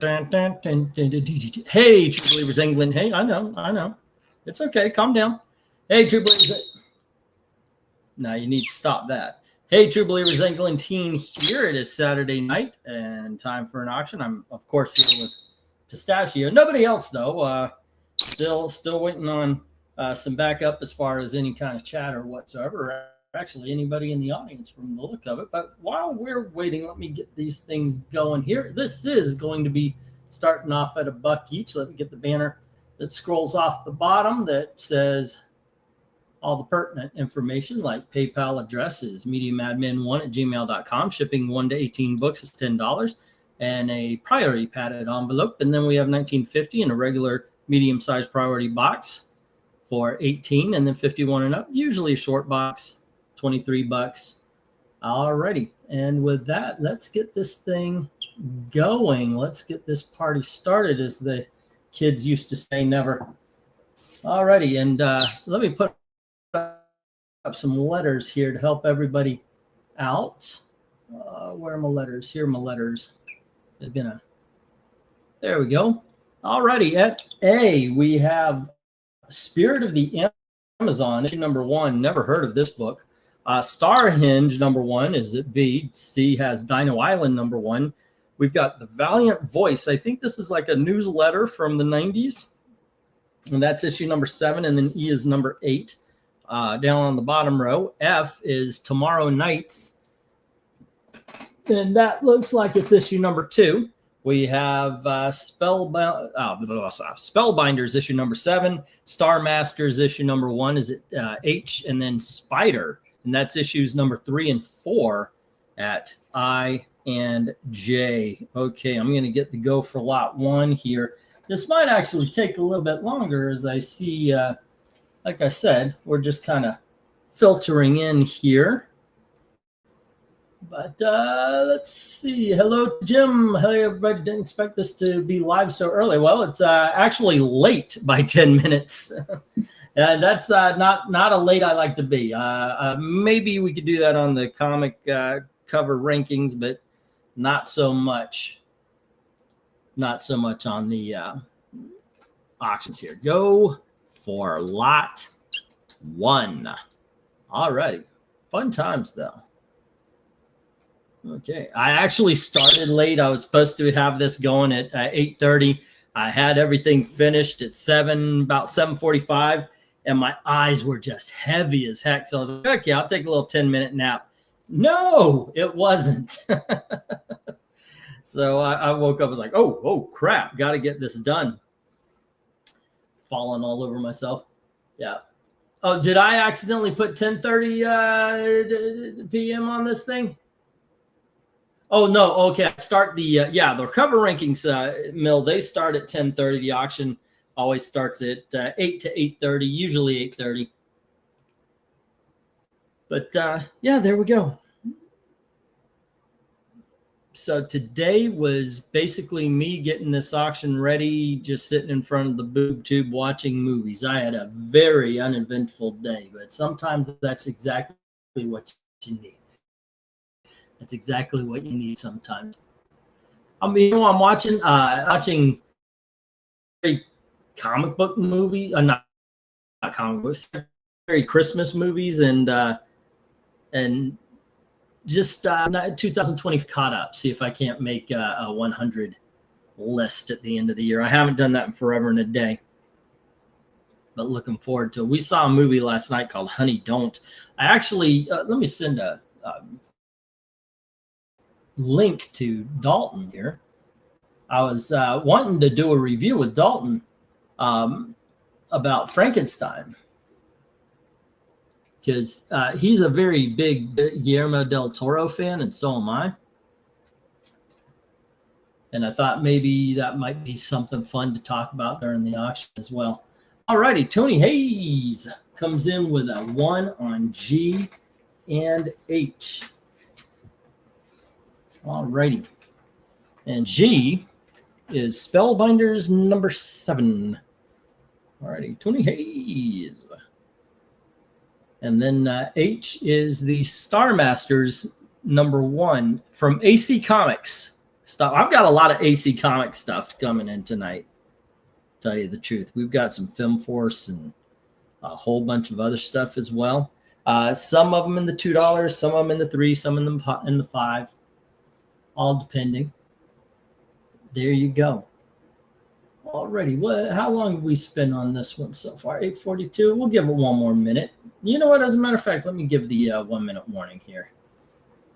Hey, True Believers England. Hey, I know. It's okay. Calm down. Hey, True Believers. Now you need to stop that. Hey, True Believers England team here. It is Saturday night and time for an auction. I'm, of course, here with Pistachio. Nobody else, though. Still waiting on some backup as far as any kind of chatter whatsoever. Actually, anybody in the audience from the look of it. But while we're waiting, let me get these things going here. This is going to be starting off at $1 each. Let me get the banner that scrolls off the bottom that says all the pertinent information, like PayPal address is mediumadmin1@gmail.com. Shipping 1 to 18 books is $10, and a priority padded envelope. And then we have $19.50 in a regular medium-sized priority box for $18, and then 51 and up, usually a short box, $23. Alrighty, and with that, let's get this thing going. Let's get this party started, as the kids used to say, never. Alrighty, and let me put up some letters here to help everybody out. Where are my letters? Here are my letters. There we go. Alrighty, at A, we have Spirit of the Amazon, issue number 1. Never heard of this book. Starhenge number 1 is at B. C has Dino Island number 1. We've got The Valiant Voice. I think this is like a newsletter from the 90s. And that's issue number 7. And then E is number 8. Down on the bottom row, F is Tomorrow Nights. And that looks like it's issue number 2. We have Spellbinders, issue number 7. Star Masters, issue number 1 is at H. And then Spider, and that's issues number 3 and 4 at I and J. Okay, I'm going to get the go for lot 1 here. This might actually take a little bit longer, as I see, like I said, we're just kind of filtering in here. But let's see. Hello, Jim. Hey, everybody. Didn't expect this to be live so early. Well, it's actually late by 10 minutes. That's not a late I like to be. Maybe we could do that on the comic cover rankings, but not so much. Not so much on the auctions here. Go for lot 1. Alrighty. Fun times, though. Okay, I actually started late. I was supposed to have this going at 8:30. I had everything finished at about 7:45, and my eyes were just heavy as heck. So I was like, okay, I'll take a little 10-minute nap. No, it wasn't. So I woke up, I was like, oh crap, got to get this done. Falling all over myself. Yeah. Oh, did I accidentally put 10:30 p.m. on this thing? Oh, no. Okay. I start the cover rankings mill. They start at 10:30. The auction always starts at 8 to 8:30, usually 8:30. But yeah, there we go. So today was basically me getting this auction ready, just sitting in front of the boob tube watching movies. I had a very uneventful day, but sometimes that's exactly what you need. That's exactly what you need sometimes. I'm watching very comic book movie, not comic books, very Christmas movies, and just 2020 caught up. See if I can't make a 100 list at the end of the year. I haven't done that in forever and a day, but looking forward to it. We saw a movie last night called Honey Don't. I actually let me send a link to Dalton here. I was wanting to do a review with Dalton about Frankenstein, because he's a very big Guillermo del Toro fan, and so am I. And I thought maybe that might be something fun to talk about during the auction as well. All righty, Tony Hayes comes in with a 1 on G and H. All righty. And G is Spellbinders number 7. All righty, Tony Hayes. And then H is the Star Masters number 1 from AC Comics. stuff. I've got a lot of AC comic stuff coming in tonight. Tell you the truth, we've got some Film Force and a whole bunch of other stuff as well. Some of them in the $2, some of them in the $3, some in the $5, all depending. There you go. Alrighty, how long have we spent on this one so far? 8:42. We'll give it one more minute. You know what? As a matter of fact, let me give the 1 minute warning here.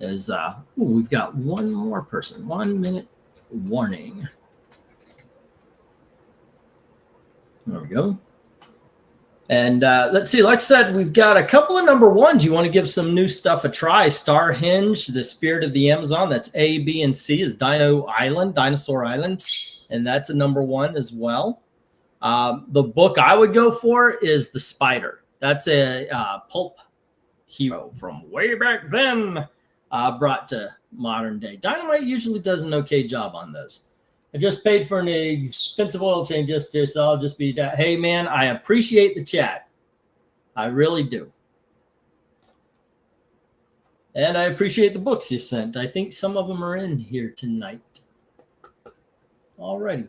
We've got one more person. 1 minute warning. There we go. And let's see. Like I said, we've got a couple of number ones. You want to give some new stuff a try. Star Hinge, The Spirit of the Amazon. That's A, B, and C is Dinosaur Island. And that's a number one as well. The book I would go for is The Spider. That's a pulp hero from way back then, brought to modern day. Dynamite usually does an okay job on those. I just paid for an expensive oil change yesterday, so I'll just be that. Hey, man, I appreciate the chat. I really do. And I appreciate the books you sent. I think some of them are in here tonight. Alrighty.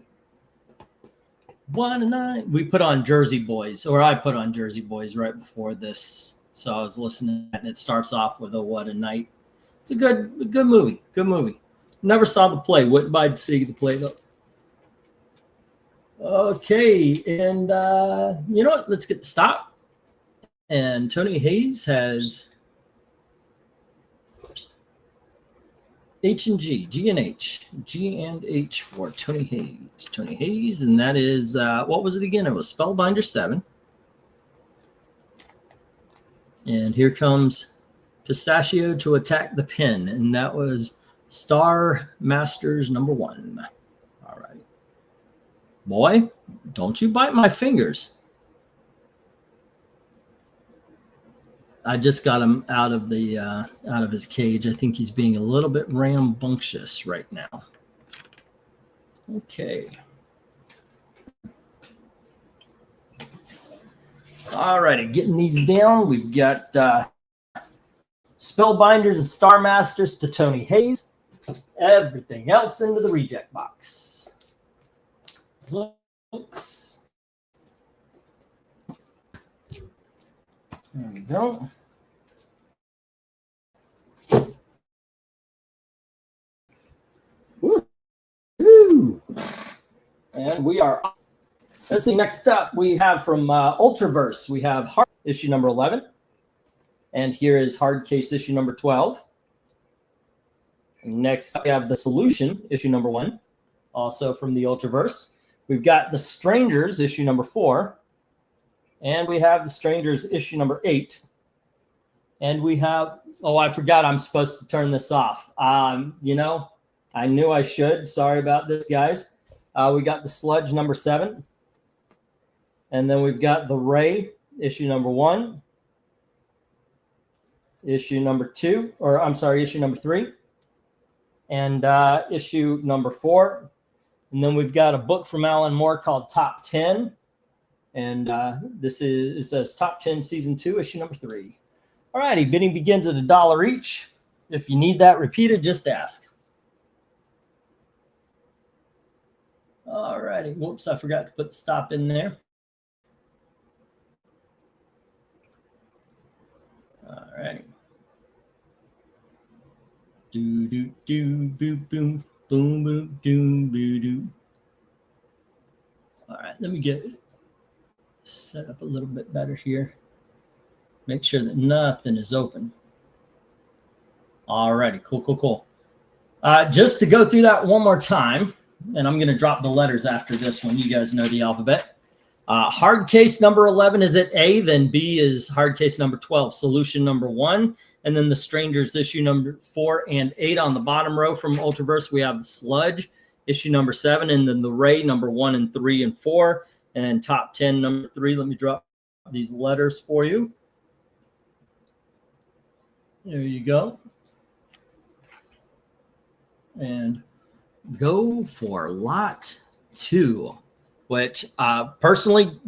1 and 9. We put on Jersey Boys, or I put on Jersey Boys right before this. So I was listening, and it starts off with a What a Night. It's a good movie. Good movie. Never saw the play. Wouldn't mind seeing the play though. Okay, and you know what? Let's get the stop. And Tony Hayes has H and G, G and H for Tony Hayes. Tony Hayes, and that is what was it again? It was Spellbinder 7. And here comes Pistachio to attack the pin, and that was Star Masters number 1. All right. Boy, don't you bite my fingers. I just got him out of his cage. I think he's being a little bit rambunctious right now. Okay. All righty, getting these down. We've got Spellbinders and Star Masters to Tony Hayes. Everything else into the reject box. Looks. There we go. Woo. And we are. Let's see. Next up, we have from Ultraverse. We have Hard issue number 11, and here is Hard Case issue number 12. Next, we have The Solution, issue number 1, also from the Ultraverse. We've got The Strangers, issue number 4. And we have The Strangers, issue number 8. And we have, oh, I forgot I'm supposed to turn this off. You know, I knew I should. Sorry about this, guys. We got The Sludge, number 7. And then we've got The Ray, issue number 1. Issue number 2, or I'm sorry, issue number 3. And issue number 4. And then we've got a book from Alan Moore called Top 10. And it says Top 10 Season 2, issue number 3. All righty, bidding begins at $1 each. If you need that repeated, just ask. All righty. Whoops, I forgot to put the stop in there. All right. Do do do boom boom boom boom doom boo doo. All right, let me get set up a little bit better here. Make sure that nothing is open. All righty, cool. Just to go through that one more time, and I'm going to drop the letters after this one. You guys know the alphabet. Hard case number 11 is at A, then B is hard case number 12, solution number 1. And then The Strangers, issue number 4 and 8 on the bottom row from Ultraverse. We have The Sludge, issue number 7, and then The Ray, number 1 and 3 and 4, and Top 10, number 3. Let me drop these letters for you. There you go. And go for lot 2, which personally,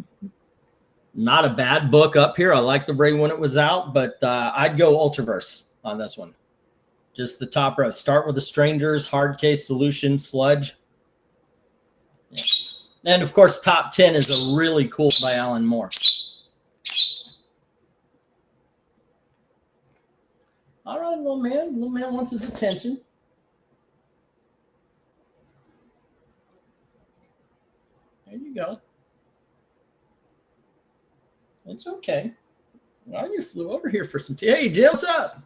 not a bad book up here. I liked The Ray when it was out, but I'd go Ultraverse on this one. Just the top row. Start with the strangers, hard case, solution, sludge. Yeah. And of course, top 10 is a really cool by Alan Moore. All right, little man. Little man wants his attention. There you go. It's okay. Well, you flew over here for some tea. Hey, Jim, what's up?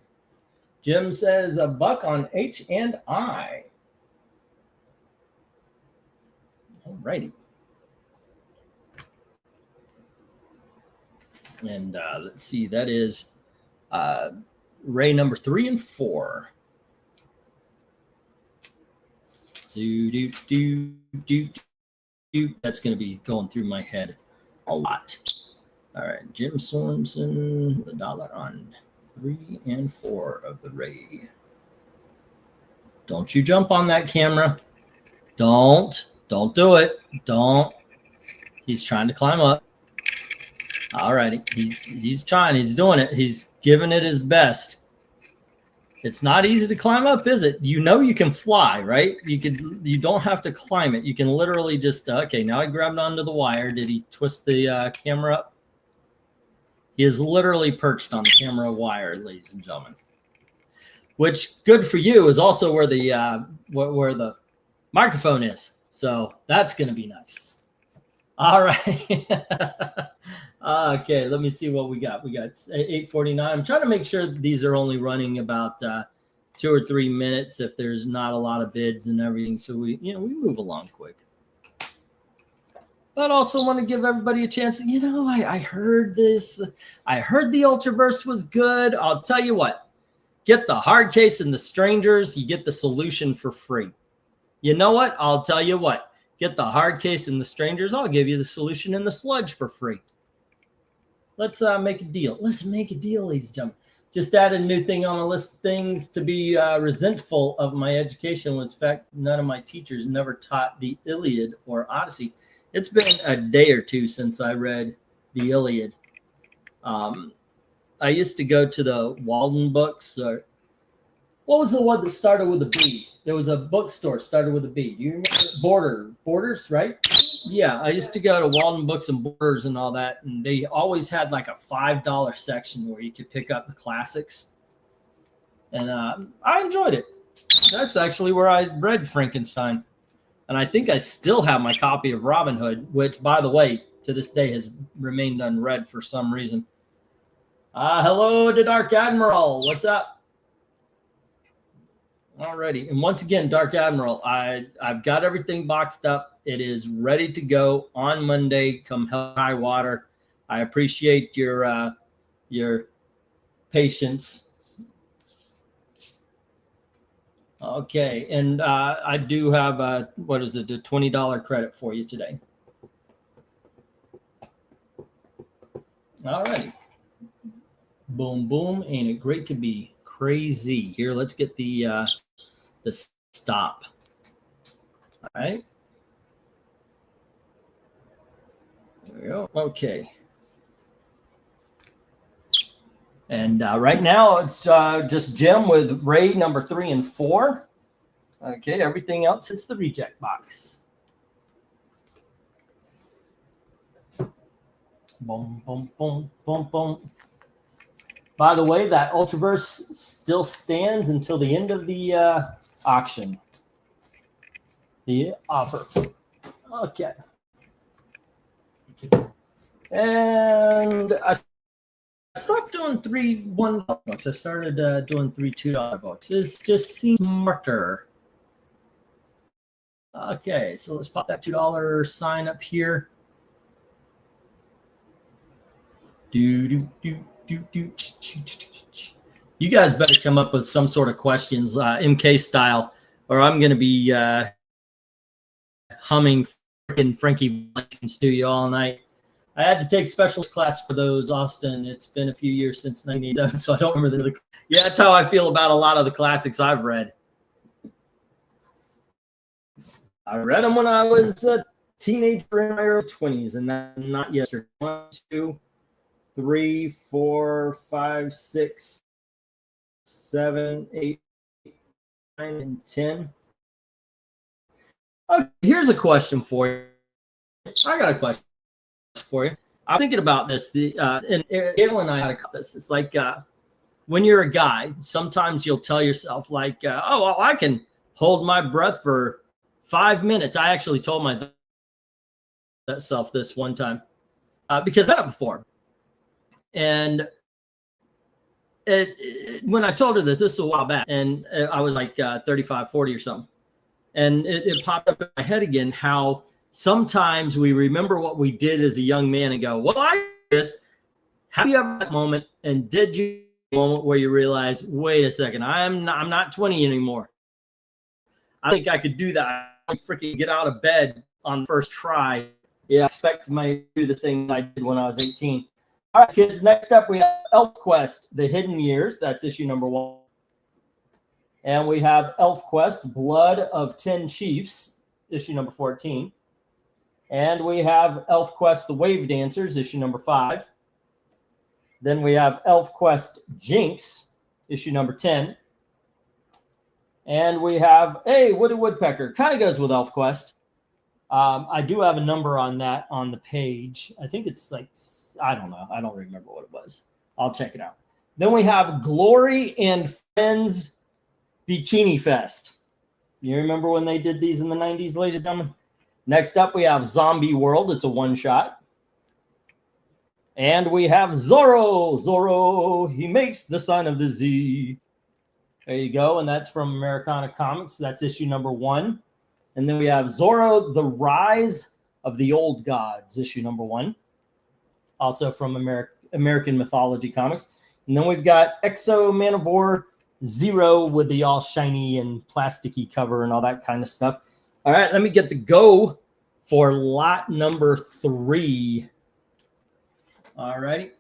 Jim says a buck on H and I. All righty. And let's see, that is Ray number 3 and 4. That's going to be going through my head a lot. All right, Jim Sorensen, the dollar on 3 and 4 of the Ray. Don't you jump on that camera. Don't do it. Don't. He's trying to climb up. All righty. He's trying. He's doing it. He's giving it his best. It's not easy to climb up, is it? You know you can fly, right? You don't have to climb it. You can literally just okay, now I grabbed onto the wire. Did he twist the camera up? He is literally perched on the camera wire, ladies and gentlemen. Which, good for you, is also where the microphone is. So that's going to be nice. All right. Okay, let me see what we got. We got 8:49. I'm trying to make sure these are only running about 2 or 3 minutes if there's not a lot of bids and everything. So we move along quick. But also want to give everybody a chance. I heard this. I heard the Ultraverse was good. I'll tell you what. Get the hard case and the strangers. You get the solution for free. You know what? I'll tell you what. Get the hard case and the strangers. I'll give you the solution and the sludge for free. Let's make a deal. Let's make a deal, ladies and gentlemen. Just add a new thing on the list of things to be resentful of my education was the fact none of my teachers never taught the Iliad or Odyssey. It's been a day or two since I read the Iliad. I used to go to the Walden books. What was the one that started with a B? There was a bookstore started with a B. Do you remember Borders, right? Yeah, I used to go to Walden Books and Borders and all that, and they always had like a $5 section where you could pick up the classics. And I enjoyed it. That's actually where I read Frankenstein. And I think I still have my copy of Robin Hood, which, by the way, to this day has remained unread for some reason. Hello to Dark Admiral. What's up? Alrighty. And once again, Dark Admiral, I've got everything boxed up. It is ready to go on Monday, come hell or high water. I appreciate your patience. Okay, and I do have a $20 credit for you today. All right. Boom, boom. Ain't it great to be crazy? Here, let's get the stop. All right. There we go. Okay. And right now it's just Jim with Ray number 3 and 4. Okay, everything else hits the reject box. Boom, boom, boom, boom, boom. By the way, that Ultraverse still stands until the end of the auction. The offer. Okay. And I stopped doing 3 $1 books. I started doing 3 $2 books. It just seems smarter. Okay, so let's pop that $2 sign up here. You guys better come up with some sort of questions, MK style, or I'm going to be humming freaking Frankie to you all night. I had to take special class for those, Austin. It's been a few years since 1987, so I don't remember the. Yeah, that's how I feel about a lot of the classics I've read. I read them when I was a teenager in my early 20s, and that's not yesterday. 1, 2, 3, 4, 5, 6, 7, 8, and 10. Okay, here's a question for you. I got a question for you. I'm thinking about this. And Gail and I had this. It's like when you're a guy, sometimes you'll tell yourself like, oh, well, I can hold my breath for 5 minutes. I actually told myself this one time because I've done it before. And when I told her this is a while back, and I was like 35, 40 or something. And it popped up in my head again how sometimes we remember what we did as a young man and go, well, I did this. Have you ever had that moment? And did you have a moment where you realize, wait a second, I'm not 20 anymore. I think I could do that. I freaking get out of bed on the first try. Yeah, I expect to do the things I did when I was 18. All right, kids, next up we have ElfQuest, The Hidden Years. That's issue number 1. And we have ElfQuest, Blood of 10 Chiefs, issue number 14. And we have ElfQuest, The Wave Dancers, issue number 5. Then we have ElfQuest, Jinx, issue number 10. And we have Woody Woodpecker. Kind of goes with ElfQuest. I do have a number on that on the page. I think it's like, I don't know. I don't remember what it was. I'll check it out. Then we have Glory and Friends Bikini Fest. You remember when they did these in the 90s, ladies and gentlemen? Next up, we have Zombie World. It's a one-shot. And we have Zorro. Zorro, he makes the sign of the Z. There you go. And that's from Americana Comics. That's issue number 1. And then we have Zorro, The Rise of the Old Gods, issue number 1. Also from American Mythology Comics. And then we've got Exo Manowar Zero with the all shiny and plasticky cover and all that kind of stuff. All right, let me get the go for lot number 3. All righty.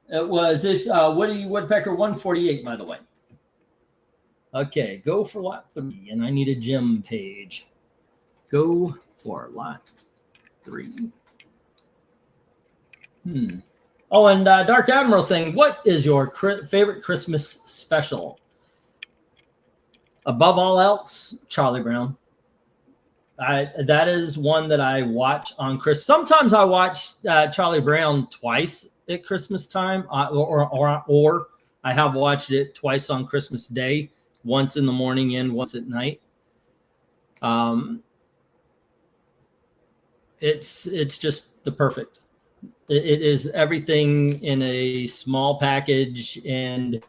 It was this Woody Woodpecker 148, by the way. Okay, go for lot 3, and I need a gem page. Go for lot 3. Oh, and Dark Admiral saying, what is your favorite Christmas special? Above all else, Charlie Brown. That is one that I watch on Christmas. Sometimes I watch Charlie Brown twice at Christmas time, or I have watched it twice on Christmas Day, once in the morning and once at night. It's just the perfect. It is everything in a small package, and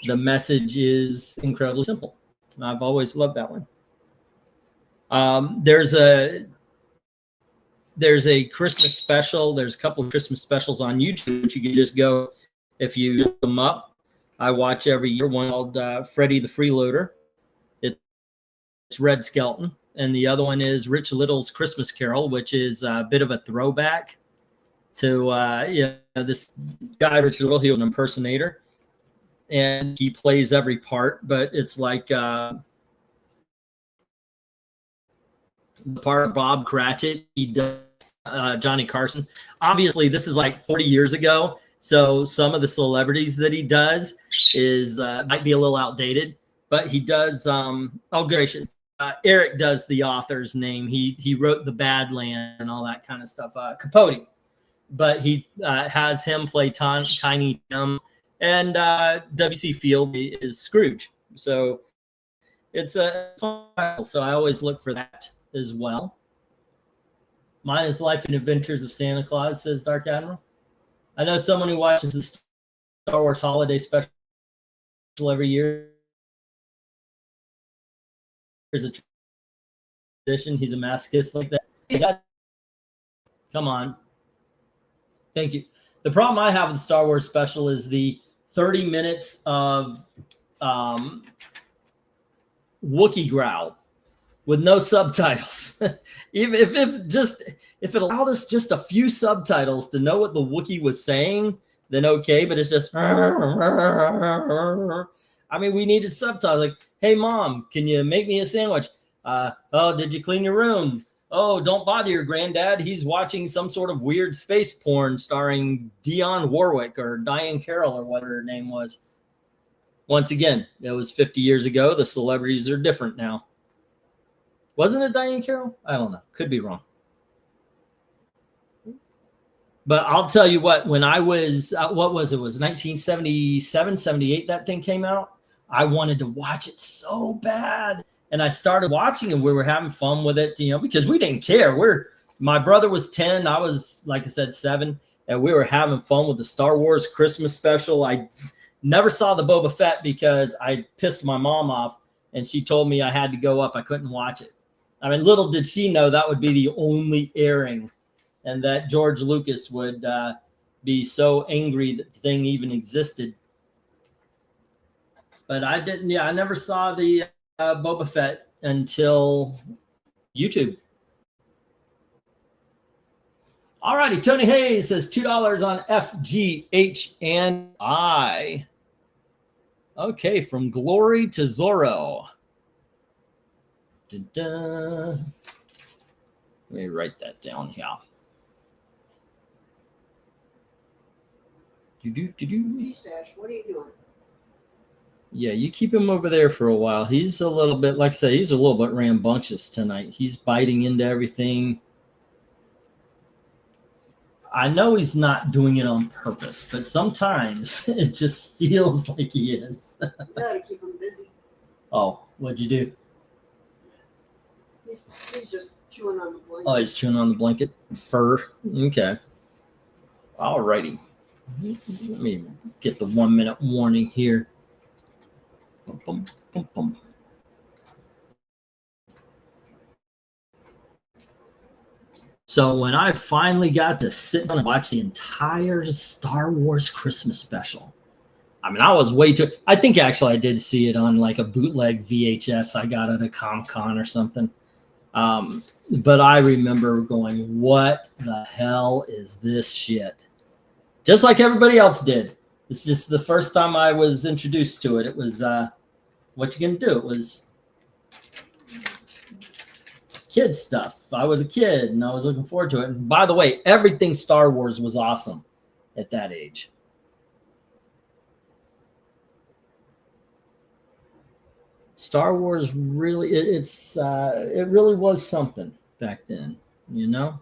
the message is incredibly simple. I've always loved that one. There's a Christmas special. There's a couple of Christmas specials on YouTube, which you can just go if you look them up. I watch every year. One called Freddy the Freeloader. It's Red Skelton. And the other one is Rich Little's Christmas Carol, which is a bit of a throwback to this guy, Rich Little. He was an impersonator, and he plays every part, but it's like the part of Bob Cratchit. He does Johnny Carson. Obviously, this is like 40 years ago, so some of the celebrities that he does is might be a little outdated, but he does. Oh, gracious. Eric does the author's name. He wrote The Badlands and all that kind of stuff. Capote. But he has him play Tiny Tim, and W.C. Field is Scrooge. So it's a fun. So I always look for that as well. Mine is Life and Adventures of Santa Claus, says Dark Admiral. I know someone who watches the Star Wars Holiday Special every year. There's a tradition. He's a masochist like that. Come on. Thank you. The problem I have with the Star Wars special is the 30 minutes of Wookiee growl with no subtitles. Even if it allowed us just a few subtitles to know what the Wookiee was saying, then okay. But it's just, I mean, we needed subtitles. Like, hey mom, can you make me a sandwich? Oh, did you clean your room? Oh, don't bother your granddad. He's watching some sort of weird space porn starring Dionne Warwick or Diane Carroll or whatever her name was. Once again, it was 50 years ago. The celebrities are different now. Wasn't it Diane Carroll? I don't know. Could be wrong. But I'll tell you what, when I was, what was it? It was 1977, 78 that thing came out. I wanted to watch it so bad. And I started watching and we were having fun with it, you know, because we didn't care. My brother was 10. I was, like I said, 7. And we were having fun with the Star Wars Christmas special. I never saw the Boba Fett because I pissed my mom off and she told me I had to go up. I couldn't watch it. I mean, little did she know that would be the only airing, and that George Lucas would be so angry that the thing even existed. But I didn't. Yeah, I never saw the Boba Fett until YouTube. All righty, Tony Hayes says $2 on FGH and I. Okay, from Glory to Zorro. Da-da. Let me write that down here. Stash, what are you doing? Yeah, you keep him over there for a while. He's a little bit, like I say, he's a little bit rambunctious tonight. He's biting into everything. I know he's not doing it on purpose, but sometimes it just feels like he is. You gotta keep him busy. Oh, what'd you do? He's just chewing on the blanket. Oh, he's chewing on the blanket. Fur. Okay. All righty. Let me get the 1-minute warning here. Bum, bum, bum, bum. So when I finally got to sit down and watch the entire Star Wars Christmas special, I mean, I was way too. I think actually I did see it on like a bootleg VHS I got at a Comic-Con or something. But I remember going, what the hell is this shit? Just like everybody else did. It's just the first time I was introduced to it. It was, what you gonna do? It was kid stuff. I was a kid and I was looking forward to it. And by the way, everything Star Wars was awesome at that age. Star Wars really, it really was something back then, you know?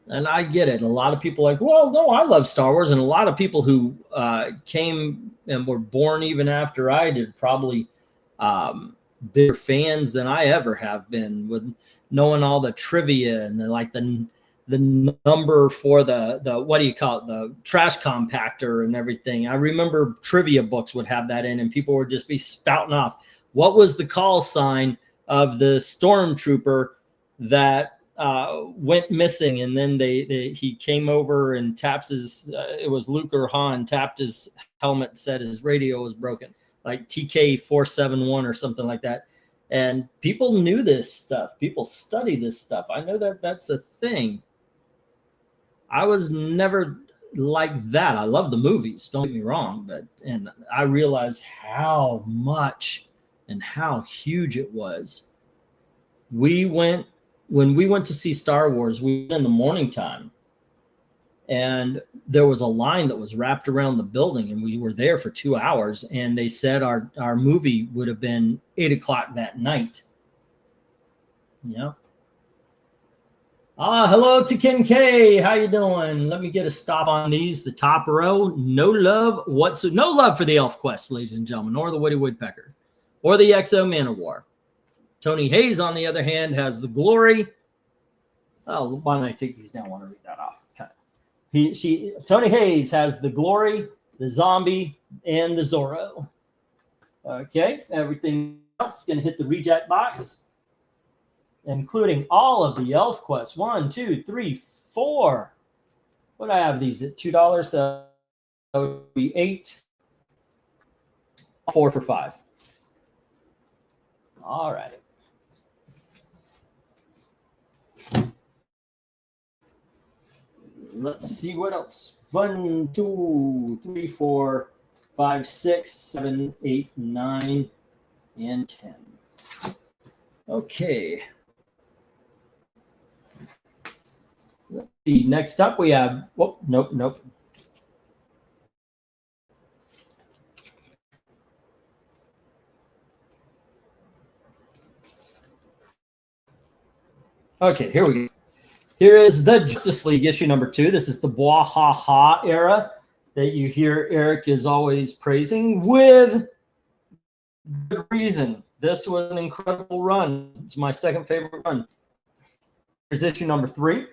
And I get it. A lot of people are like, well, no, I love Star Wars. And a lot of people who came and were born even after I did probably bigger fans than I ever have been, with knowing all the trivia and the number for the what do you call it, the trash compactor and everything. I remember trivia books would have that in and people would just be spouting off. What was the call sign of the stormtrooper that went missing? And then he came over and taps his, it was Luke or Han, tapped his helmet, said his radio was broken, like TK471 or something like that. And people knew this stuff. People study this stuff. I know that that's a thing. I was never like that. I love the movies, don't get me wrong, and I realized how much and how huge it was. When we went to see Star Wars, we went in the morning time, and there was a line that was wrapped around the building, and we were there for 2 hours, and they said our movie would have been 8 o'clock that night. Yeah. Hello to Ken K. How you doing? Let me get a stop on these. The top row, no love for the Elf Quest, ladies and gentlemen, or the Woody Woodpecker, or the Exo Manowar. Tony Hayes, on the other hand, has the Glory. Oh, why don't I take these down? I want to read that off. Okay. Tony Hayes has the Glory, the Zombie, and the Zorro. Okay, everything else is going to hit the reject box, including all of the Elf Quests. 1, 2, 3, 4. What do I have these at $2? So that would be 8. 4 for 5. All right. Let's see what else. 1, 2, 3, 4, 5, 6, 7, 8, 9, and 10. Okay. Let's see. Next up, we have. Oh, nope. Okay, here we go. Here is the Justice League issue number 2. This is the Bwahaha era that you hear Eric is always praising with good reason. This was an incredible run. It's my second favorite run. Here's issue number 3.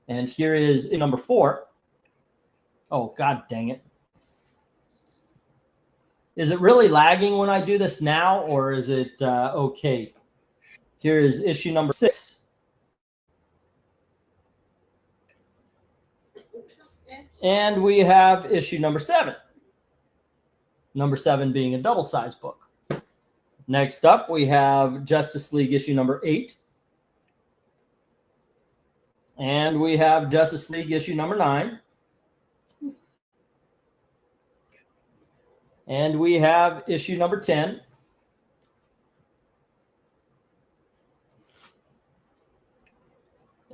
And here is issue number 4. Oh, God dang it. Is it really lagging when I do this now, or is it okay? Here is issue number 6. And we have issue number 7. Number 7 being a double-sized book. Next up, we have Justice League issue number 8. And we have Justice League issue number 9. And we have issue number 10.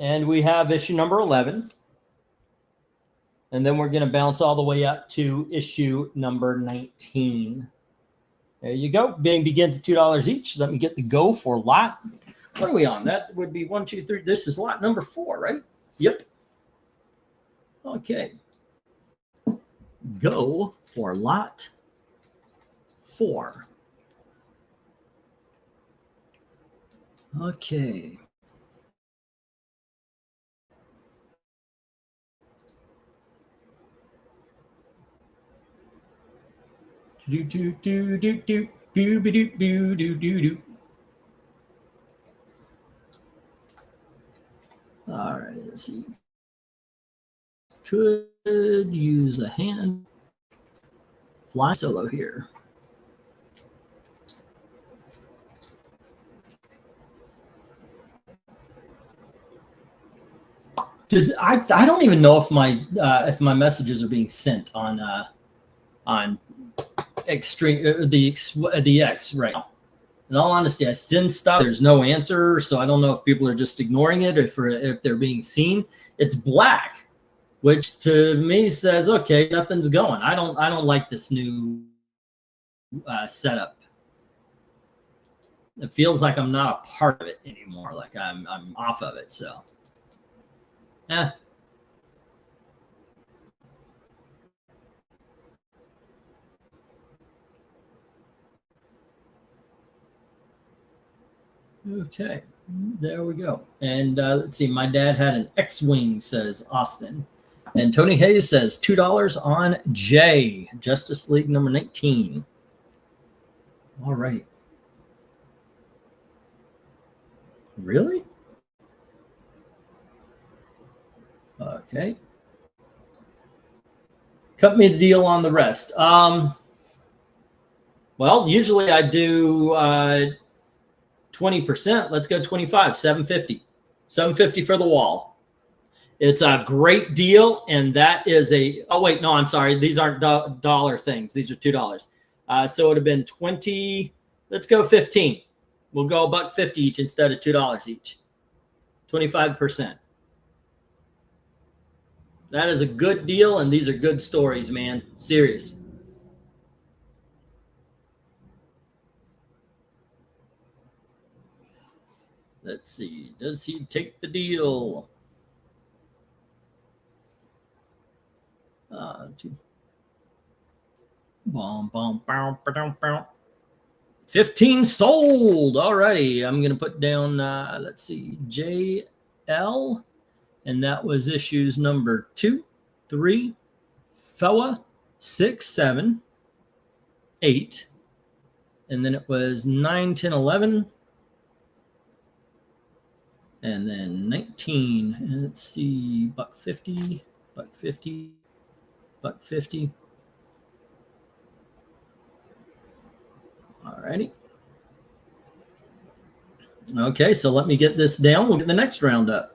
And we have issue number 11. And then we're going to bounce all the way up to issue number 19. There you go. Bidding begins at $2 each. Let me get the go for lot. What are we on? That would be 1, 2, 3. This is lot number 4, right? Yep. Okay. Go for lot 4. Okay. Do do do do do do do do do do do. All right, let's see. Could use a hand. Fly solo here. I don't even know if my messages are being sent on extreme the X right now. In all honesty, I didn't stop. There's no answer, so I don't know if people are just ignoring it, if they're being seen. It's black, which to me says, okay, nothing's going. I don't like this new setup. It feels like I'm not a part of it anymore. Like I'm off of it. So, yeah. Okay, there we go. And let's see, my dad had an X-Wing, says Austin. And Tony Hayes says $2 on J, Justice League number 19. All right. Really? Okay. Cut me the deal on the rest. Well, usually I do 20%. Let's go 25, 750. 750 for the wall. It's a great deal, and that is a, oh wait, no, I'm sorry. These aren't dollar things. These are $2. So it would have been 20, let's go 15. We'll go $1.50 each instead of $2 each. 25%. That is a good deal, and these are good stories, man. Serious. Let's see. Does he take the deal? 15 sold. Alrighty. I'm going to put down, let's see, JL. And that was issues number 2, 3, 4, 6, 7, 8. And then it was 9, 10, 11. And then 19. And let's see, $1.50, $1.50, $1.50. Alrighty. Okay, so let me get this down. We'll get the next round up.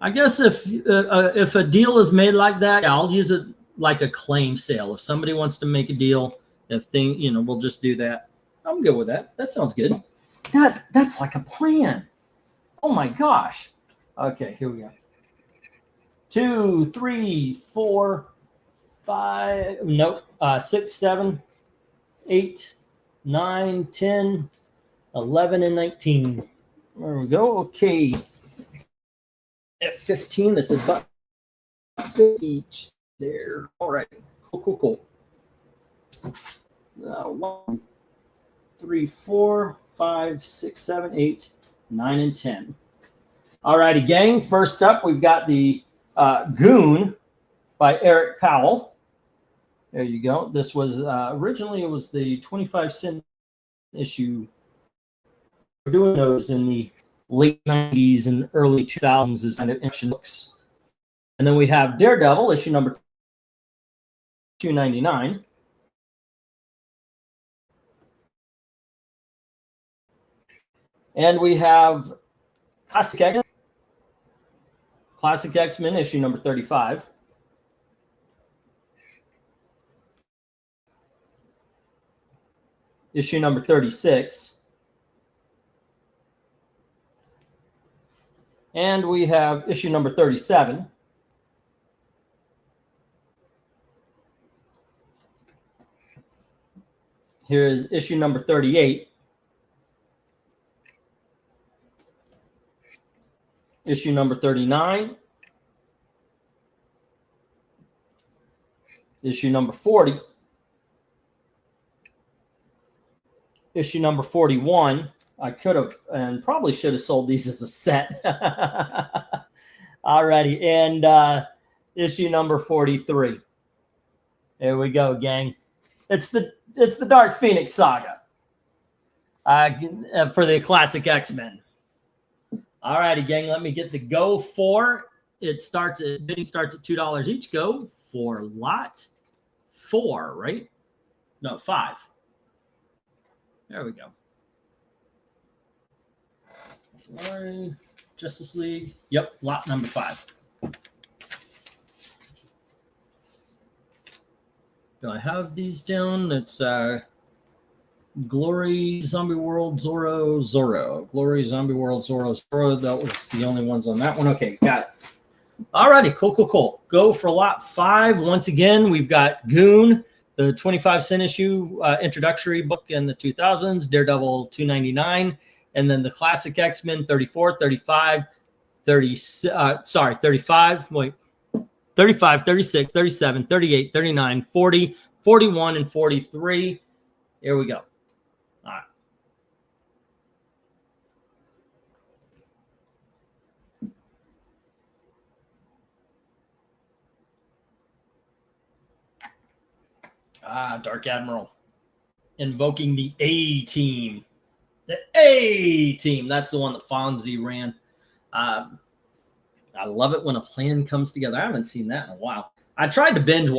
I guess if a deal is made like that, I'll use it like a claim sale. If somebody wants to make a deal, we'll just do that. I'm good with that. That sounds good. That's like a plan. Oh my gosh. Okay, here we go. 2, 3, 4, 5, nope, 6, 7, 8, 9, 10, 11, and 19. There we go. Okay. At 15, that's about 50 each there. All right. Cool. 1, 3, 4, 5, 6, 7, 8, 9, and 10. All righty, gang. First up, we've got the Goon by Eric Powell. There you go. This was originally, it was the 25-cent issue. We're doing those in the late 90s and early 2000s as kind of action books. And then we have Daredevil, issue number 299. And we have Classic X-Men, issue number 35. Issue number 36. And we have issue number 37. Here is issue number 38. Issue number 39. Issue number 40. Issue number 41. I could have and probably should have sold these as a set. Alrighty, and issue number 43. There we go, gang. It's the Dark Phoenix saga for the Classic X-Men. Alrighty, gang. Let me get the go for. Bidding starts at $2 each. Go for lot 4, right? No, 5. There we go. Sorry. Justice League. Yep, lot number 5. Do I have these down? It's Glory, Zombie World, Zorro. Glory, Zombie World, Zorro. That was the only ones on that one. Okay, got it. Alrighty, cool. Go for lot 5. Once again, we've got Goon, the 25-cent issue introductory book in the 2000s, Daredevil $2.99, and then the Classic X-Men 34, 35, 35, 36, 37, 38, 39, 40, 41, and 43. Here we go. All right. Dark Admiral. Invoking the A-Team. The A-Team. That's the one that Fonzie ran. I love it when a plan comes together. I haven't seen that in a while. I tried to binge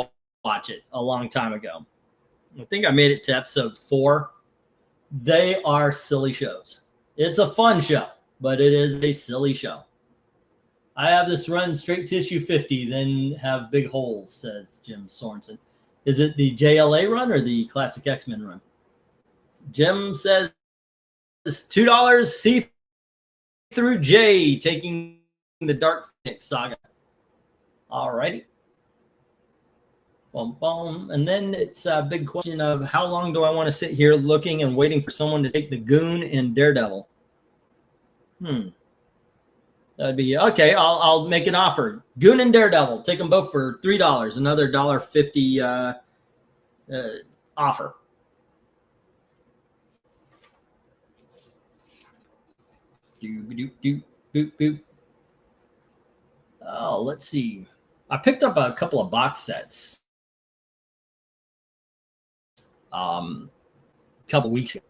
watch it a long time ago. I think I made it to episode 4. They are silly shows. It's a fun show, but it is a silly show. I have this run straight to issue 50, then have big holes, says Jim Sorensen. Is it the JLA run or the Classic X-Men run? Jim says $2 C through J, taking the Dark Phoenix saga. All righty. Boom. And then it's a big question of how long do I want to sit here looking and waiting for someone to take the Goon and Daredevil? That'd be okay. I'll make an offer. Goon and Daredevil, take them both for $3. Another $1.50 offer. Boop. Oh, let's see. I picked up a couple of box sets. A couple weeks ago.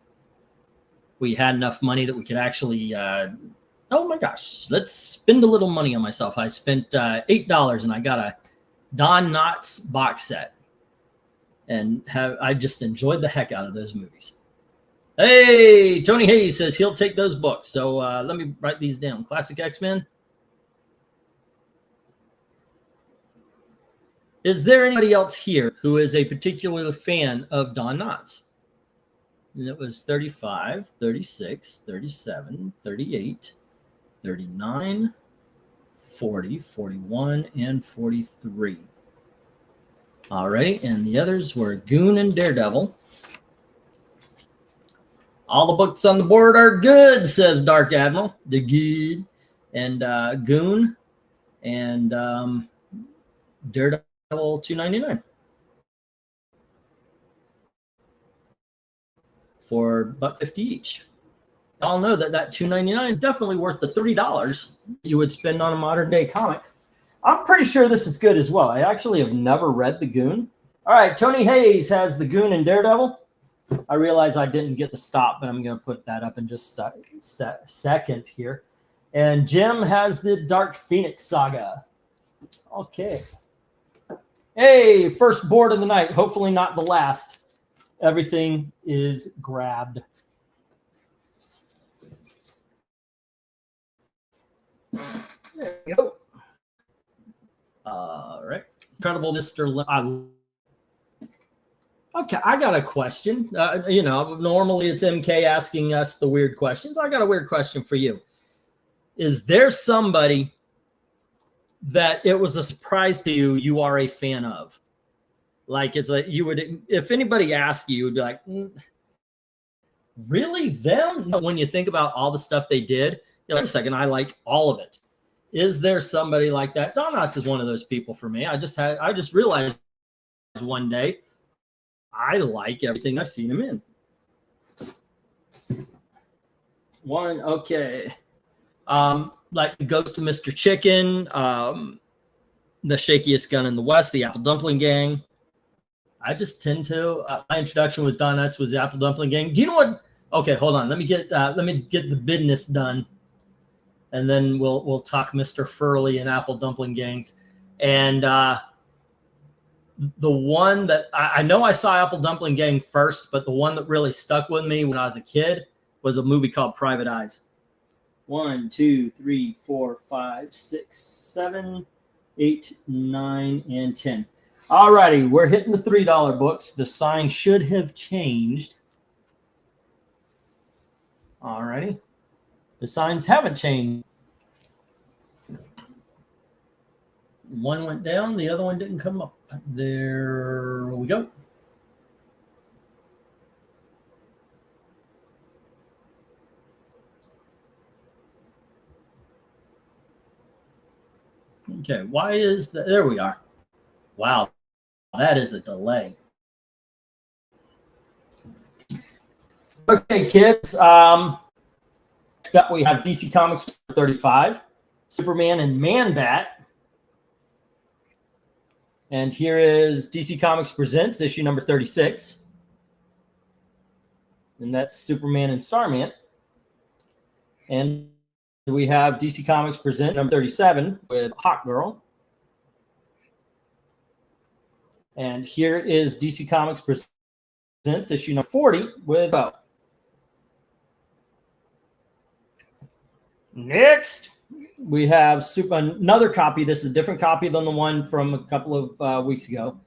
We had enough money that we could actually. Oh my gosh! Let's spend a little money on myself. I spent $8 and I got a Don Knotts box set, and I just enjoyed the heck out of those movies. Hey, Tony Hayes says he'll take those books. So let me write these down. Classic X-Men. Is there anybody else here who is a particular fan of Don Knotts? And it was 35, 36, 37, 38, 39, 40, 41, and 43. All right, and the others were Goon and Daredevil. All the books on the board are good, says Dark Admiral. They're good. And Goon and Daredevil $2.99 for $1.50 each. Y'all know that $2.99 is definitely worth the $3 you would spend on a modern day comic. I'm pretty sure this is good as well. I actually have never read the Goon. All right, Tony Hayes has the Goon and Daredevil. I realize I didn't get the stop, but I'm going to put that up in just a second here. And Jim has the Dark Phoenix Saga. Okay. Hey, first board of the night. Hopefully not the last. Everything is grabbed. There we go. All right. Incredible Mr. Okay, I got a question. Normally it's MK asking us the weird questions. I got a weird question for you. Is there somebody that it was a surprise to you are a fan of? Like, it's like you would, if anybody asked you, you would be like, really them? When you think about all the stuff they did, wait a second, I like all of it. Is there somebody like that? Don Knotts is one of those people for me. I just realized one day I like everything I've seen him in. One, okay. Like the Ghost of Mr. Chicken, the Shakiest Gun in the West, the Apple Dumpling Gang. I just tend to. My introduction was Don Knotts, was the Apple Dumpling Gang. Do you know what? Okay, hold on. Let me get the business done, and then we'll talk Mr. Furley and Apple Dumpling Gangs. And the one that I know I saw Apple Dumpling Gang first, but the one that really stuck with me when I was a kid was a movie called Private Eyes. 1, 2, 3, 4, 5, 6, 7, 8, 9, and 10. All righty, we're hitting the $3 books. The sign should have changed. All righty. The signs haven't changed. One went down, the other one didn't come up. There we go. Okay, why is that? There we are. Wow, that is a delay. Okay, kids. Next up, we have DC Comics 35, Superman and Man-Bat. And here is DC Comics Presents, issue number 36. And that's Superman and Starman. And we have DC Comics Present number 37 with Hawk Girl. And here is DC Comics Presents issue number 40 with Bo. Next, we have another copy. This is a different copy than the one from a couple of weeks ago.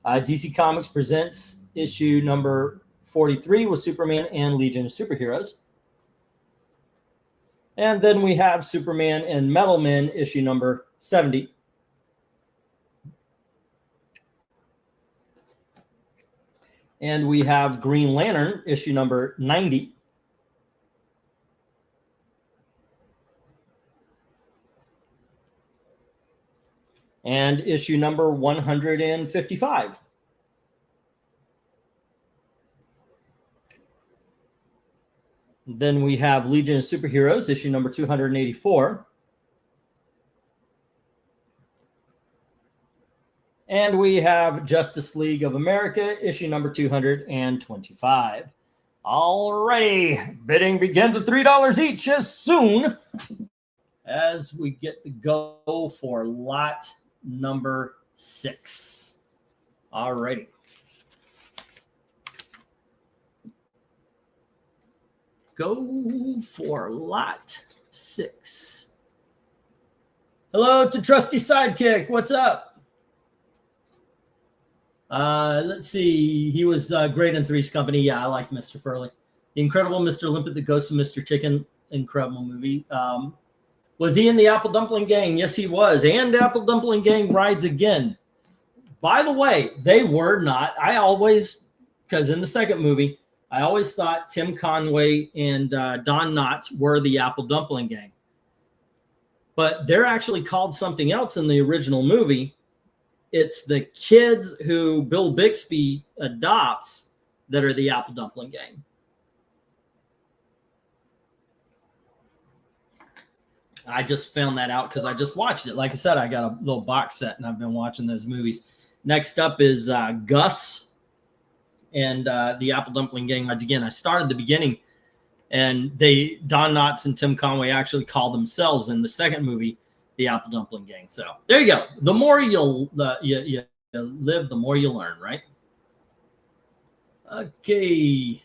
DC Comics Presents issue number 43 with Superman and Legion of Superheroes. And then we have Superman and Metal Men issue number 70. And we have Green Lantern issue number 90. And issue number 155. Then we have Legion of Superheroes, issue number 284. And we have Justice League of America, issue number 225. All righty. Bidding begins at $3 each as soon as we get to go for lot number 6. All righty. Go for lot 6. Hello to Trusty Sidekick. What's up? Let's see. He was great in Three's Company. Yeah, I like Mr. Furley. The Incredible Mr. Limpet, The Ghost of Mr. Chicken. Incredible movie. Was he in the Apple Dumpling Gang? Yes, he was. And Apple Dumpling Gang rides again. By the way, they were not. I always, because in the second movie, I always thought Tim Conway and Don Knotts were the Apple Dumpling Gang. But they're actually called something else in the original movie. It's the kids who Bill Bixby adopts that are the Apple Dumpling Gang. I just found that out because I just watched it. Like I said, I got a little box set and I've been watching those movies. Next up is Gus and the Apple Dumpling Gang. Again, I started the beginning, and Don Knotts and Tim Conway actually call themselves in the second movie the Apple Dumpling Gang. So there you go. The more you live, the more you learn, right? Okay.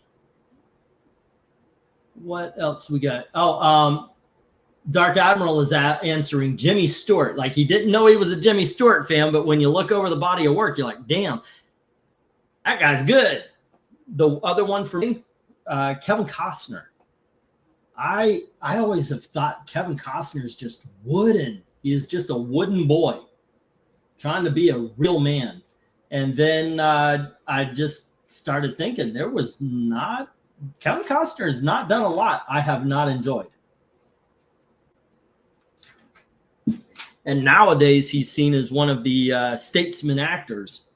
What else we got? Oh, Dark Admiral is answering Jimmy Stewart. Like, he didn't know he was a Jimmy Stewart fan, but when you look over the body of work, you're like, damn, that guy's good. The other one for me, Kevin Costner. I always have thought Kevin Costner is just wooden. He is just a wooden boy trying to be a real man. And then I just started thinking Kevin Costner has not done a lot I have not enjoyed. And nowadays, he's seen as one of the statesman actors.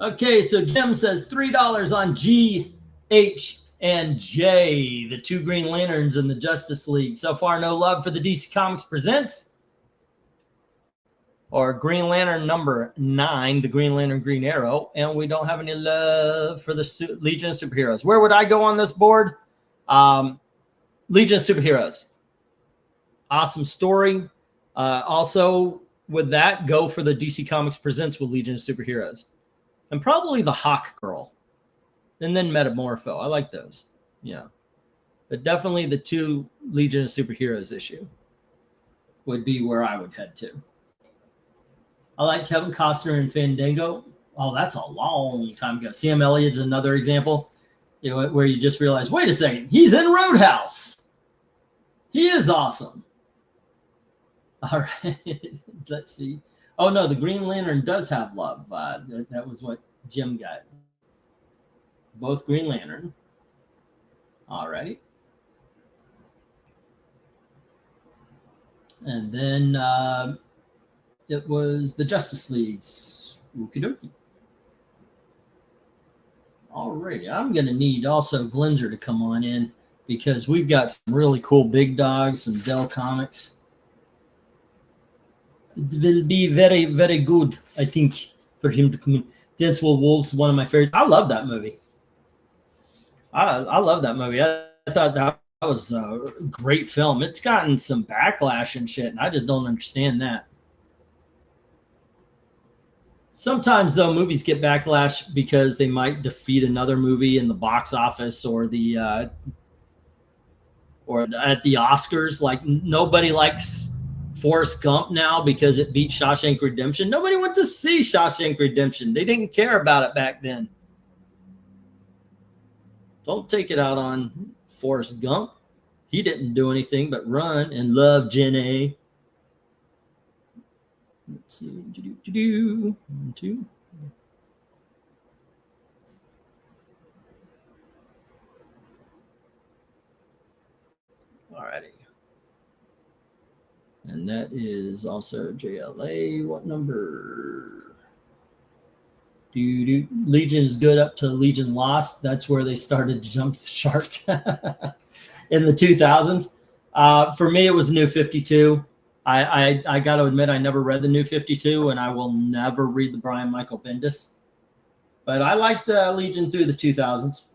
Okay, so Jim says $3 on G, H, and J, the two Green Lanterns in the Justice League. So far, no love for the DC Comics Presents or Green Lantern number 9, the Green Lantern Green Arrow. And we don't have any love for the Legion of Superheroes. Where would I go on this board? Legion of Superheroes. Awesome story. Also, with that, go for the DC Comics Presents with Legion of Superheroes. And probably the Hawk Girl. And then Metamorpho. I like those. Yeah. But definitely the two Legion of Superheroes issue would be where I would head to. I like Kevin Costner in Fandango. Oh, that's a long time ago. Sam Elliott's another example, where you just realize, wait a second, he's in Roadhouse. He is awesome. All right, let's see. Oh, no, the Green Lantern does have love. That was what Jim got. Both Green Lantern. All right. And then it was the Justice Leagues. Okie dokie. All right, I'm going to need also Glenzer to come on in because we've got some really cool big dogs, some Dell Comics. It will be very, very good, I think, for him to come in. Dance with Wolves is one of my favorites. I love that movie. I love that movie. I thought that was a great film. It's gotten some backlash and shit, and I just don't understand that. Sometimes, though, movies get backlash because they might defeat another movie in the box office or or at the Oscars. Like, nobody likes Forrest Gump now because it beat Shawshank Redemption. Nobody wants to see Shawshank Redemption. They didn't care about it back then. Don't take it out on Forrest Gump. He didn't do anything but run and love Jenny. Let's see. 1, 2. All righty. And that is also JLA. What number? Legion is good up to Legion Lost. That's where they started to jump the shark in the 2000s. For me, it was New 52. I got to admit, I never read the New 52, and I will never read the Brian Michael Bendis. But I liked Legion through the 2000s.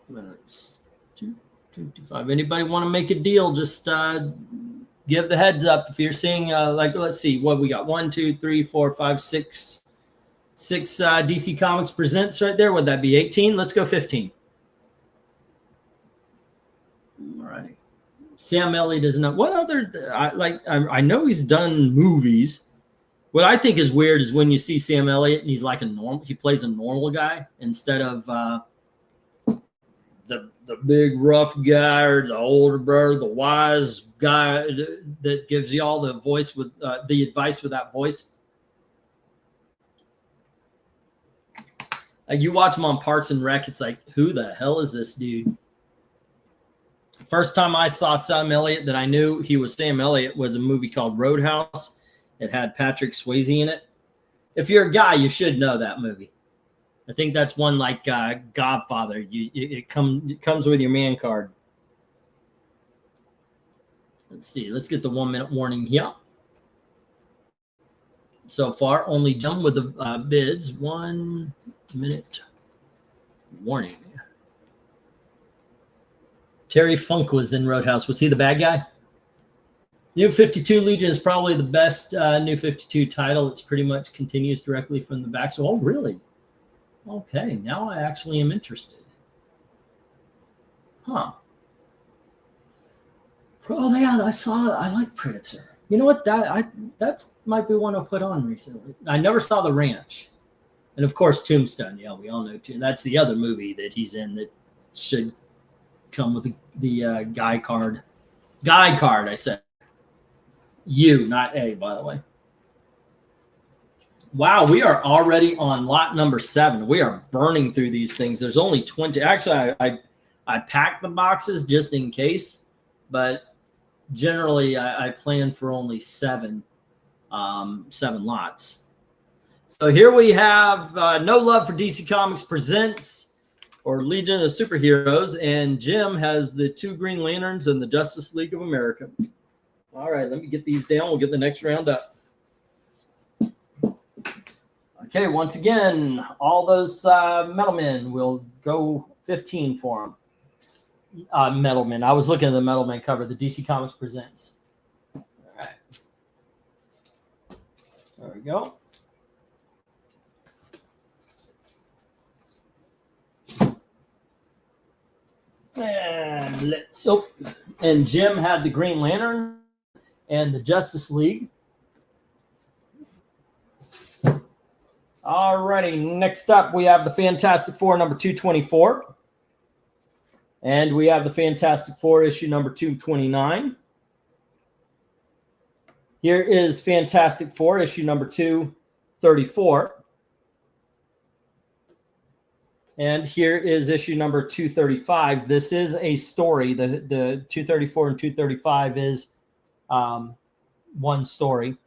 Minutes 2:25. Anybody want to make a deal? Just give the heads up if you're seeing. Let's see what we got. 1, 2, 3, 4, 5, 6. 6 DC Comics Presents right there. Would that be 18? Let's go 15. All right. Sam Elliott is not. What other? I know he's done movies. What I think is weird is when you see Sam Elliott and he's like a normal. He plays a normal guy instead of the big rough guy or the older brother, the wise guy that gives you all the voice with the advice with that voice. You watch him on Parks and Rec, it's like, who the hell is this dude? First time I saw Sam Elliott that I knew he was Sam Elliott was a movie called Roadhouse. It had Patrick Swayze in it. If you're a guy, you should know that movie. I think that's one like Godfather. It comes with your man card. Let's see. Let's get the 1 minute warning here. So far, only Jim with the bids. 1 minute warning. Terry Funk was in Roadhouse. Was he the bad guy? New 52 Legion is probably the best New 52 title. It's pretty much continues directly from the back. So, oh, really? Okay, now I actually am interested. Huh. Oh, yeah, I like Predator. You know what? That might be one I put on recently. I never saw The Ranch. And, of course, Tombstone. Yeah, we all know Tombstone. That's the other movie that he's in that should come with the guy card. Guy card, I said. U, not A, by the way. Wow, we are already on lot number 7. We are burning through these things. There's only 20. Actually, I packed the boxes just in case, but generally I plan for only 7 lots. So here we have No Love for DC Comics Presents or Legion of Superheroes, and Jim has the 2 Green Lanterns and the Justice League of America. All right, let me get these down. We'll get the next round up. Okay, once again, all those metal men will go 15 for them. Metal men. I was looking at the metal men cover, the DC Comics Presents. All right. There we go. And Jim had the Green Lantern and the Justice League. All righty, next up we have the Fantastic Four number 224. And we have the Fantastic Four issue number 229. Here is Fantastic Four issue number 234. And here is issue number 235. This is a story. The 234 and 235 is one story.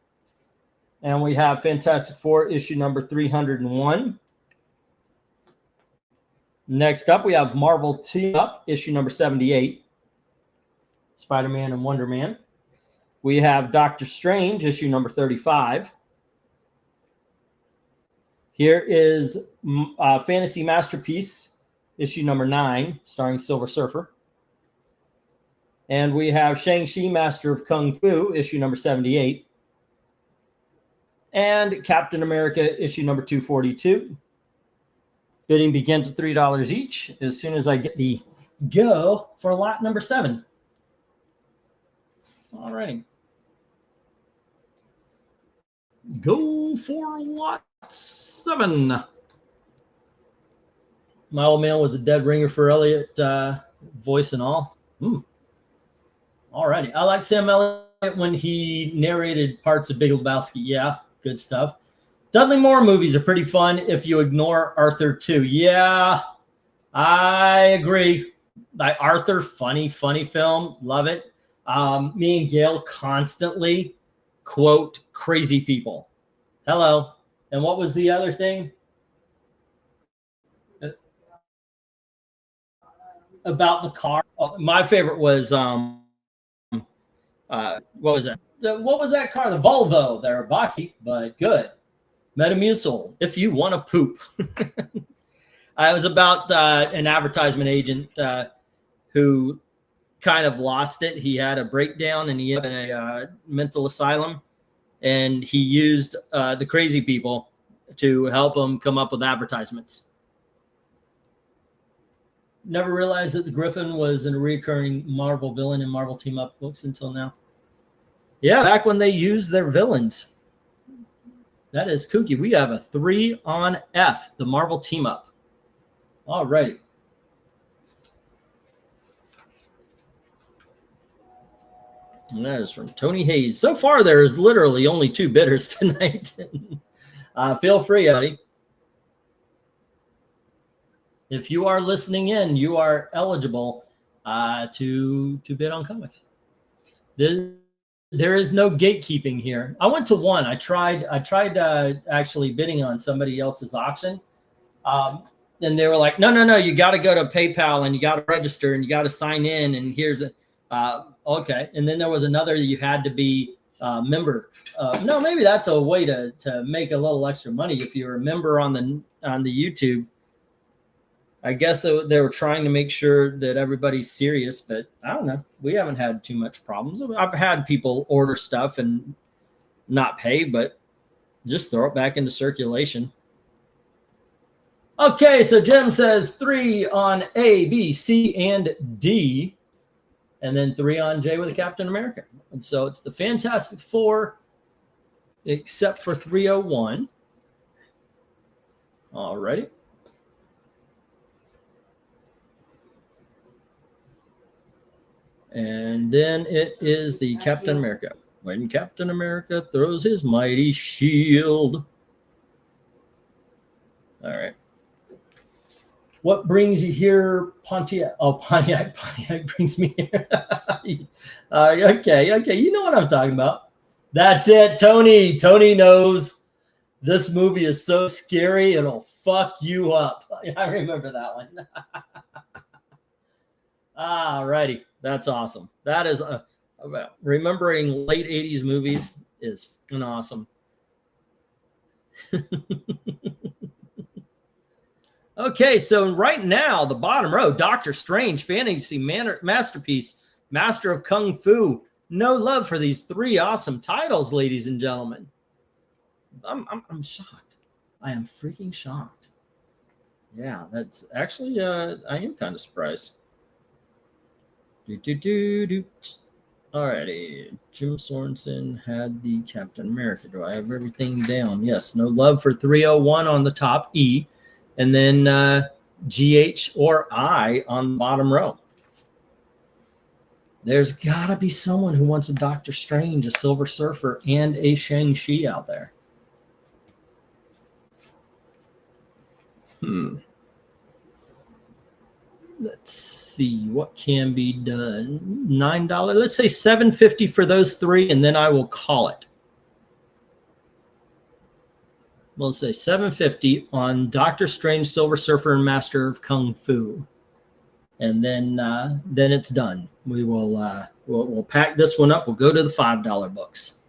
And we have Fantastic Four issue number 301. Next up, we have Marvel Team Up issue number 78. Spider-Man and Wonder Man. We have Doctor Strange issue number 35. Here is Fantasy Masterpiece issue number 9, starring Silver Surfer. And we have Shang-Chi Master of Kung Fu issue number 78. And Captain America issue number 242. Bidding begins at $3 each as soon as I get the go for lot number 7. All right. Go for lot 7. My old man was a dead ringer for Elliott, voice and all. All righty. I like Sam Elliott when he narrated parts of Big Lebowski. Yeah, good stuff. Dudley Moore movies are pretty fun if you ignore Arthur 2. Yeah, I agree. Like Arthur, funny film. Love it. Me and Gail constantly quote Crazy People. Hello. And what was the other thing? About the car. Oh, my favorite was what was that? What was that car? The Volvo. They're boxy, but good. Metamucil, if you want to poop. It was about an advertisement agent who kind of lost it. He had a breakdown and he had a mental asylum, and he used the Crazy People to help him come up with advertisements. Never realized that the Griffin was a recurring Marvel villain in Marvel Team Up books until now. Yeah, back when they used their villains. That is kooky. We have a 3 on F, the Marvel Team Up. All righty. And that is from Tony Hayes. So far, there is literally only 2 bidders tonight. Feel free, Eddie. If you are listening in, you are eligible to bid on comics. There is no gatekeeping here. I went to one. I tried actually bidding on somebody else's auction. And they were like, no, you got to go to PayPal and you got to register and you got to sign in. And here's it. Okay. And then there was another, you had to be a member. No, maybe that's a way to make a little extra money. If you're a member on the YouTube, I guess they were trying to make sure that everybody's serious, but I don't know. We haven't had too much problems. I've had people order stuff and not pay, but just throw it back into circulation. Okay, so Jim says 3 on A, B, C, and D, and then 3 on J with a Captain America. And so it's the Fantastic Four, except for 301. All righty. And then it is the Captain America. When Captain America throws his mighty shield. All right. What brings you here, Pontiac? Oh, Pontiac brings me here. Okay. You know what I'm talking about. That's it, Tony. Tony knows this movie is so scary, it'll fuck you up. I remember that one. All righty. That's awesome. That is remembering late 80s movies is awesome. Okay, so right now, the bottom row, Doctor Strange, fantasy masterpiece, Master of Kung Fu. No love for these 3 awesome titles, ladies and gentlemen. I'm shocked. I am freaking shocked. Yeah, that's actually, I am kind of surprised. Alrighty, Jim Sorensen had the Captain America. Do I have everything down? Yes, no love for 301 on the top, E. And then GH or I on the bottom row. There's got to be someone who wants a Doctor Strange, a Silver Surfer, and a Shang-Chi out there. Let's see what can be done. $9. Let's say $7.50 for those 3, and then I will call it. We'll say $7.50 on Doctor Strange, Silver Surfer, and Master of Kung Fu, and then it's done. We will we'll pack this one up. We'll go to the $5 books.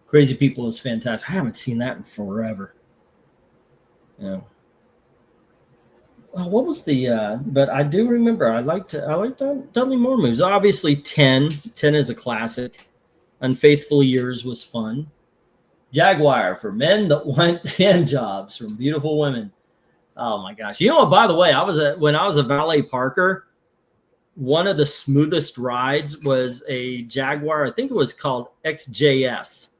Crazy People is fantastic. I haven't seen that in forever. Yeah. Well, what was the? But I do remember. I liked Dudley Moore movies. Obviously, 10 is a classic. Unfaithful Years was fun. Jaguar for men that want hand jobs from beautiful women. Oh my gosh! You know what? By the way, when I was a valet parker, one of the smoothest rides was a Jaguar. I think it was called XJS.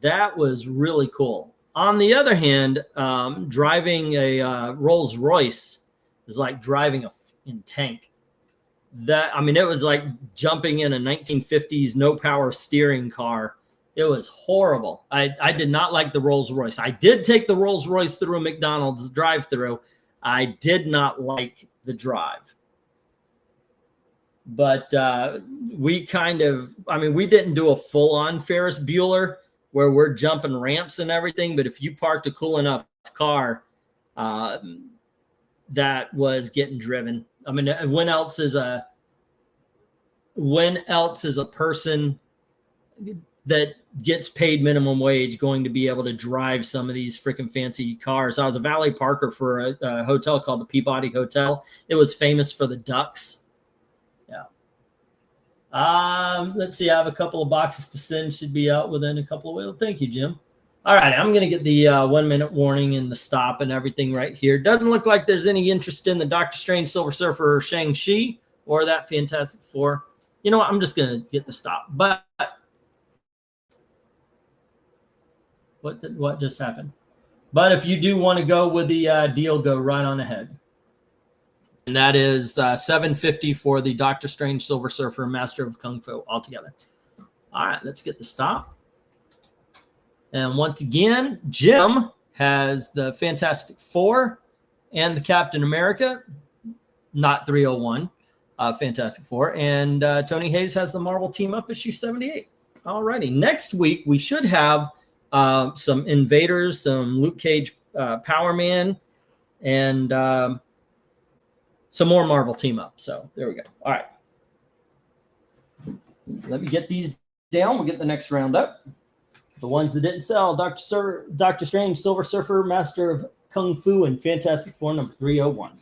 That was really cool. On the other hand, driving a Rolls Royce is like driving in tank. It was like jumping in a 1950s no power steering car. It was horrible. I did not like the Rolls Royce. I did take the Rolls Royce through a McDonald's drive-through. I did not like the drive. But we didn't do a full-on Ferris Bueller where we're jumping ramps and everything. But if you parked a cool enough car, that was getting driven. I mean, when else is a person that gets paid minimum wage going to be able to drive some of these freaking fancy cars? I was a valet parker for a hotel called the Peabody Hotel. It was famous for the ducks. Yeah. Let's see. I have a couple of boxes to send. Should be out within a couple of weeks. Thank you, Jim. All right. I'm going to get the 1 minute warning and the stop and everything right here. Doesn't look like there's any interest in the Doctor Strange, Silver Surfer, or Shang-Chi, or that Fantastic Four. You know what? I'm just going to get the stop. But what just happened? But if you do want to go with the deal, go right on ahead. And that is $750 for the Doctor Strange Silver Surfer Master of Kung Fu altogether. All right, let's get the stop. And once again, Jim has the Fantastic Four and the Captain America, not 301, Fantastic Four. And Tony Hayes has the Marvel Team Up issue 78. All righty. Next week, we should have some Invaders, some Luke Cage Power Man, and some more Marvel Team Up. So there we go. All right. Let me get these down. We'll get the next round up. The ones that didn't sell, Doctor Strange, Silver Surfer, Master of Kung Fu, and Fantastic Four number 301.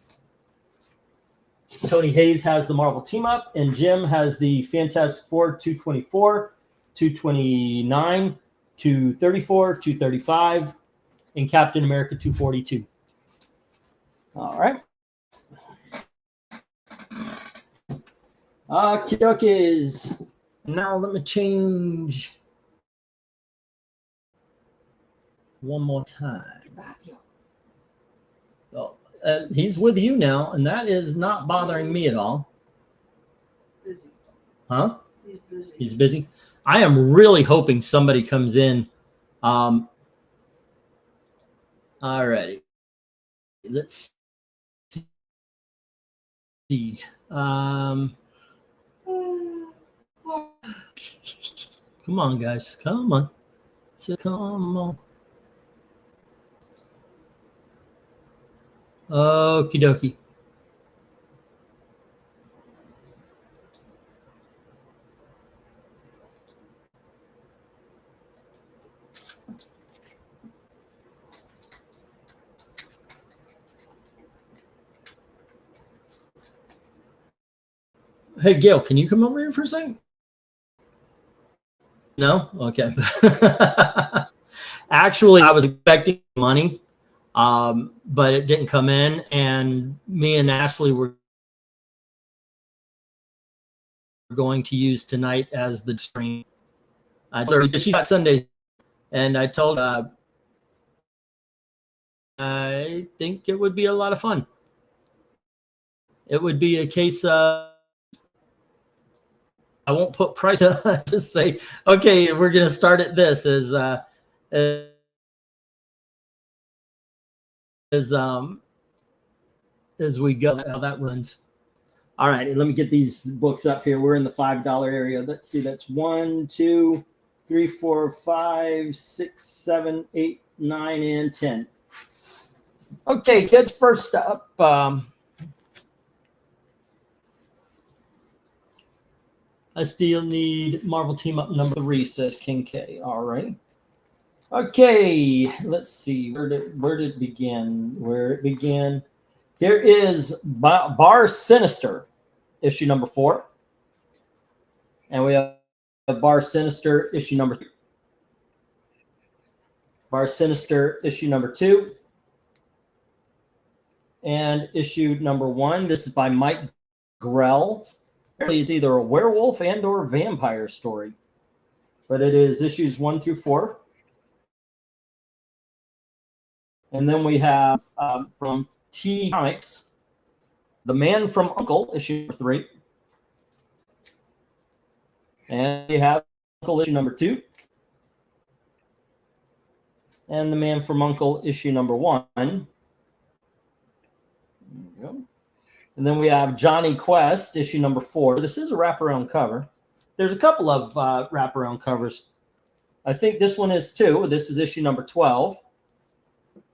Tony Hayes has the Marvel Team Up, and Jim has the Fantastic Four 224, 229, 234, 235, and Captain America 242. All right. Kidokies. Now let me change one more time. Well, he's with you now, and that is not bothering me at all. Busy. Huh? He's busy. He's busy. I am really hoping somebody comes in. All righty. Let's see. Come on, guys. Come on. Come on. Okie dokie. Hey, Gail, can you come over here for a second? No? Okay. Actually, I was expecting money, but it didn't come in. And me and Ashley were going to use tonight as the stream. I told her she's got Sundays, and I told her I think it would be a lot of fun. It would be a case of I won't put price on. Just say, okay, we're going to start at this as we go. How that runs. All right, let me get these books up here. We're in the $5 area. Let's see. That's 1, 2, 3, 4, 5, 6, 7, 8, 9, and 10. Okay, kids. First up. I still need Marvel Team Up number 3, says King K. All right. Okay, let's see. Where did it begin? Where it began. Here is Bar Sinister, issue number 4. And we have Bar Sinister, issue number 3. Bar Sinister, issue number 2. And issue number 1. This is by Mike Grell. It's either a werewolf and or vampire story, but it is issues 1 through 4. And then we have from T Comics, The Man from Uncle, issue 3. And we have Uncle, issue number 2. And The Man from Uncle, issue number 1. There you go. And then we have Johnny Quest, issue number 4. This is a wraparound cover. There's a couple of wraparound covers. I think this one is too. This is issue number 12.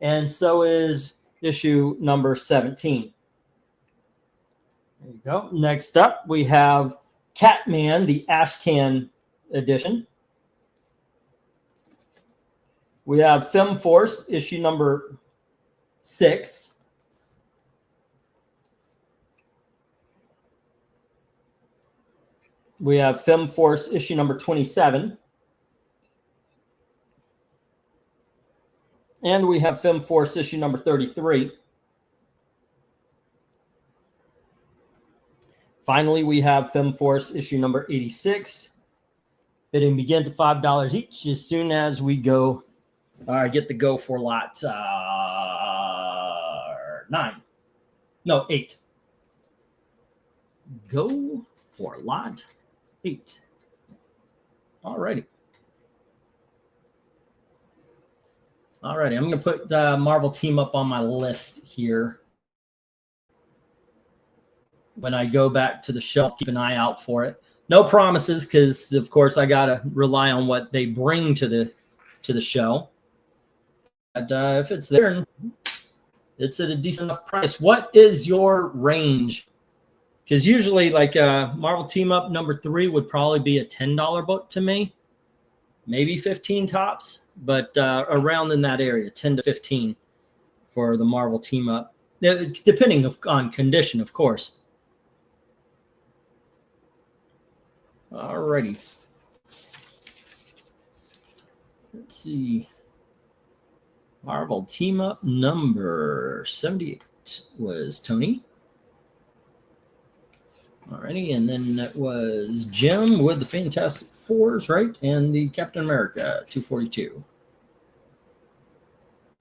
And so is issue number 17. There you go. Next up, we have Catman, the Ashcan edition. We have Film Force, issue number 6. We have Film Force, issue number 27. And we have Film Force, issue number 33. Finally, we have Film Force, issue number 86. Bidding begins at $5 each as soon as we go. Get the go for lot 9. No, 8. go for lot 8. All righty. All righty. I'm going to put Marvel Team Up on my list here. When I go back to the shelf, keep an eye out for it. No promises, because of course I gotta rely on what they bring to the show. But if it's there, it's at a decent enough price. What is your range? Because usually, like Marvel Team Up number 3 would probably be a $10 book to me, maybe 15 tops, but around in that area, 10 to 15 for the Marvel Team Up, depending on condition, of course. Alrighty. Let's see. Marvel Team Up number 78 was Tony. Alrighty, and then that was Jim with the Fantastic Fours, right? And the Captain America 242.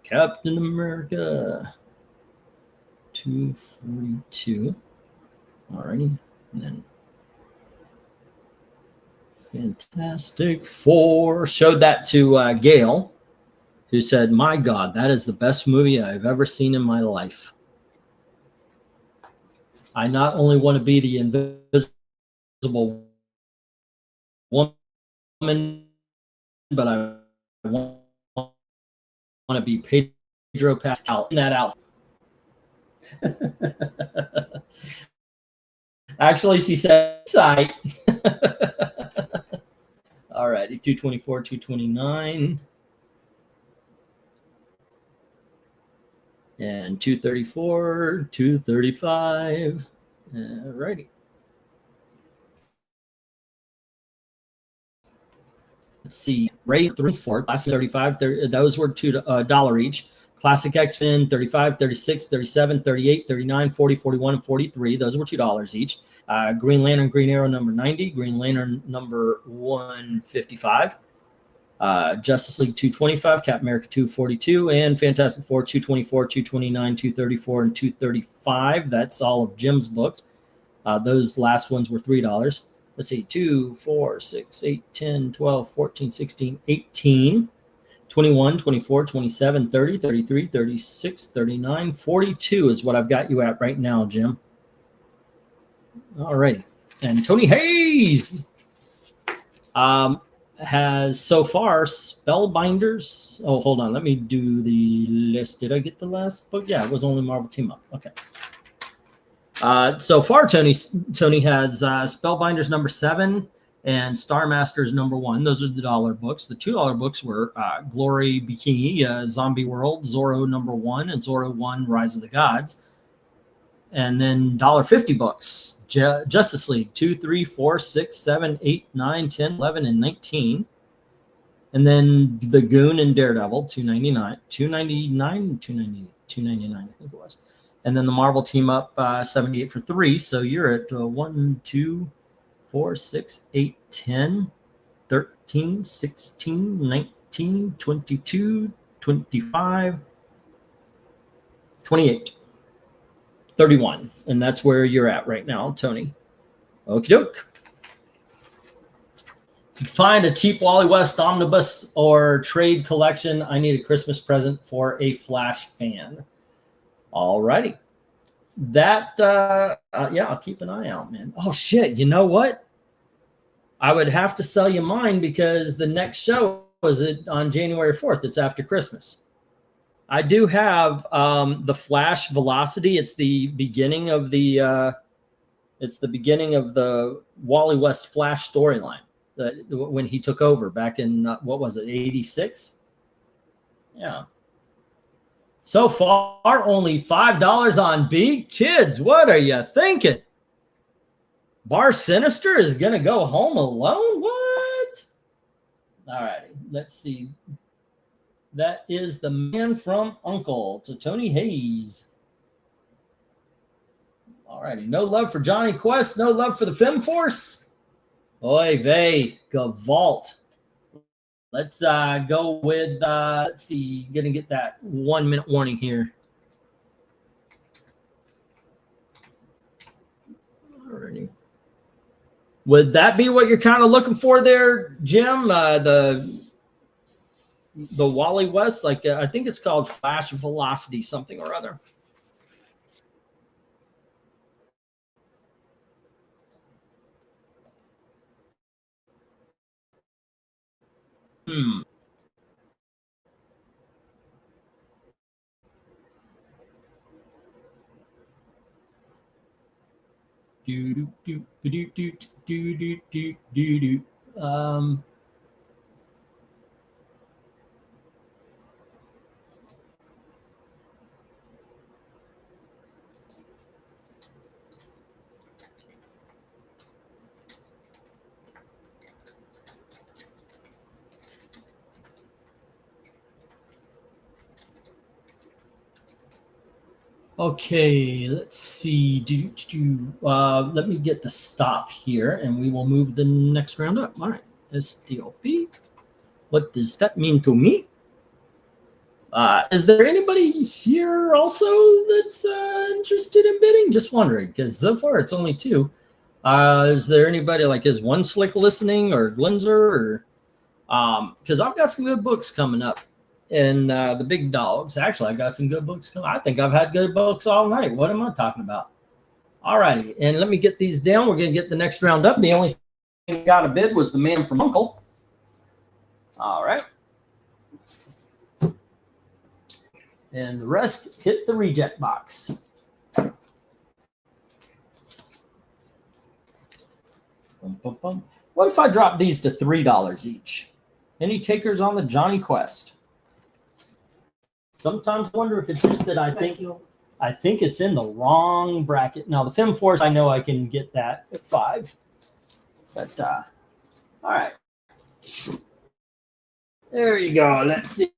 Captain America 242. Alrighty, and then Fantastic Four. Showed that to Gail, who said, "My God, that is the best movie I've ever seen in my life. I not only want to be the invisible woman, but I want to be Pedro Pascal in that outfit." Actually, she said, "Sight." All righty, 224, 229. And 234, 235. All righty. Let's see. Ray 34, Classic 35. Those were $2 each. Classic X-Men 35, 36, 37, 38, 39, 40, 41, and 43. Those were $2 each. Green Lantern, Green Arrow number 90. Green Lantern number 155. Justice League 225, Captain America 242, and Fantastic Four 224, 229, 234, and 235. That's all of Jim's books. Those last ones were $3. Let's see, 2, 4, 6, 8, 10, 12, 14, 16, 18, 21, 24, 27, 30, 33, 36, 39, 42 is what I've got you at right now, Jim. All righty. And Tony Hayes has so far Spellbinders. Oh, hold on. Let me do the list. Did I get the last book? Yeah, it was only Marvel Team Up. Okay. So far, Tony has Spellbinders number 7 and Star Masters number 1. Those are the $1 books. The $2 books were Glory Bikini, Zombie World, Zorro number 1, and Zorro 1, Rise of the Gods. And then $1.50 books, Justice League 2, 3, 4, 6, 7, 8, 9, 10, 11, and 19. And then The Goon and Daredevil, $2.99, $2.99, I think it was. And then the Marvel Team Up, 78 for 3. So you're at 1, 2, 4, 6, 8, 10, 13, 16, 19, 22, 25, 28. 31, and that's where you're at right now, Tony. Okie doke. If you find a cheap Wally West omnibus or trade collection, I need a Christmas present for a Flash fan. All righty. That, yeah, I'll keep an eye out, man. Oh, shit, you know what? I would have to sell you mine because the next show is on January 4th. It's after Christmas. I do have the Flash Velocity. It's the beginning of the Wally West Flash storyline when he took over back in what was it, 86? Yeah. So far, only $5 on B. Kids, what are you thinking? Bar Sinister is gonna go home alone? What? All righty, let's see. That is The Man from U.N.C.L.E. to Tony Hayes. All righty. No love for Johnny Quest. No love for the Fem Force. Oy vey. Gavalt. Let's go with, let's see. Going to get that 1 minute warning here. All righty. Would that be what you're kind of looking for there, Jim? The Wally West, like I think it's called Flash Velocity something or other. Hmm. Do do do do do do do do do do. Okay, let's see. Let me get the stop here, and we will move the next round up. All right, SDLP. What does that mean to me? Is there anybody here also that's interested in bidding? Just wondering, because so far it's only two. Is there anybody like is One Slick listening or Glenzer or because I've got some good books coming up and the big dogs. Actually, I got some good books coming. I think I've had good books all night. What am I talking about? All righty, and let me get these down. We're gonna get the next round up. The only thing that got a bid was the man from Uncle. All right. And the rest hit the reject box. Bum, bum, bum. What if I drop these to $3 each? Any takers on the Johnny Quest? Sometimes I wonder if it's just that I think it's in the wrong bracket. Now the Fem Force, I know I can get that at 5. But all right. There you go. Let's see.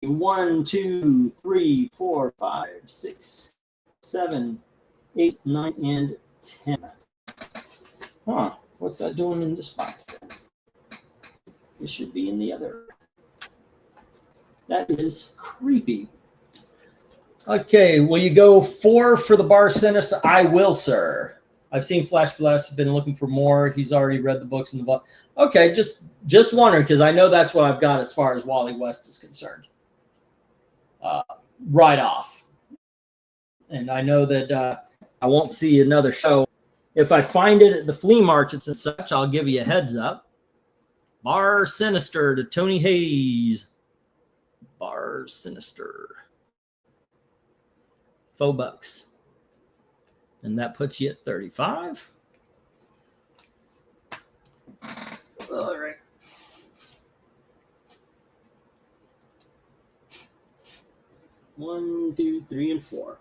1, 2, 3, 4, 5, 6, 7, 8, 9, and 10. Huh. What's that doing in this box then? It should be in the other. That is creepy. Okay, will you go 4 for the bar sinister? I will, sir. I've seen Flash Blast, been looking for more. He's already read the books in the book. Okay, just wondering, because I know that's what I've got as far as Wally West is concerned. Right off. And I know that I won't see another show. If I find it at the flea markets and such, I'll give you a heads up. Bar Sinister to Tony Hayes. Bar Sinister. $4. And that puts you at 35. All right. One, 2, 3, and 4.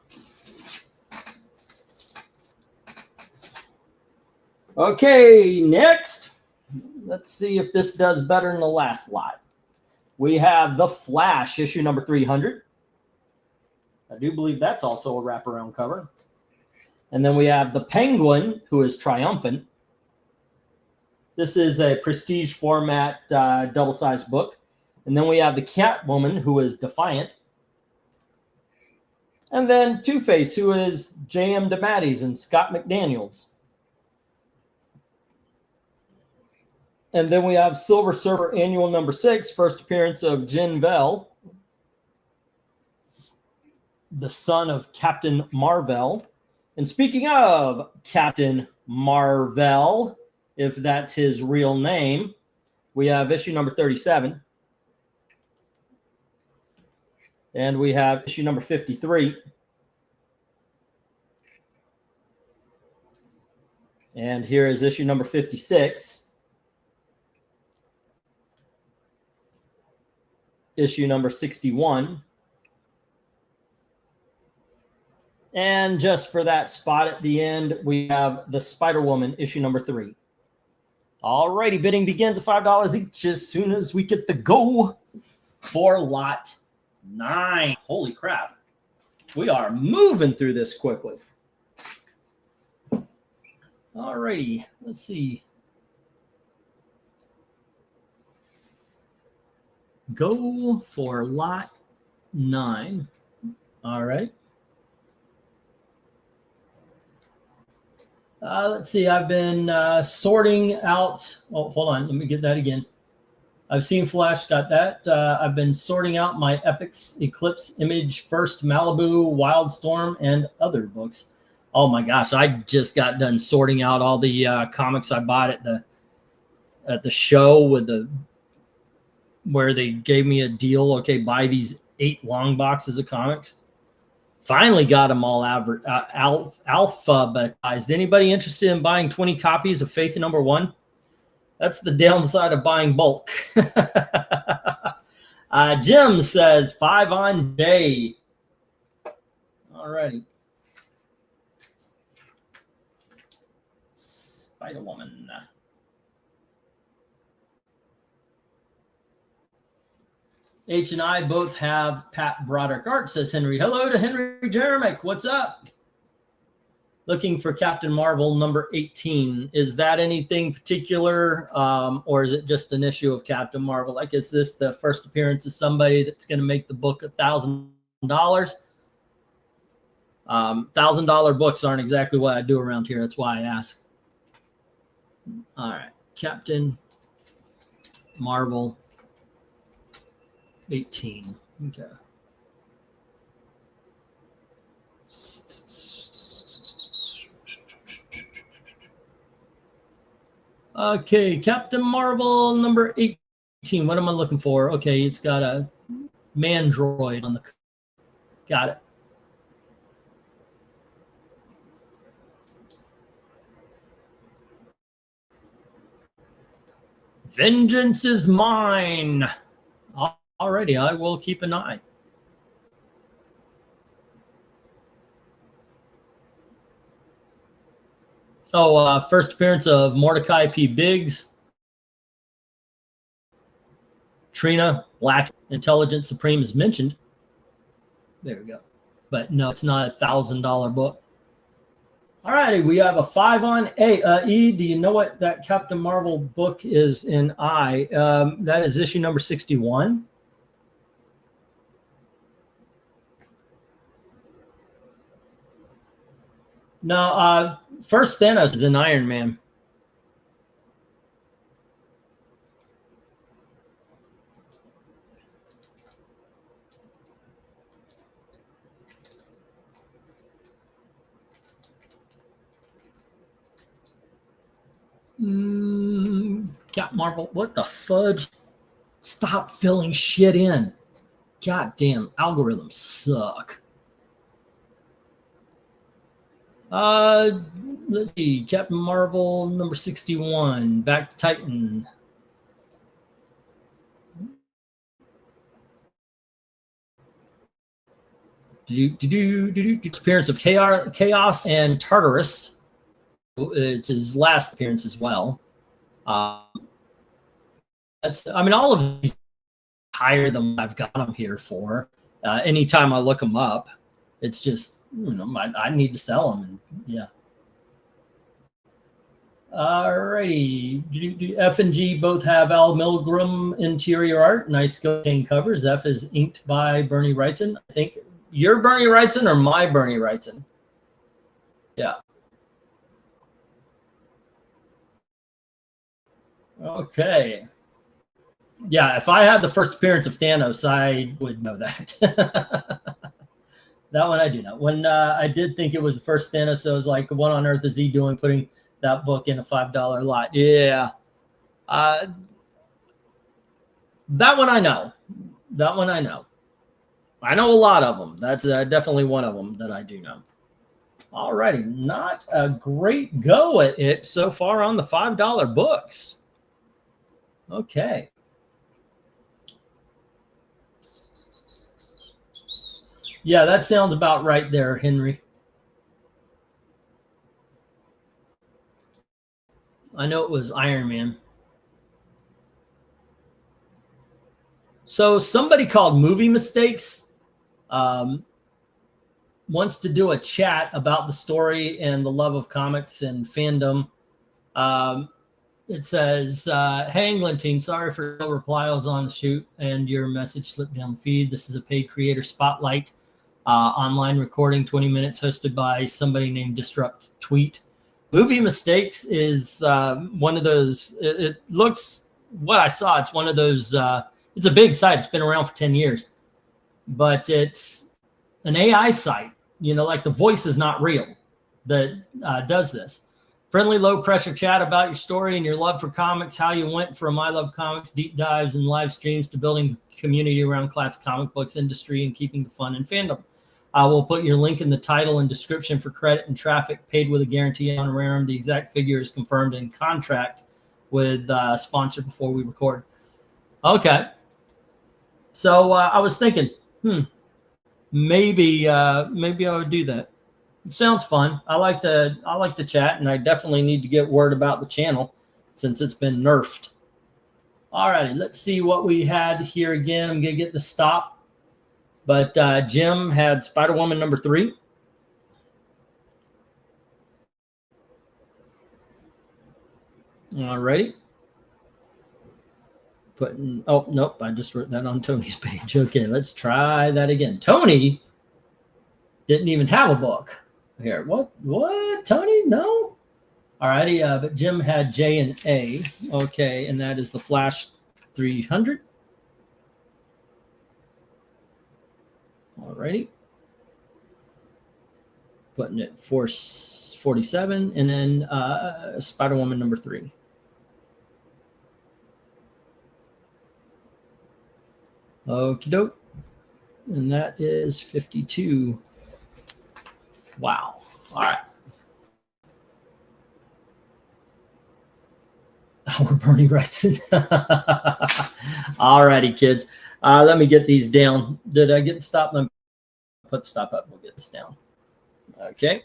Okay, next. Let's see if this does better than the last lot. We have The Flash, issue number 300. I do believe that's also a wraparound cover. And then we have The Penguin, who is triumphant. This is a prestige format double-sized book. And then we have The Catwoman, who is defiant. And then Two-Face, who is J.M. DeMatteis and Scott McDaniels. And then we have Silver Surfer Annual number 6, first appearance of Jin Vel, the son of Captain Marvel. And speaking of Captain Marvel, if that's his real name, we have issue number 37. And we have issue number 53. And here is issue number 56. Issue number 61. And just for that spot at the end, we have the Spider-Woman, issue number 3. All righty, bidding begins at $5 each as soon as we get the go for lot 9. Holy crap. We are moving through this quickly. All righty, let's see. Go for lot 9. All right. Let's see. I've been sorting out. Oh, hold on. Let me get that again. I've seen Flash, got that. I've been sorting out my Epix Eclipse Image First Malibu Wildstorm and other books. Oh my gosh, I just got done sorting out all the comics I bought at the show where they gave me a deal. Okay, buy these 8 long boxes of comics. Finally got them all alphabetized. Anybody interested in buying 20 copies of Faith #1? That's the downside of buying bulk. Jim says 5 on day. All righty. Spider-Woman. H and I both have Pat Broderick art, says Henry. Hello to Henry Jeremick. What's up? Looking for Captain Marvel #18. Is that anything particular, or is it just an issue of Captain Marvel? Like, is this the first appearance of somebody that's going to make the book $1,000? $1,000 books aren't exactly what I do around here. That's why I ask. All right, Captain Marvel 18. Okay. Okay, Captain Marvel #18. What am I looking for? Okay, it's got a Mandroid on the. Got it. Vengeance is mine. Alrighty, I will keep an eye. Oh, first appearance of Mordecai P. Biggs. Trina Black, Intelligent Supreme is mentioned. There we go. But no, it's not a $1,000 book. All righty, we have a 5 on A. E, do you know what that Captain Marvel book is in I? That is issue number 61. No, first Thanos is in Iron Man. Cap Marvel, what the fudge? Stop filling shit in. Goddamn algorithms suck. Let's see. Captain Marvel #61. Back to Titan. Appearance of Chaos and Tartarus. It's his last appearance as well. That's. I mean, all of these higher than what I've got them here for. Anytime I look them up, it's just I need to sell them, and yeah. Alrighty, F and G both have Al Milgram interior art. Nice cocaine covers. F is inked by Bernie Wrightson. I think you're Bernie Wrightson or my Bernie Wrightson. Yeah. Okay. Yeah, if I had the first appearance of Thanos, I would know that. That one I do know. When I did think it was the first Thanos, I was like, what on earth is he doing putting that book in a $5 lot? Yeah. That one I know. That one I know. I know a lot of them. That's definitely one of them that I do know. All righty. Not a great go at it so far on the $5 books. Okay. Yeah, that sounds about right there, Henry. I know it was Iron Man. So somebody called Movie Mistakes wants to do a chat about the story and the love of comics and fandom. It says, hey, England team, sorry for no reply. I was on the shoot and your message slipped down the feed. This is a paid creator spotlight. Online recording, 20 minutes, hosted by somebody named Disrupt Tweet. Movie Mistakes is one of those. It looks what I saw. It's one of those. It's a big site. It's been around for 10 years, but it's an AI site. You know, like the voice is not real that does this. Friendly, low pressure chat about your story and your love for comics, how you went from I Love Comics, deep dives and live streams to building community around classic comic books industry and keeping the fun and fandom. I will put your link in the title and description for credit and traffic paid with a guarantee on Rarium. The exact figure is confirmed in contract with sponsor before we record. Okay. So I was thinking, maybe I would do that. It sounds fun. I like to chat, and I definitely need to get word about the channel since it's been nerfed. All righty, let's see what we had here again. I'm gonna get the stop, but Jim had Spider-Woman number 3. All righty. Oh nope, I just wrote that on Tony's page. Okay, let's try that again. Tony didn't even have a book. Here, what? Tony? No. All righty, but Jim had J and A. Okay, and that is the Flash 300. All righty. Putting it 447, and then Spider-Woman number 3. Okie doke. And that is 52. Wow. All right. We're Bernie Wrightson. All righty, kids. Let me get these down. Did I get the stop? Let me put the stop up. We'll get this down. Okay.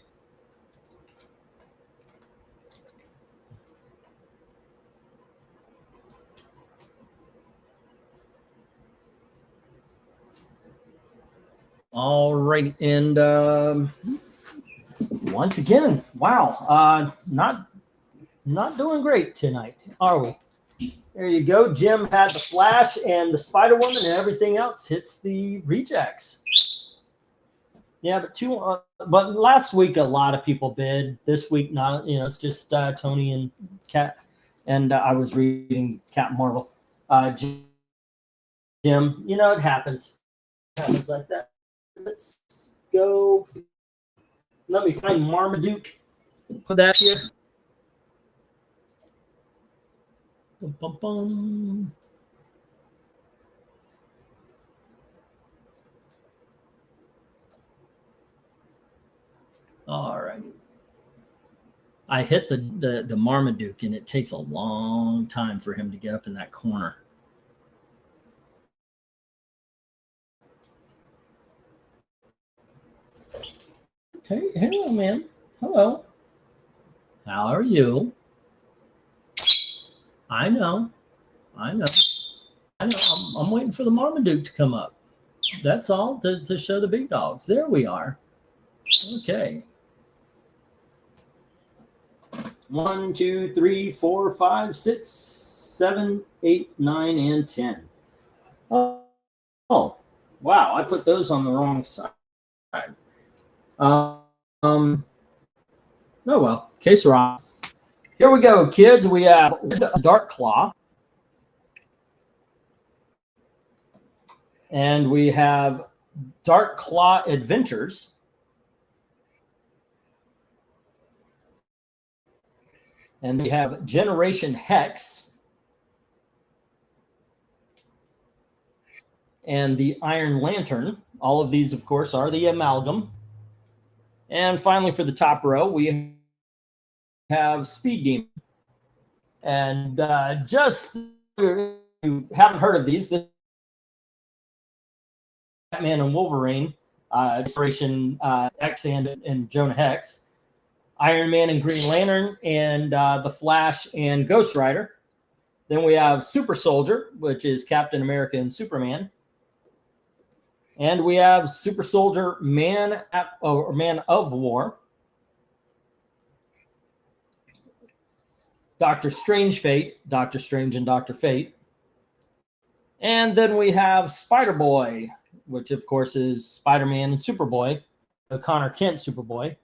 All right. And once again, wow. Not doing great tonight, are we? There you go. Jim had the Flash and the Spider-Woman, and everything else hits the rejects. Yeah, but last week a lot of people bid. This week not. You know, it's just Tony and Cat, and I was reading Captain Marvel. Jim, you know it happens. It happens like that. Let's go. Let me find Marmaduke. Put that here. Bum, bum, bum. All right. I hit the Marmaduke, and it takes a long time for him to get up in that corner. Hey, hello, man. Hello. How are you? I know. I'm waiting for the Marmaduke to come up. That's all to show the big dogs. There we are. Okay. 1, 2, 3, 4, 5, 6, 7, 8, 9, and 10. Oh, wow. I put those on the wrong side. Oh well. Case wrong. Here we go, kids. We have Dark Claw. And we have Dark Claw Adventures. And we have Generation Hex. And the Iron Lantern. All of these, of course, are the Amalgam. And finally, for the top row, we have Speed Demon. And just if you haven't heard of these, the Batman and Wolverine, Generation X and Jonah Hex, Iron Man and Green Lantern, and the Flash and Ghost Rider. Then we have Super Soldier, which is Captain America and Superman. And we have Super Soldier, Man of War, Doctor Strange Fate, Doctor Strange and Doctor Fate. And then we have Spider-Boy, which of course is Spider-Man and Superboy, the Connor Kent Superboy.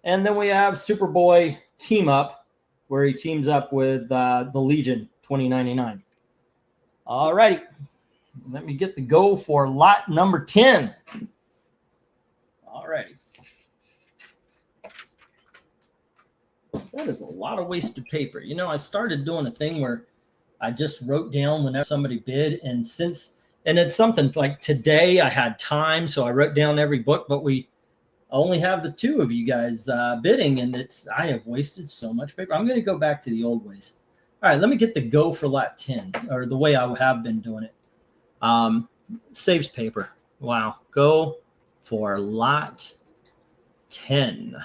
And then we have Superboy team up where he teams up with the Legion 2099. All righty. Let me get the go for lot number 10. All righty. That is a lot of wasted paper. You know, I started doing a thing where I just wrote down whenever somebody bid, and it's something like today I had time, so I wrote down every book, but we only have the two of you guys bidding, and I have wasted so much paper. I'm going to go back to the old ways. All right, let me get the go for lot 10, or the way I have been doing it. Saves paper. Wow. Go for lot 10.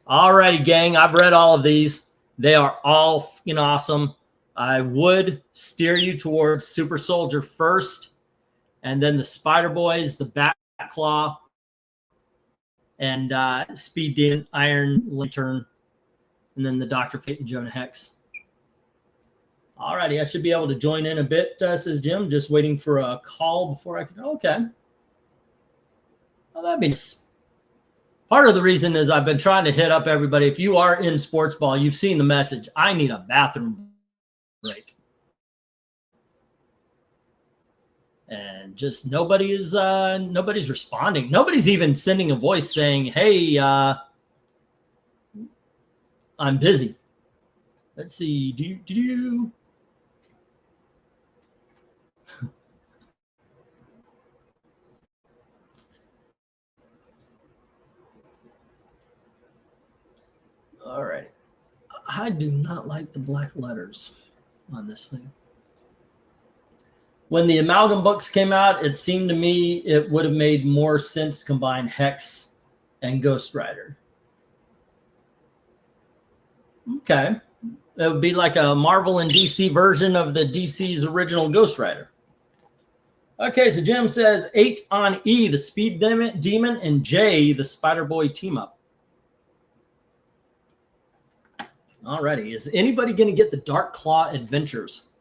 All righty, gang. I've read all of these. They are all fucking awesome. I would steer you towards Super Soldier first, and then the Spider Boys, the Bat Claw, and Speed Demon, Iron Lantern, and then the Dr. Fate and Jonah Hex. All righty, I should be able to join in a bit, says Jim. Just waiting for a call before I can. Okay. Well, that'd be nice. Part of the reason is I've been trying to hit up everybody. If you are in sports ball, you've seen the message. I need a bathroom break. And just nobody's responding. Nobody's even sending a voice saying, hey, I'm busy. Let's see. Do you all right. I do not like the black letters on this thing. When the amalgam books came out, it seemed to me it would have made more sense to combine Hex and Ghost Rider. Okay. It would be like a Marvel and DC version of the DC's original Ghost Rider. Okay, so Jim says 8 on E, the Speed Demon, and J, the Spider-Boy team-up. Alrighty, is anybody going to get the Dark Claw Adventures?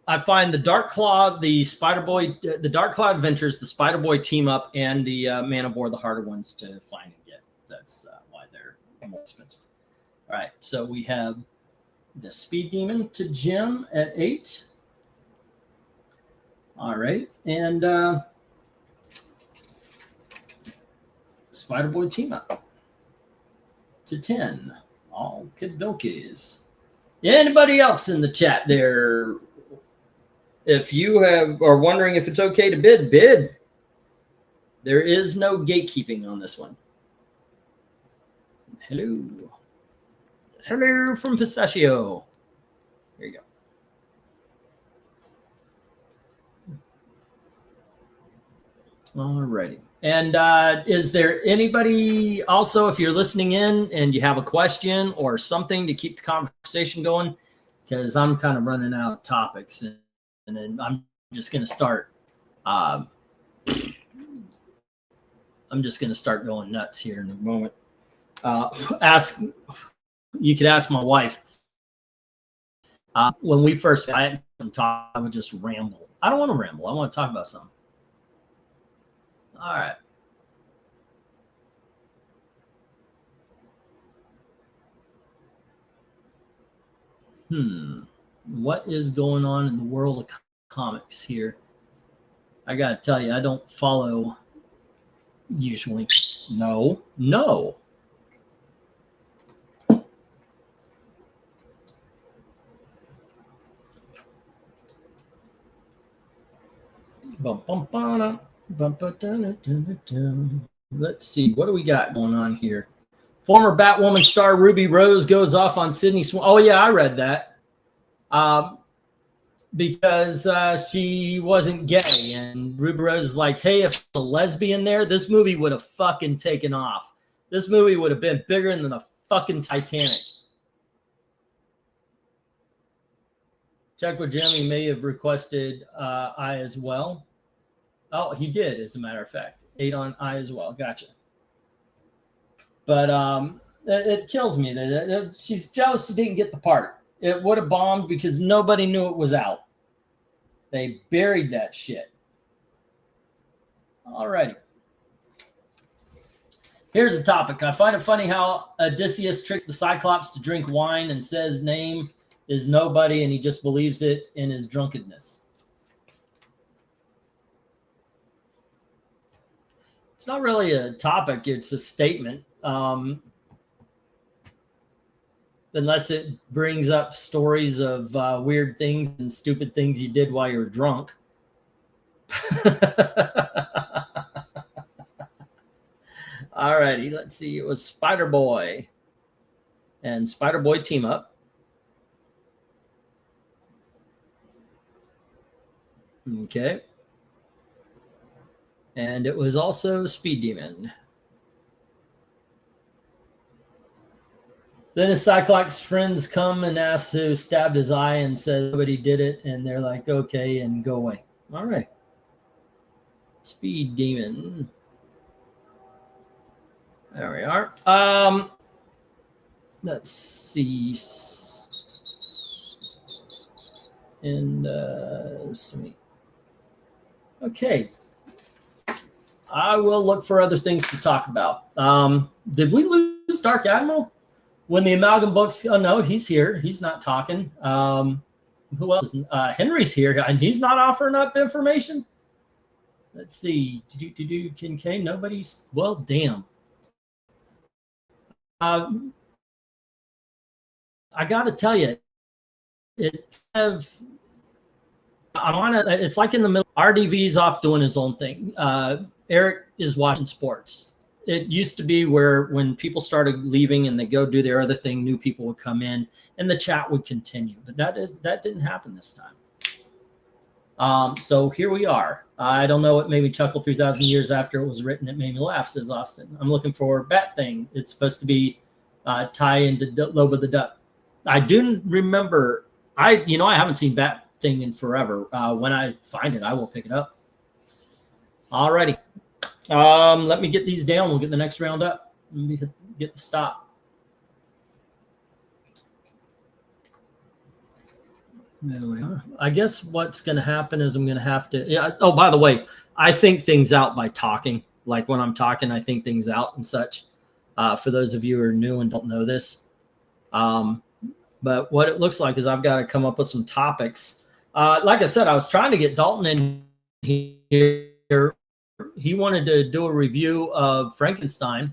I find the Dark Claw, the Dark Claw Adventures, the Spider-Boy team-up, and the Man of War, the harder ones to find and get. That's why they're more expensive. All right, so we have the Speed Demon to Jim at 8. All right, and Spider-Boy team-up to 10. All kidbilkies. Anybody else in the chat there? If you are wondering if it's okay to bid. There is no gatekeeping on this one. Hello. Hello from Pistachio. There you go. All righty. And is there anybody also, if you're listening in and you have a question or something to keep the conversation going, because I'm kind of running out of topics, and then I'm just going to start. I'm just going to start going nuts here in a moment. You could ask my wife. When we first met, I would just ramble. I don't want to ramble. I want to talk about something. All right. What is going on in the world of comics here? I got to tell you, I don't follow usually. No. Let's see. What do we got going on here? Former Batwoman star Ruby Rose goes off on Sydney Swan. Oh, yeah, I read that. Because she wasn't gay. And Ruby Rose is like, hey, if a lesbian there, this movie would have fucking taken off. This movie would have been bigger than the fucking Titanic. Check with Jim. He may have requested I as well. Oh, he did, as a matter of fact. 8 on I as well. Gotcha. But it kills me that she's jealous she didn't get the part. It would have bombed because nobody knew it was out. They buried that shit. All righty. Here's a topic. I find it funny how Odysseus tricks the Cyclops to drink wine and says his name is nobody, and he just believes it in his drunkenness. It's not really a topic. It's a statement. Unless it brings up stories of weird things and stupid things you did while you were drunk. All righty, let's see. It was Spider-Boy and Spider-Boy team up. Okay. And it was also Speed Demon. Then his Cyclops friends come and ask who stabbed his eye and says nobody did it. And they're like, okay, and go away. All right. Speed Demon. There we are. Let's see. And okay. I will look for other things to talk about. Did we lose Dark Admiral? When the Amalgam books, oh no, he's here. He's not talking. Who else? Henry's here, and he's not offering up information. Let's see. Kincaid, nobody's. Well, damn. I got to tell you, it's like in the middle. RDV's off doing his own thing. Eric is watching sports. It used to be where when people started leaving and they go do their other thing, new people would come in and the chat would continue. But that didn't happen this time. So here we are. I don't know what made me chuckle 3,000 years after it was written. It made me laugh, says Austin. I'm looking for Bat Thing. It's supposed to be tie into Loba the Duck. I do remember. I haven't seen Bat Thing in forever. When I find it, I will pick it up. All righty. Let me get these down. We'll get the next round up. Let me get the stop. There we are. I guess what's going to happen is I'm going to have to. Yeah. Oh, by the way, I think things out by talking. Like when I'm talking, I think things out and such. For those of you who are new and don't know this, but what it looks like is I've got to come up with some topics. Like I said, I was trying to get Dalton in here. He wanted to do a review of Frankenstein.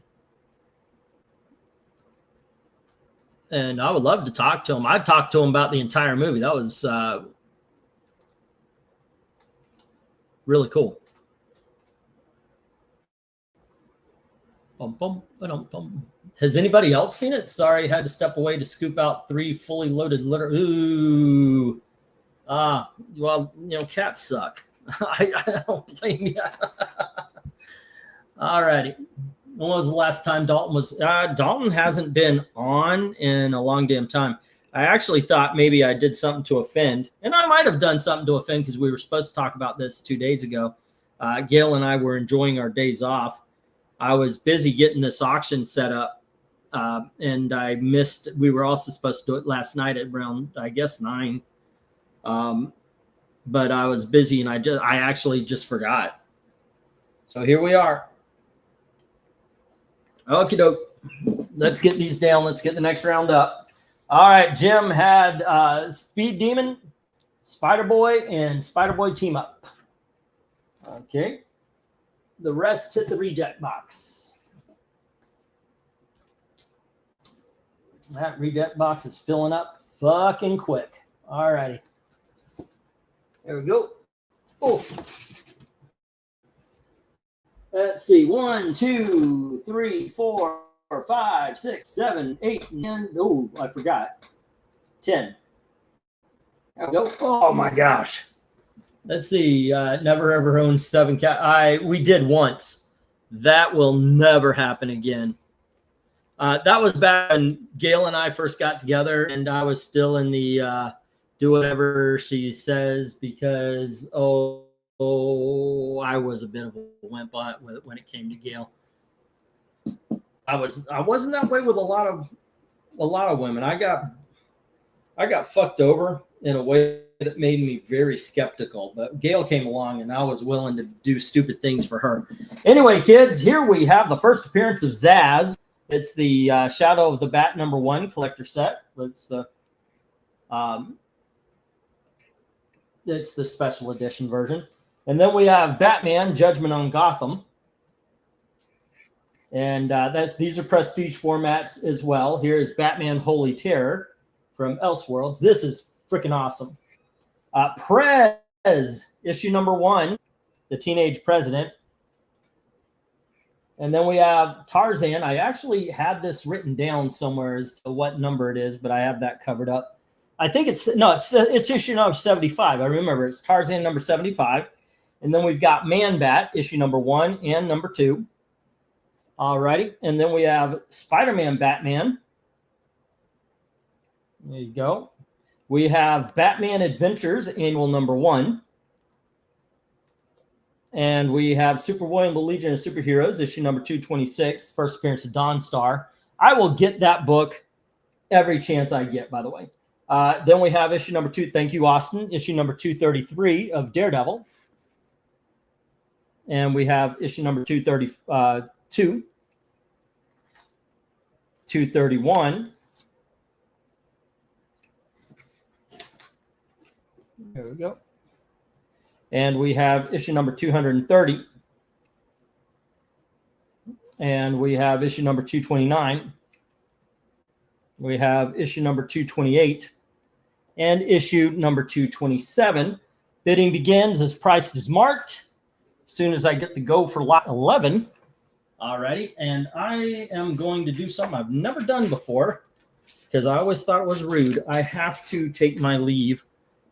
And I would love to talk to him. I talked to him about the entire movie. That was really cool. Bum, bum, ba-dum, bum. Has anybody else seen it? Sorry, I had to step away to scoop out 3 fully loaded litter. Ooh. Well, cats suck. I don't blame you. All righty. When was the last time Dalton was? Dalton hasn't been on in a long damn time. I actually thought maybe I did something to offend, and I might have done something to offend because we were supposed to talk about this 2 days ago. Gail and I were enjoying our days off. I was busy getting this auction set up, and I missed. We were also supposed to do it last night at around, I guess, 9. But I was busy and I actually just forgot. So here we are. Okie doke. Let's get these down. Let's get the next round up. All right. Jim had Speed Demon, Spider-Boy, and Spider-Boy team up. Okay. The rest hit the reject box. That reject box is filling up fucking quick. All righty. There we go. Oh. Let's see. 1, 2, 3, 4, 5, 6, 7, 8, 9. Oh, I forgot. 10. There we go. Oh my gosh. Let's see. Never ever owned 7 cat. We did once. That will never happen again. That was back when Gail and I first got together, and I was still in the do whatever she says because I was a bit of a wimp when it came to Gail. I wasn't that way with a lot of women. I got fucked over in a way that made me very skeptical, but Gail came along and I was willing to do stupid things for her. Anyway, kids, here we have the first appearance of Zaz. It's the Shadow of the Bat #1 collector set. It's the special edition version. And then we have Batman Judgment on Gotham. And these are prestige formats as well. Here's Batman Holy Terror from Elseworlds. This is freaking awesome. Prez, issue #1, the Teenage President. And then we have Tarzan. I actually had this written down somewhere as to what number it is, but I have that covered up. I think it's issue number 75. I remember it's Tarzan number 75. And then we've got Man Bat, issue #1 and #2. All righty. And then we have Spider-Man Batman. There you go. We have Batman Adventures, annual #1. And we have Superboy and the Legion of Superheroes, issue #226, first appearance of Dawnstar. I will get that book every chance I get, by the way. Then we have issue #2, thank you, Austin, issue #233 of Daredevil. And we have issue #231. There we go. And we have issue #230. And we have issue #229. We have issue #228 and issue #227. Bidding begins as price is marked. As soon as I get the go for lot 11. Alrighty, and I am going to do something I've never done before because I always thought it was rude. I have to take my leave,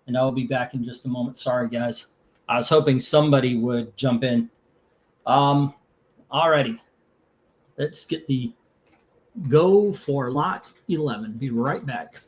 and I'll be back in just a moment. Sorry, guys. I was hoping somebody would jump in. Alrighty, let's get the go for lot 11. Be right back.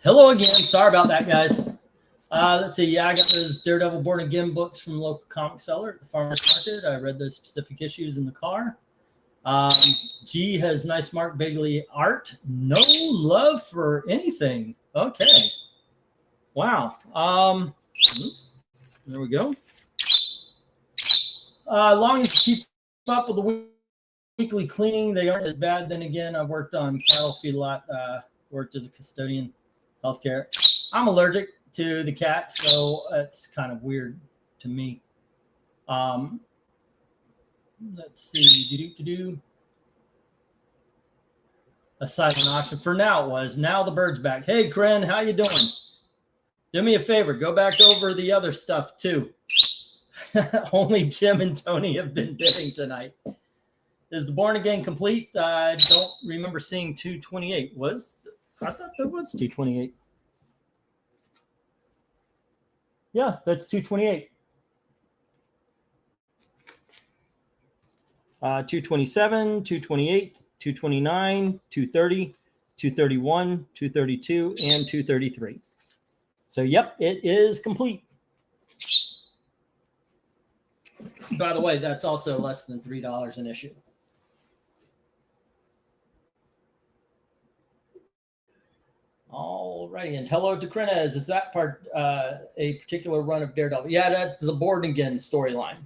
Hello again. Sorry about that, guys. Let's see. Yeah, I got those Daredevil Born Again books from the local comic seller at the farmer's market. I read those specific issues in the car. G has nice Mark Bagley art. No love for anything. Okay. Wow. There we go. Long as you keep up with the weekly cleaning, they aren't as bad. Then again, I've worked on cattle feedlot, worked as a custodian, healthcare. I'm allergic to the cat, so it's kind of weird to me. Let's see. A silent auction. For now it was. Now the bird's back. Hey, Kren, how you doing? Do me a favor. Go back over the other stuff, too. Only Jim and Tony have been bidding tonight. Is the Born Again complete? I don't remember seeing 228. I thought there was 228. Yeah, that's 228. 227, 228, 229, 230, 231, 232, and 233. So, yep, it is complete. By the way, that's also less than $3 an issue. All righty, and hello to Krenez. Is that part a particular run of Daredevil? Yeah, that's the Born Again storyline.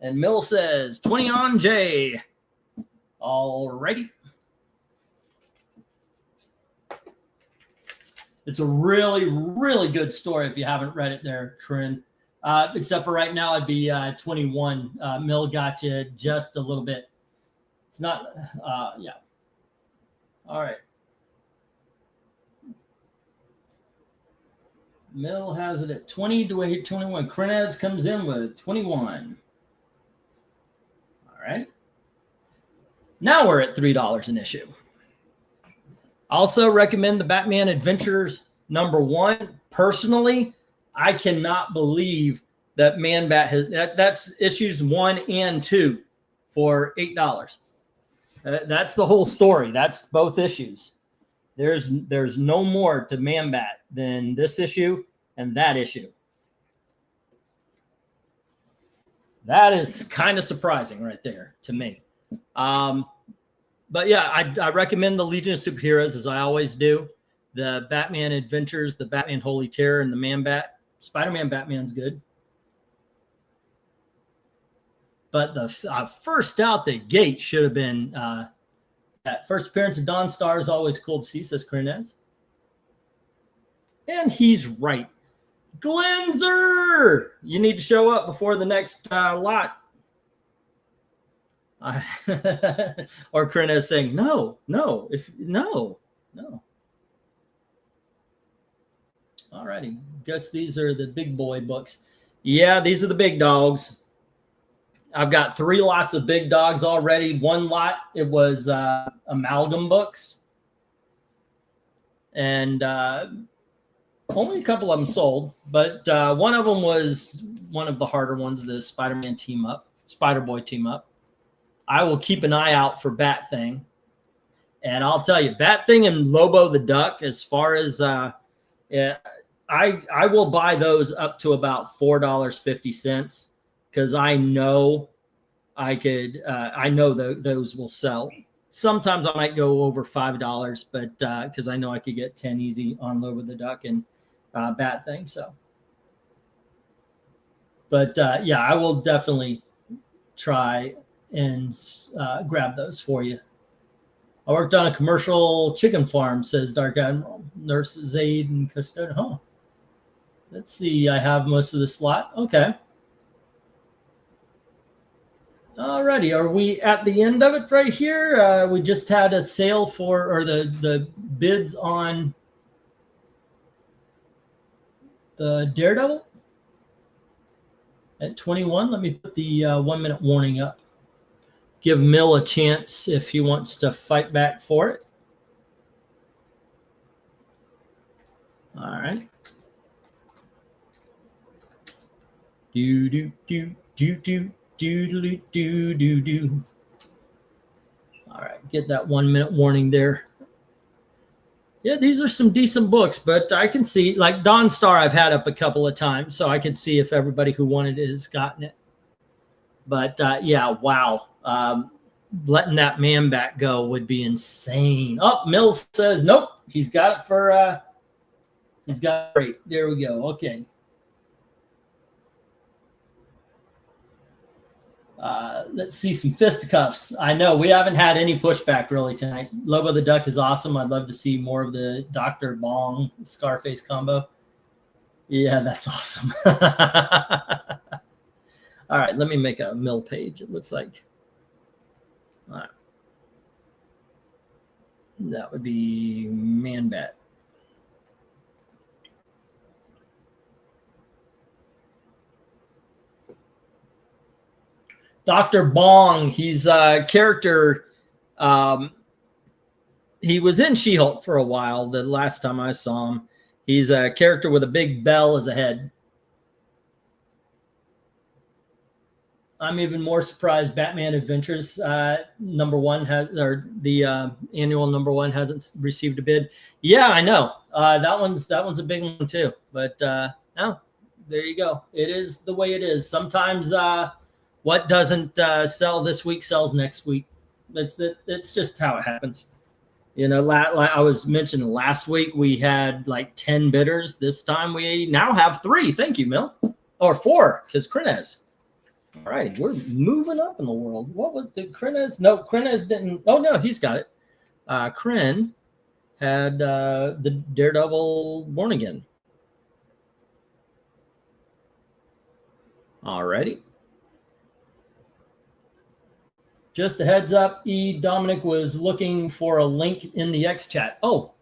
And Mill says 20 on J. All righty. It's a really, really good story if you haven't read it there, Corinne. Except for right now, it'd be 21. Mill got you just a little bit. It's not, yeah. All right. Mill has it at 20 to 21. Krenez comes in with 21. All right. Now we're at $3 an issue. Also recommend the Batman Adventures #1. Personally, I cannot believe that Man-Bat has that's issues 1 and 2 for $8. That's the whole story. That's both issues. There's no more to Man-Bat than this issue and that issue. That is kind of surprising right there to me. But yeah, I recommend the Legion of Superheroes, as I always do. The Batman Adventures, the Batman Holy Terror, and the Man-Bat. Spider-Man Batman's good. But the first out the gate should have been that first appearance of Dawn Star is always cool to see, says Krenez. And he's right. Glenzer, you need to show up before the next lot. Or Krenez saying, no. All righty. Guess these are the big boy books. Yeah, these are the big dogs. I've got 3 lots of big dogs already. 1 lot, it was amalgam books. And only a couple of them sold. But one of them was one of the harder ones, the Spider-Man team up, Spider-Boy team up. I will keep an eye out for Bat Thing. And I'll tell you, Bat Thing and Lobo the Duck, as far as I will buy those up to about $4.50 because I know those will sell. Sometimes I might go over $5, but because I know I could get 10 easy on Lobo the Duck and Bat Thing. So, but yeah, I will definitely try and grab those for you. I worked on a commercial chicken farm, says Dark Admiral. Nurse's aide and custodian. Huh. Let's see. I have most of the slot. Okay. Alrighty. Are we at the end of it right here? We just had a sale or the bids on the Daredevil at 21. Let me put the 1-minute warning up. Give Mill a chance if he wants to fight back for it. All right. Do. All right, get that 1-minute warning there. Yeah, these are some decent books, but I can see, like Dawn Star I've had up a couple of times, so I can see if everybody who wanted it has gotten it. But yeah, wow. Letting that Man-Bat go would be insane. Oh, Mills says, nope, he's got it for, he's got it great. There we go. Okay. Let's see some fisticuffs. I know we haven't had any pushback really tonight. Lobo the Duck is awesome. I'd love to see more of the Dr. Bong Scarface combo. Yeah, that's awesome. All right, let me make a Mill page. It looks like. All right. That would be Man-Bat. Dr. Bong. He's a character. He was in She-Hulk for a while. The last time I saw him, he's a character with a big bell as a head. I'm even more surprised Batman Adventures #1 has, or the annual #1 hasn't received a bid. Yeah, I know. That one's a big one too. But no, there you go. It is the way it is. Sometimes what doesn't sell this week sells next week. It's just how it happens. You know, like I was mentioning last week, we had like 10 bidders. This time we now have 3. Thank you, Mil. Or 4, because Krenez. All right, we're moving up in the world. What was the Krenez? No, Krenez didn't. Oh, no, he's got it. Kren had the Daredevil Born Again. All righty. Just a heads up, Dominic was looking for a link in the X chat. Oh.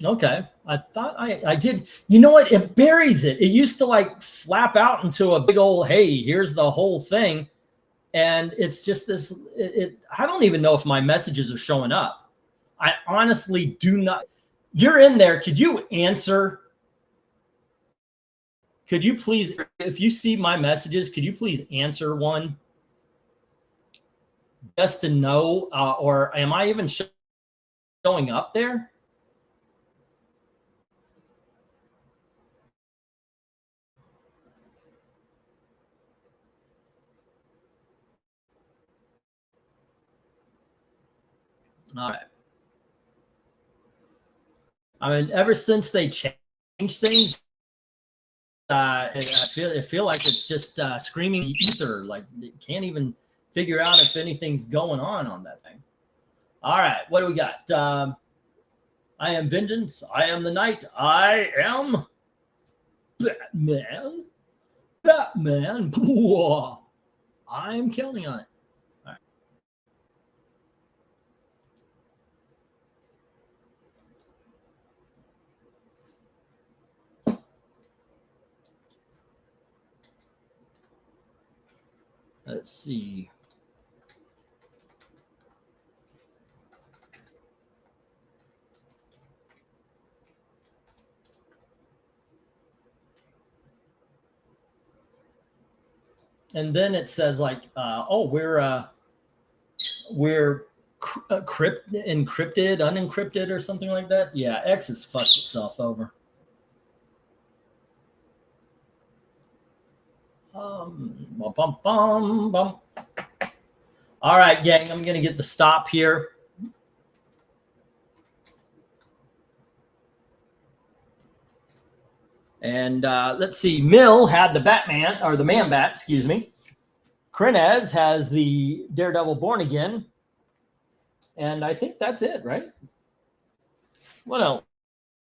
Okay. I thought I did. You know what? It buries it. It used to like flap out into a big old, hey, here's the whole thing. And it's just this, I don't even know if my messages are showing up. I honestly do not. You're in there. Could you answer? Could you please, if you see my messages, could you please answer one? Just to know, or am I even showing up there? All right. I mean, ever since they changed things, I feel like it's just screaming ether. Like it can't even figure out if anything's going on that thing. All right, what do we got? I am vengeance. I am the night. I am Batman. Batman. I'm counting on it. All right. Let's see. And then it says like, oh, we're encrypted, unencrypted, or something like that. Yeah, X has fucked itself over. Bum, bum, bum. All right, gang, I'm gonna get the stop here. And let's see, Mill had the Batman, or the Man-Bat, excuse me. Krenez has the Daredevil Born Again. And I think that's it, right? What else?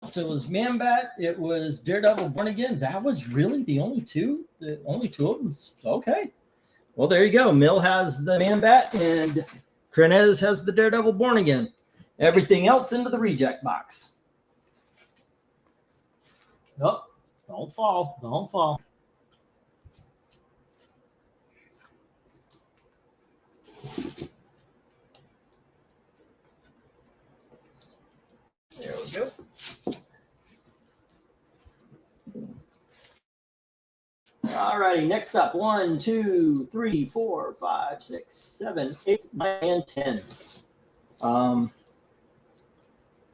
So it was Man-Bat, it was Daredevil Born Again. That was really the only two? The only two of them? Okay. Well, there you go. Mill has the Man-Bat, and Krenez has the Daredevil Born Again. Everything else into the reject box. Nope. Don't fall. Don't fall. There we go. All righty. Next up, 1, 2, 3, 4, 5, 6, 7, 8, 9, and 10.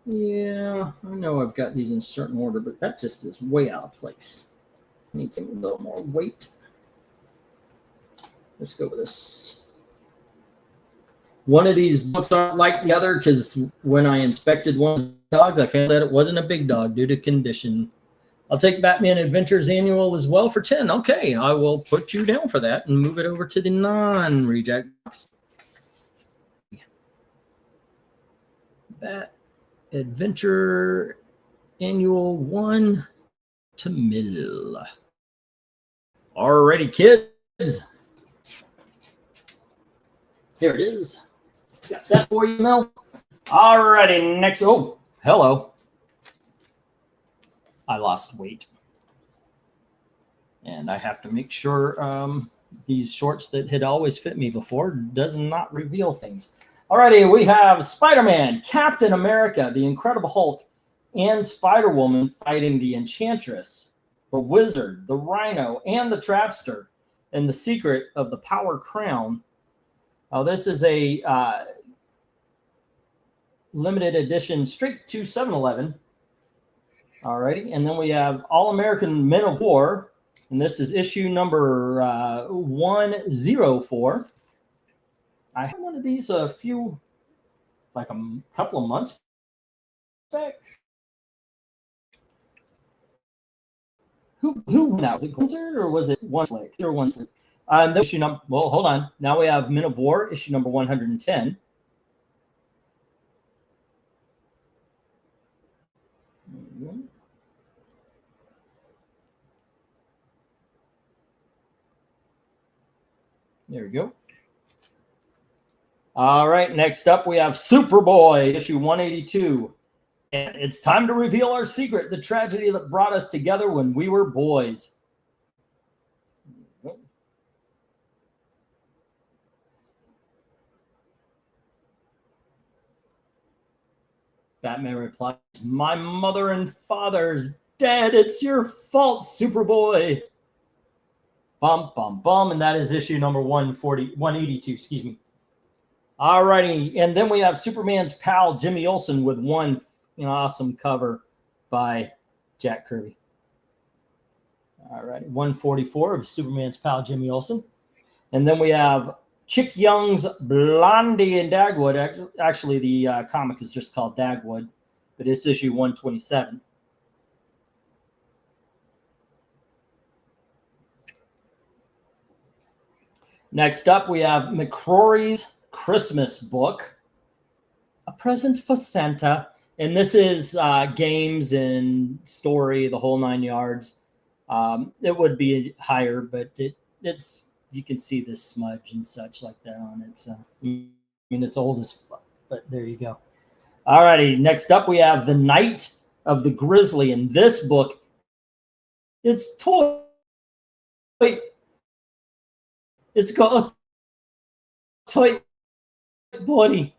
Yeah, I know I've got these in certain order, but that just is way out of place. I need a little more weight. Let's go with this. One of these books aren't like the other because when I inspected one of the dogs, I found that it wasn't a big dog due to condition. I'll take Batman Adventures Annual as well for 10. Okay, I will put you down for that and move it over to the non-reject box. Bat Adventure Annual 1 to Mill. Alrighty, kids. Here it is. Got that for you, Mel. Alrighty, next. Oh, hello. I lost weight. And I have to make sure these shorts that had always fit me before does not reveal things. Alrighty, we have Spider-Man, Captain America, the Incredible Hulk, and Spider-Woman fighting the Enchantress, the Wizard, the Rhino, and the Trapster in the Secret of the Power Crown. This is a limited edition straight to 7-Eleven. Alrighty, and then we have All-American Men of War, and this is issue number 104. I had one of these a couple of months back. Who won that? Was it Glenser or was it One Slick? Or One Slick? Issue number. Well, hold on. Now we have Men of War, issue number 110. There we go. All right, next up we have Superboy, issue 182. And it's time to reveal our secret, the tragedy that brought us together when we were boys. Batman replies, "My mother and father's dead. It's your fault, Superboy." Bum, bum, bum. And that is issue number 182, excuse me. All righty. And then we have Superman's pal, Jimmy Olsen, with one awesome cover by Jack Kirby. All right. 144 of Superman's pal, Jimmy Olsen. And then we have Chick Young's Blondie and Dagwood. Actually, the comic is just called Dagwood, but it's issue 127. Next up, we have McCrory's Christmas book, A Present for Santa. And this is games and story, the whole 9 yards. It would be higher, but it's you can see this smudge and such like that on it. So, I mean, it's old as fuck, but there you go. All righty. Next up, we have The Night of the Grizzly. In this book, it's toy. It's got a tight body.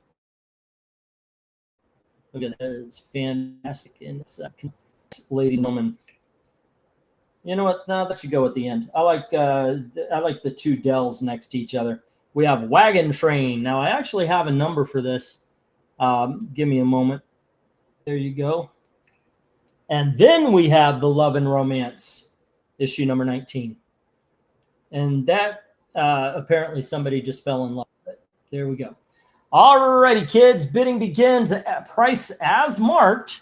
Look at that. It's fantastic. And it's ladies and gentlemen. You know what? No, that should go at the end. I like the two Dells next to each other. We have Wagon Train. Now, I actually have a number for this. Give me a moment. There you go. And then we have The Love and Romance, issue number 19. And that apparently somebody just fell in love with it. There we go. All righty, kids. Bidding begins at price as marked.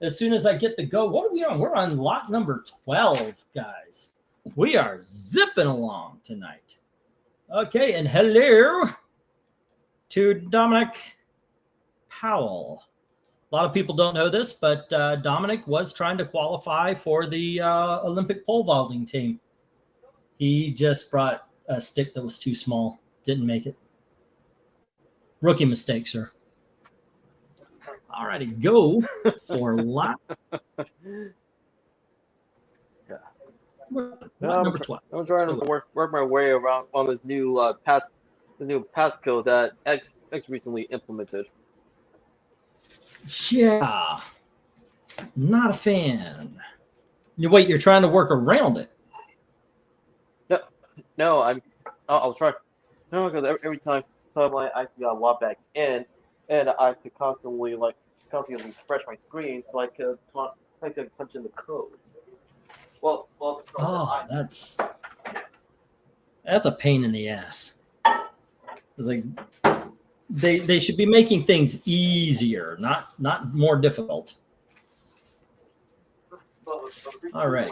As soon as I get the go. What are we on? We're on lot number 12, guys. We are zipping along tonight. Okay, and hello to Dominic Powell. A lot of people don't know this, but Dominic was trying to qualify for the Olympic pole vaulting team. He just brought a stick that was too small. Didn't make it. Rookie mistake, sir. All righty, go for lot. Yeah. Number 12. I'm trying to work my way around on this new passcode that X recently implemented. Yeah, not a fan. You're trying to work around it. No, I'll try. No, because every time I actually got logged back in, and I have to constantly refresh my screen so I could punch in the code. Well. Oh, that's a pain in the ass. It's like they should be making things easier, not more difficult. All right.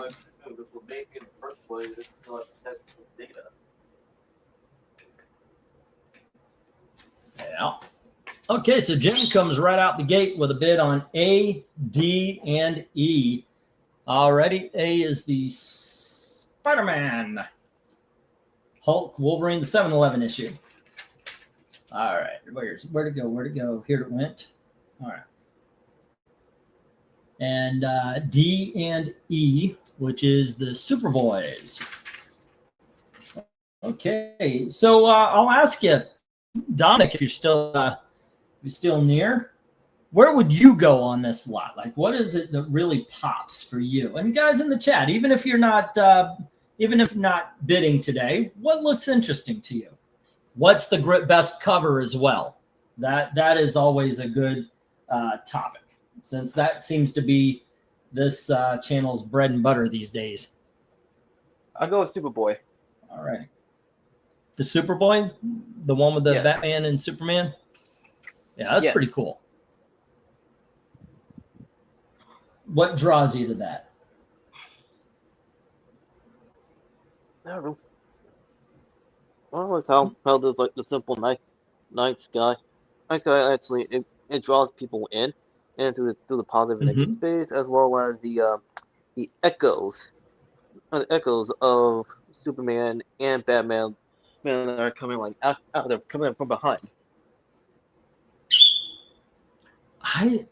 Yeah. Okay, so Jim comes right out the gate with a bid on A, D, and E. Alrighty, A is the Spider-Man, Hulk, Wolverine, the 7-Eleven issue. All right, where'd it go? Here it went. All right. and D and E, which is the Superboys. Okay, so I'll ask you, Dominic, if you're still near, where would you go on this lot? Like, what is it that really pops for you? And guys in the chat, even if not bidding today, what looks interesting to you? What's the best cover as well? That is always a good topic, since that seems to be this channel's bread and butter these days. I'll go with Superboy. All right. The Superboy, the one with the Batman and Superman. Yeah, that's pretty cool. What draws you to that? I don't know. Well, it's how there's like the simple night sky. Night sky actually it draws people in, and through the positive and negative space, as well as the echoes of Superman and Batman that are coming like out they're coming from behind. I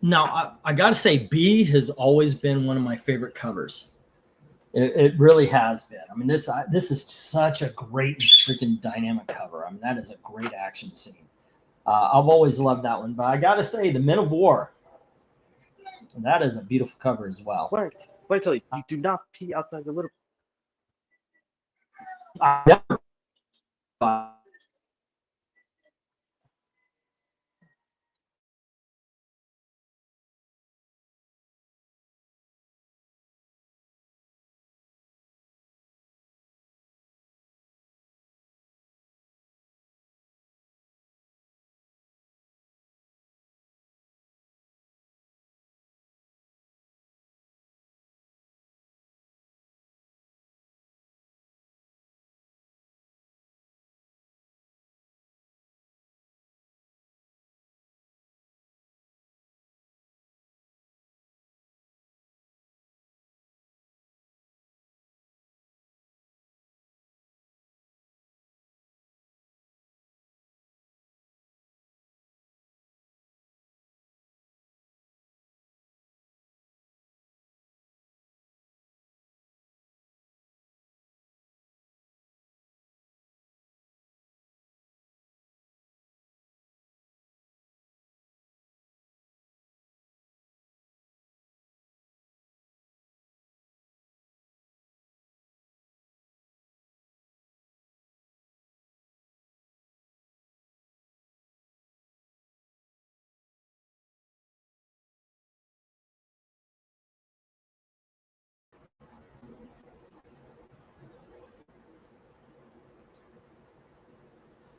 gotta say, B has always been one of my favorite covers. It really has been. I mean, this is such a great freaking dynamic cover. I mean, that is a great action scene. I've always loved that one, but I gotta say, the Men of War, that is a beautiful cover as well. Wait till you do not pee outside the litter.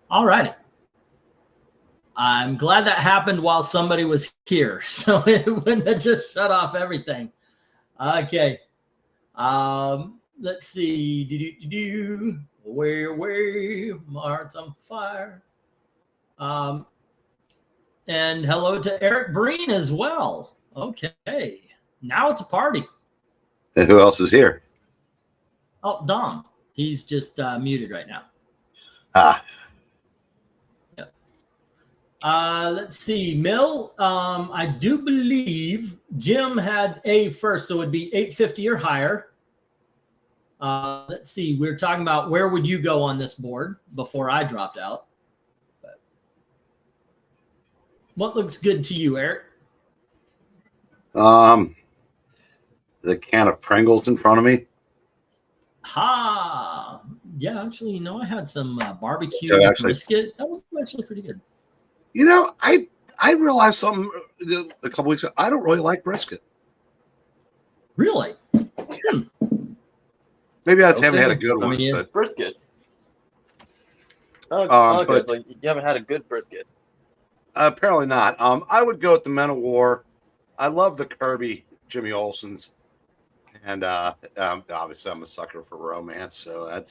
All righty. I'm glad that happened while somebody was here, so it wouldn't have just shut off everything. Okay. Let's see. Where my heart's on fire. And hello to Eric Breen as well. Okay. Now it's a party. And who else is here? Oh, Dom. He's just muted right now. Yep. Let's see. Mill, I do believe Jim had A first, so it would be 850 or higher. Let's see. We're talking about where would you go on this board before I dropped out. But what looks good to you, Eric? The can of Pringles in front of me. Ha! Yeah, actually, I had some barbecue brisket. That was actually pretty good. I realized something a couple weeks ago. I don't really like brisket. Really? Maybe I haven't had a good one. But Brisket. But like, you haven't had a good brisket. Apparently not. I would go with the Men of War. I love the Kirby Jimmy Olsen's, and obviously I'm a sucker for romance, so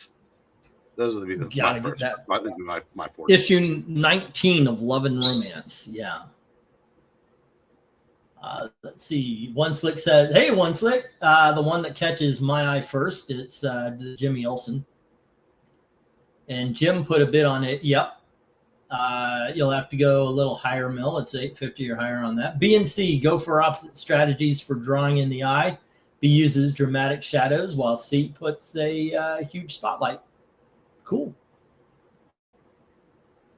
those would be my four. Issue 19 of Love and Romance. Yeah. Let's see. One Slick said, "Hey, One Slick, the one that catches my eye first. It's Jimmy Olsen." And Jim put a bid on it. Yep. You'll have to go a little higher mill. It's 850 or higher on that. B and C, go for opposite strategies for drawing in the eye. B uses dramatic shadows while C puts a huge spotlight. Cool.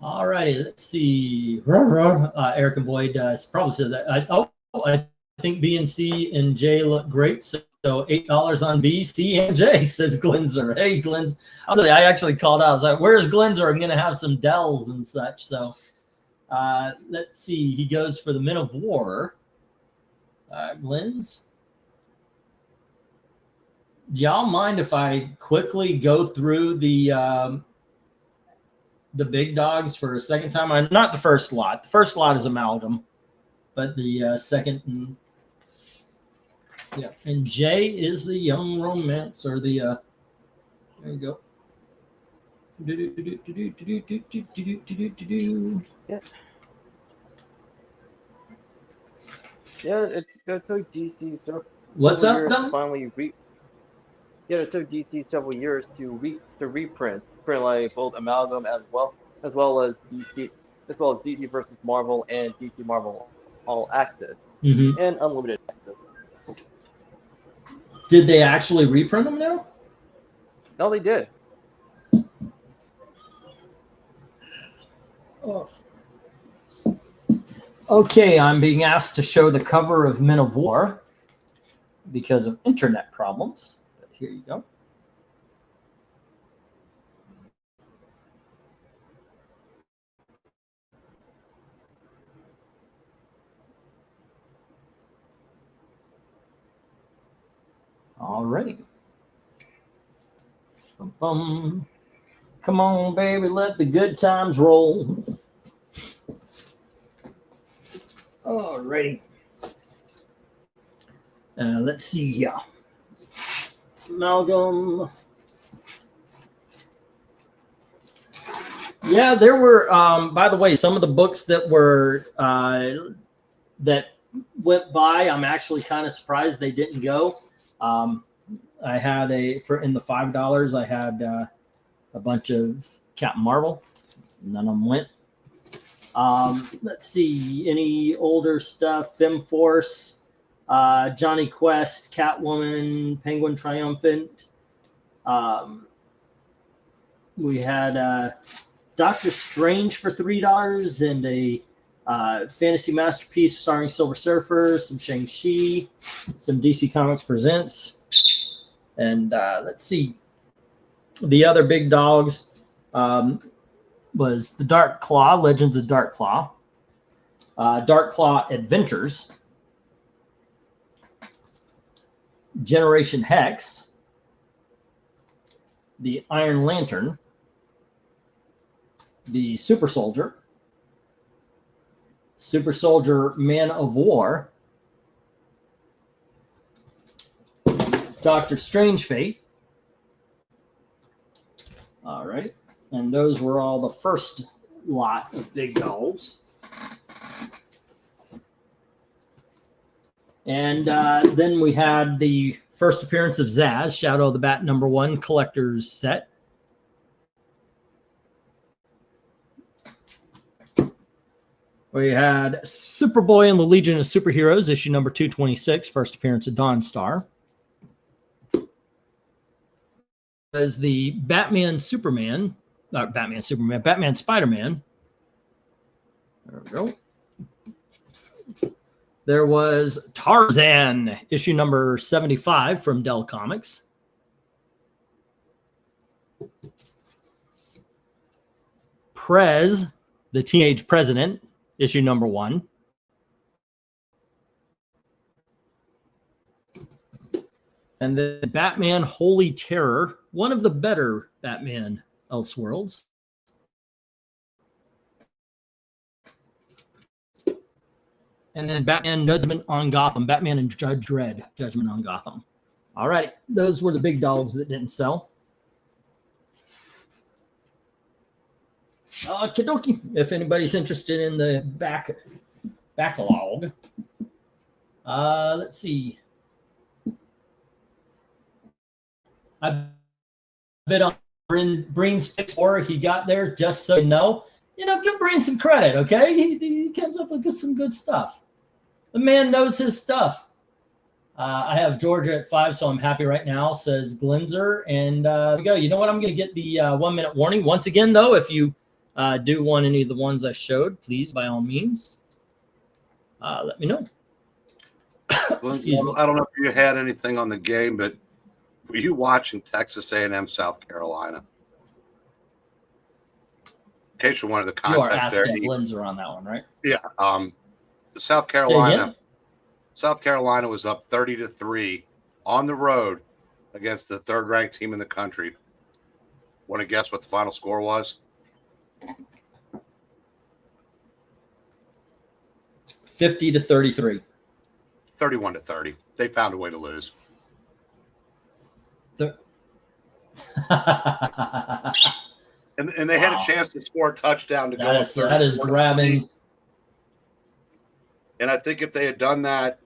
All righty, let's see. Eric and Boyd probably said that. I think B and C and J look great. So $8 on B, C, and J, says Glenzer. Hey, Glens. I actually called out. I was like, where's Glenzer? I'm going to have some Dells and such. So let's see. He goes for the Men of War. Glens. Do y'all mind if I quickly go through the big dogs for a second time? Not the first lot. The first lot is amalgam, but the second and yeah, and J is the young romance, or the there you go. Yeah, it took DC What's up, Don? It took DC several years to reprint like both amalgam as well as DC versus Marvel and DC Marvel All Access and Unlimited Access. Did they actually reprint them now? No, they did. Oh. Okay, I'm being asked to show the cover of Men of War because of internet problems. But here you go. All right. Come on, baby, let the good times roll. All righty. Let's see here. Amalgam. Yeah, there were, by the way, some of the books that were, that went by, I'm actually kind of surprised they didn't go. I had in the $5, I had a bunch of Captain Marvel. None of them went. Let's see, any older stuff, FemForce, Johnny Quest, Catwoman, Penguin Triumphant. We had Doctor Strange for $3 and a fantasy masterpiece starring Silver Surfer, some Shang-Chi, some DC Comics Presents. And let's see, the other big dogs was the Dark Claw, Legends of Dark Claw, Dark Claw Adventures, Generation Hex, the Iron Lantern, the Super Soldier Man of War, Doctor Strange Fate. All right. And those were all the first lot of big dogs. And then we had the first appearance of Zaz, Shadow of the Bat #1 collector's set. We had Superboy and the Legion of Superheroes, issue number 226, first appearance of Dawnstar. As the Batman Spider-Man. There we go. There was Tarzan, issue number 75 from Dell Comics. Prez, the Teenage President, issue number 1. And then Batman Holy Terror, one of the better Batman Elseworlds. And then Batman Judgment on Gotham, Batman and Judge Dredd, Judgment on Gotham. All right, those were the big dogs that didn't sell. Kidoki, if anybody's interested in the backlog. Let's see. I bid on Breen's Fix 4. He got there, just so you know. give Breen some credit, okay? He comes up with some good stuff. The man knows his stuff. I have Georgia at 5, so I'm happy right now, says Glinzer. And there we go. You know what? I'm going to get the 1-minute warning. Once again, though, if you do want any of the ones I showed, please, by all means, let me know. Excuse me. I don't know if you had anything on the game, but were you watching Texas A&M South Carolina? In case you wanted the You are context there. asking Glinzer on that one, right? Yeah. South Carolina was up 30-3 on the road against the third-ranked team in the country. Want to guess what the final score was? 50-33. 31-30. They found a way to lose. And they had a chance to score a touchdown to go. That is grabbing. And I think if they had done that,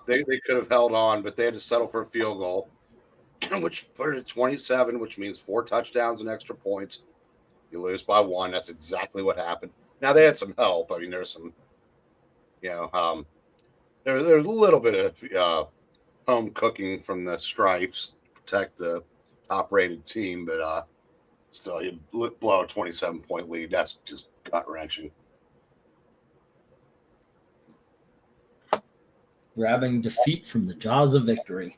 they could have held on, but they had to settle for a field goal, which put it at 27, which means 4 touchdowns and extra points. You lose by 1. That's exactly what happened. Now, they had some help. I mean, there's some, there's a little bit of home cooking from the Stripes to protect the top-rated team, but still, you blow a 27-point lead. That's just gut-wrenching. Grabbing defeat from the jaws of victory.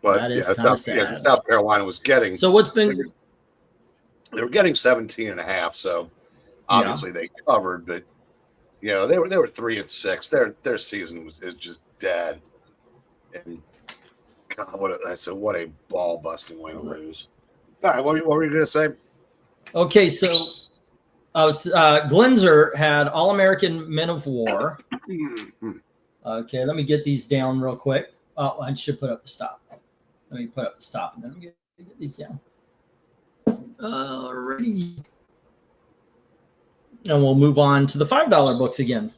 But that is kind of sad. South Carolina was getting. So what's been? They were getting 17.5. So obviously they covered, but they were 3-6. Their season is just dead. And God, what a ball busting way to lose. All right, what were you going to say? Okay, so Glinzer had All-American Men of War. Okay, let me get these down real quick. Oh, I should put up the stop. Let me put up the stop and then get these down. Alrighty. And we'll move on to the $5 books again.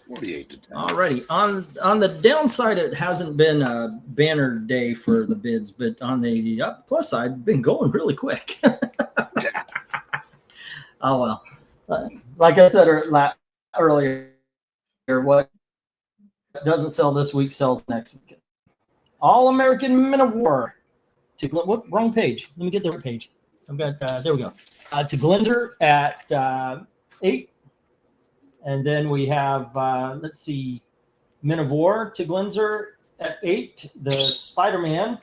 48 to 10. Alrighty. On the downside, it hasn't been a banner day for the bids, but on the plus side, it's been going really quick. Oh well. Like I said earlier, what doesn't sell this week sells next week. All-American Men of War. What wrong page? Let me get the right page. I've got there we go. To Glinzer at 8. And then we have, let's see, Men of War to Glinzer at 8. The Spider-Man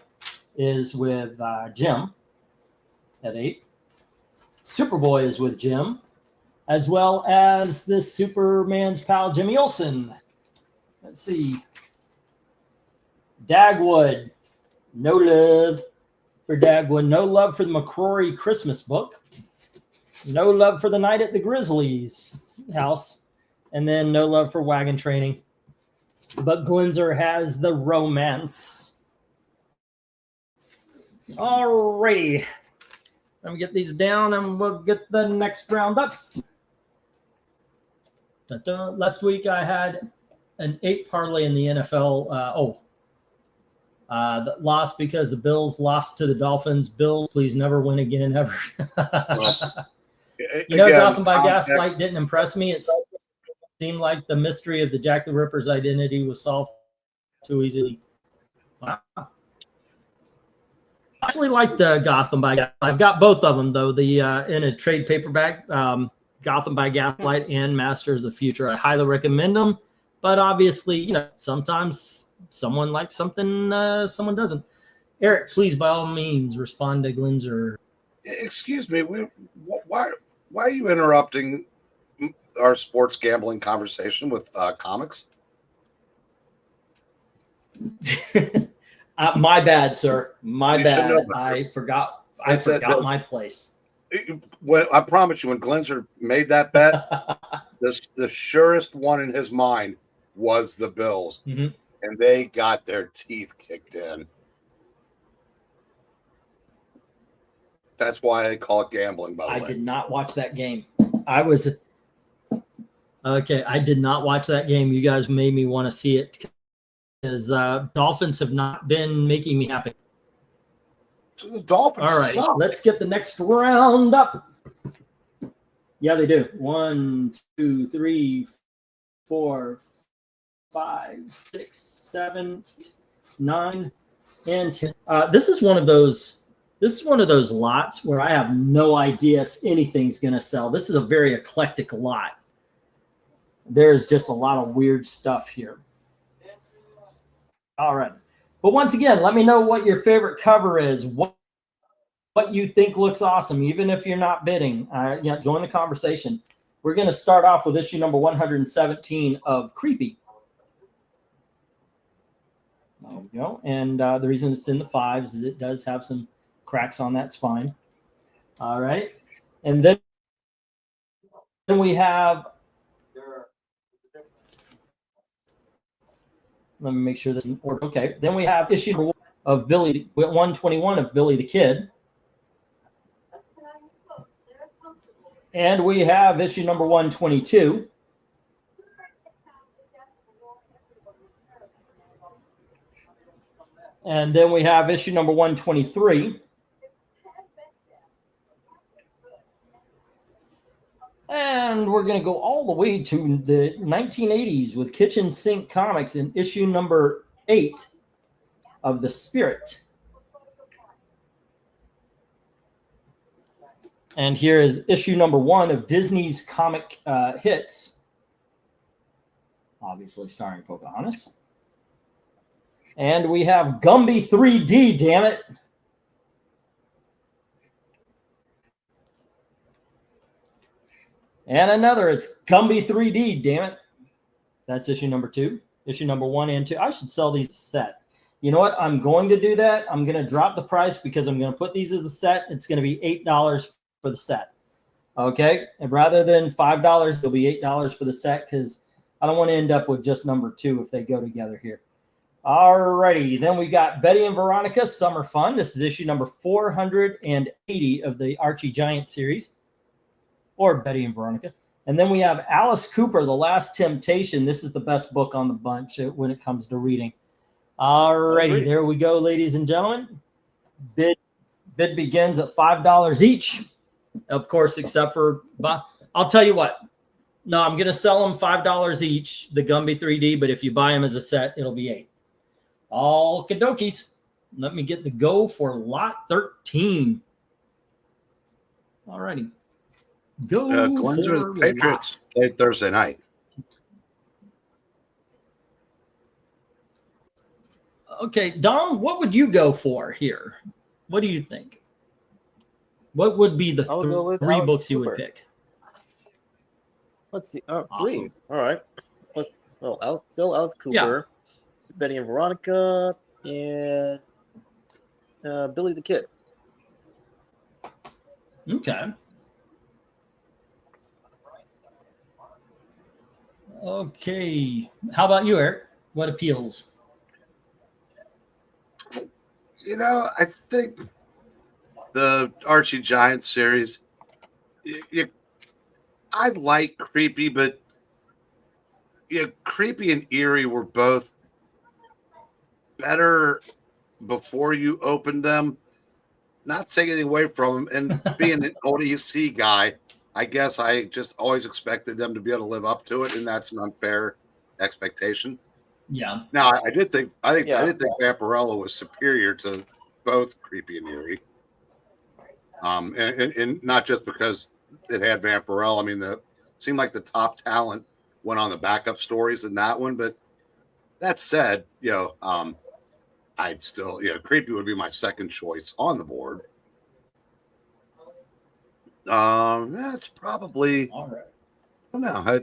is with Jim at 8. Superboy is with Jim, as well as the Superman's pal, Jimmy Olsen. Let's see. Dagwood, no love for Dagwood. No love for the McCrory Christmas book. No love for the Night at the Grizzlies house. And then no love for Wagon Training. But Glinzer has the romance. Alrighty. Let me get these down and we'll get the next round up. Last week I had an 8 parlay in the NFL. That lost because the Bills lost to the Dolphins. Bills, please never win again, ever. Gotham by Gaslight didn't impress me. It seemed like the mystery of the Jack the Ripper's identity was solved too easily. Wow. I actually like the Gotham by Gaslight. I've got both of them, though, the in a trade paperback, Gotham by Gaslight and Masters of the Future. I highly recommend them, but obviously, sometimes someone likes something, someone doesn't. Eric, please, by all means, respond to Glinzer. Excuse me, why are you interrupting our sports gambling conversation with comics? My bad, sir. My bad. I forgot. I forgot my place. I promise you, when Glinzer made that bet, the surest one in his mind was the Bills, and they got their teeth kicked in. That's why they call it gambling, by the way. I did not watch that game. I did not watch that game. You guys made me want to see it because Dolphins have not been making me happy. The Dolphins. All right, suck. let's get the next round up. Yeah, they do. 1, 2, 3, 4, 5, 6, 7, 8, 9, and 10. This is one of those lots where I have no idea if anything's going to sell. This is a very eclectic lot. There's just a lot of weird stuff here. All right. But once again, let me know what your favorite cover is. What you think looks awesome, even if you're not bidding. Join the conversation. We're going to start off with issue number 117 of Creepy. There we go. And the reason it's in the 5s is it does have some cracks on that spine. All right. And then we have, let me make sure this is in order. Okay. Then we have issue number 1 of 121 of Billy the Kid. And we have issue number 122. And then we have issue number 123. And we're going to go all the way to the 1980s with Kitchen Sink Comics in issue number 8 of The Spirit. And here is issue number 1 of Disney's Comic Hits, obviously starring Pocahontas. And we have Gumby 3D, damn it. And another, it's Gumby 3D, damn it. That's issue number 2. Issue number 1 and 2. I should sell these set. You know what? I'm going to do that. I'm going to drop the price because I'm going to put these as a set. It's going to be $8 for the set. Okay? And rather than $5, it'll be $8 for the set because I don't want to end up with just number 2 if they go together here. All righty. Then we got Betty and Veronica Summer Fun. This is issue number 480 of the Archie Giant series, or Betty and Veronica. And then we have Alice Cooper, The Last Temptation. This is the best book on the bunch when it comes to reading. All righty. There we go, ladies and gentlemen. Bid begins at $5 each. Of course, except for, I'll tell you what. No, I'm going to sell them $5 each, the Gumby 3D, but if you buy them as a set, it'll be $8. All kadokies. Let me get the go for lot 13. All righty. Go Glenn's or the Patriots played Thursday night. Okay, Dom, what would you go for here? What do you think? What would be the 3 books you would pick? Let's see. Awesome. 3. All right. Still Alice Cooper, Betty and Veronica, and Billy the Kid. Okay. Okay. How about you, Eric? What appeals? You know, I think the Archie Giant series, I like Creepy, but Creepy and Eerie were both better before you opened them. Not taking anything away from them. And being an old EC guy, I guess I just always expected them to be able to live up to it, and that's an unfair expectation. Yeah. Now, I did think Vampirella was superior to both Creepy and Eerie. And not just because it had Vampirella. I mean, it seemed like the top talent went on the backup stories in that one. But that said, I'd still, Creepy would be my second choice on the board. That's probably all right. I don't know.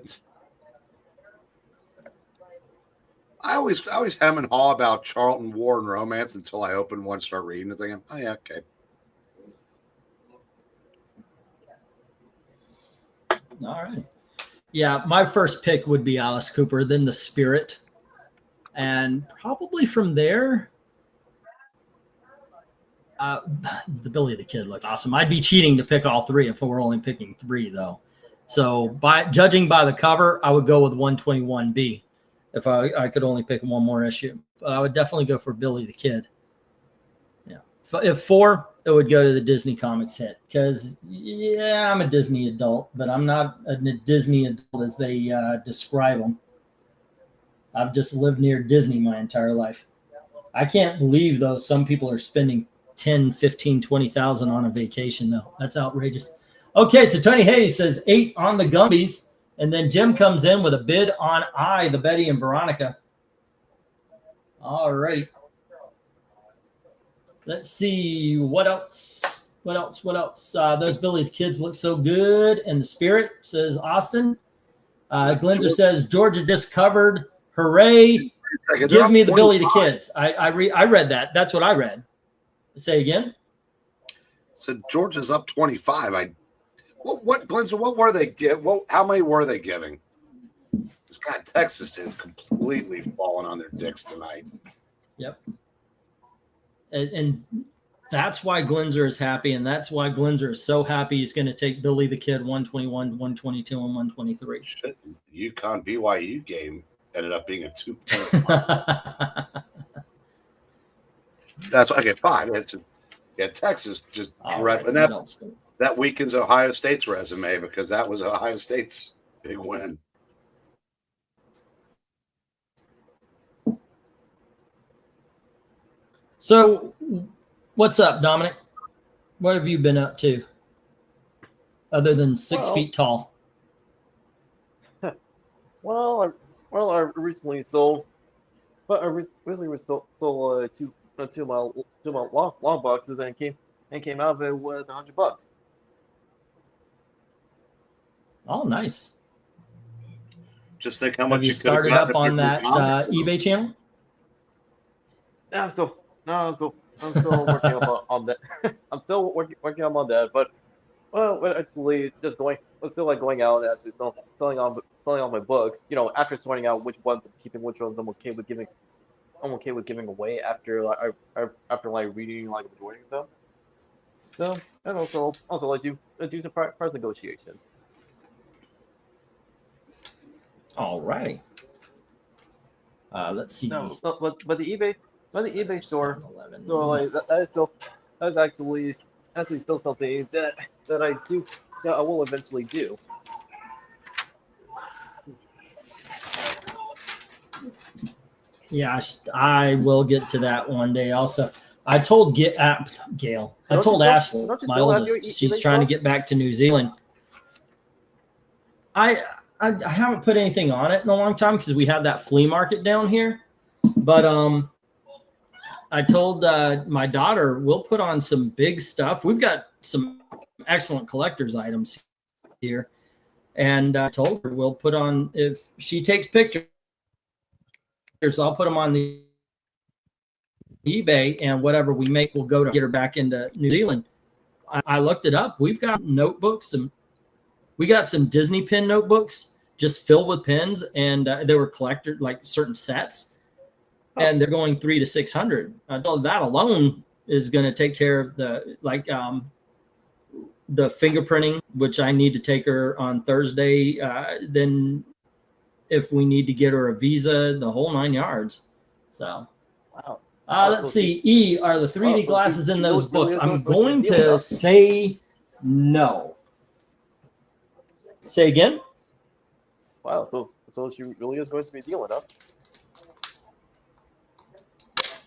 I always hem and haw about Charlton War and Romance until I open one, start reading it, thinking, oh yeah, okay. All right. Yeah, my first pick would be Alice Cooper, then The Spirit. And probably from there, the Billy the Kid looks awesome. I'd be cheating to pick all 3 if we're only picking 3, though. So judging by the cover, I would go with 121B if I could only pick one more issue. But I would definitely go for Billy the Kid. Yeah. If 4, it would go to the Disney Comics hit because, yeah, I'm a Disney adult, but I'm not a Disney adult as they describe them. I've just lived near Disney my entire life. I can't believe, though, some people are spending 10, 15, 20,000 on a vacation, though. That's outrageous. Okay, so Tony Hayes says 8 on the Gumbies, and then Jim comes in with a bid on the Betty and Veronica. All righty. Let's see what else. Those Billy the Kids look so good. And the Spirit, says Austin. Glinzer says Georgia just covered. Hooray! Give me the Billy the Kids. I read that. That's what I read. Say again. So Georgia's up 25. What Glinzer? What were they give? How many were they giving? God, Texas is completely falling on their dicks tonight. Yep. And that's why Glinzer is happy, and that's why Glinzer is so happy he's going to take Billy the Kid 121, 122, and 123. Shit, the UConn BYU game ended up being a 2-point. That's okay. 5. Texas just dreadful. Right, and that weakens Ohio State's resume because that was Ohio State's big win. So, what's up, Dominic? What have you been up to other than 6 feet tall? Well, I recently sold, but I recently sold two long boxes and came out of it with $100. Oh, nice. Just think how much have you started up on that eBay channel? Yeah, I'm still working on that. I'm still working on that, but actually going out and actually selling all my books. You know, after sorting out which ones I'm keeping, which ones I'm okay with giving away after reading like a majority of them. So and also I do some price negotiations. All right. Let's see. No, but the eBay store. 7-Eleven. So like that's actually still something that I will eventually do. Yeah, I will get to that one day. Also, I told Gail. I told Ashley, my oldest, she's trying to get back to New Zealand. I haven't put anything on it in a long time because we have that flea market down here. But I told my daughter we'll put on some big stuff. We've got some excellent collector's items here, and I told her we'll put on, if she takes pictures, I'll put them on the eBay, and whatever we make, we'll go to get her back into New Zealand. I looked it up. We've got notebooks, we got some Disney pin notebooks just filled with pins, and they were collector like certain sets. And they're going $300 to $600. That alone is going to take care of the fingerprinting, which I need to take her on Thursday. Then, if we need to get her a visa, the whole 9 yards. So, wow. Let's see. E, are the 3D glasses in those books? I'm going to say no. Say again. Wow. So she really is going to be dealing, huh?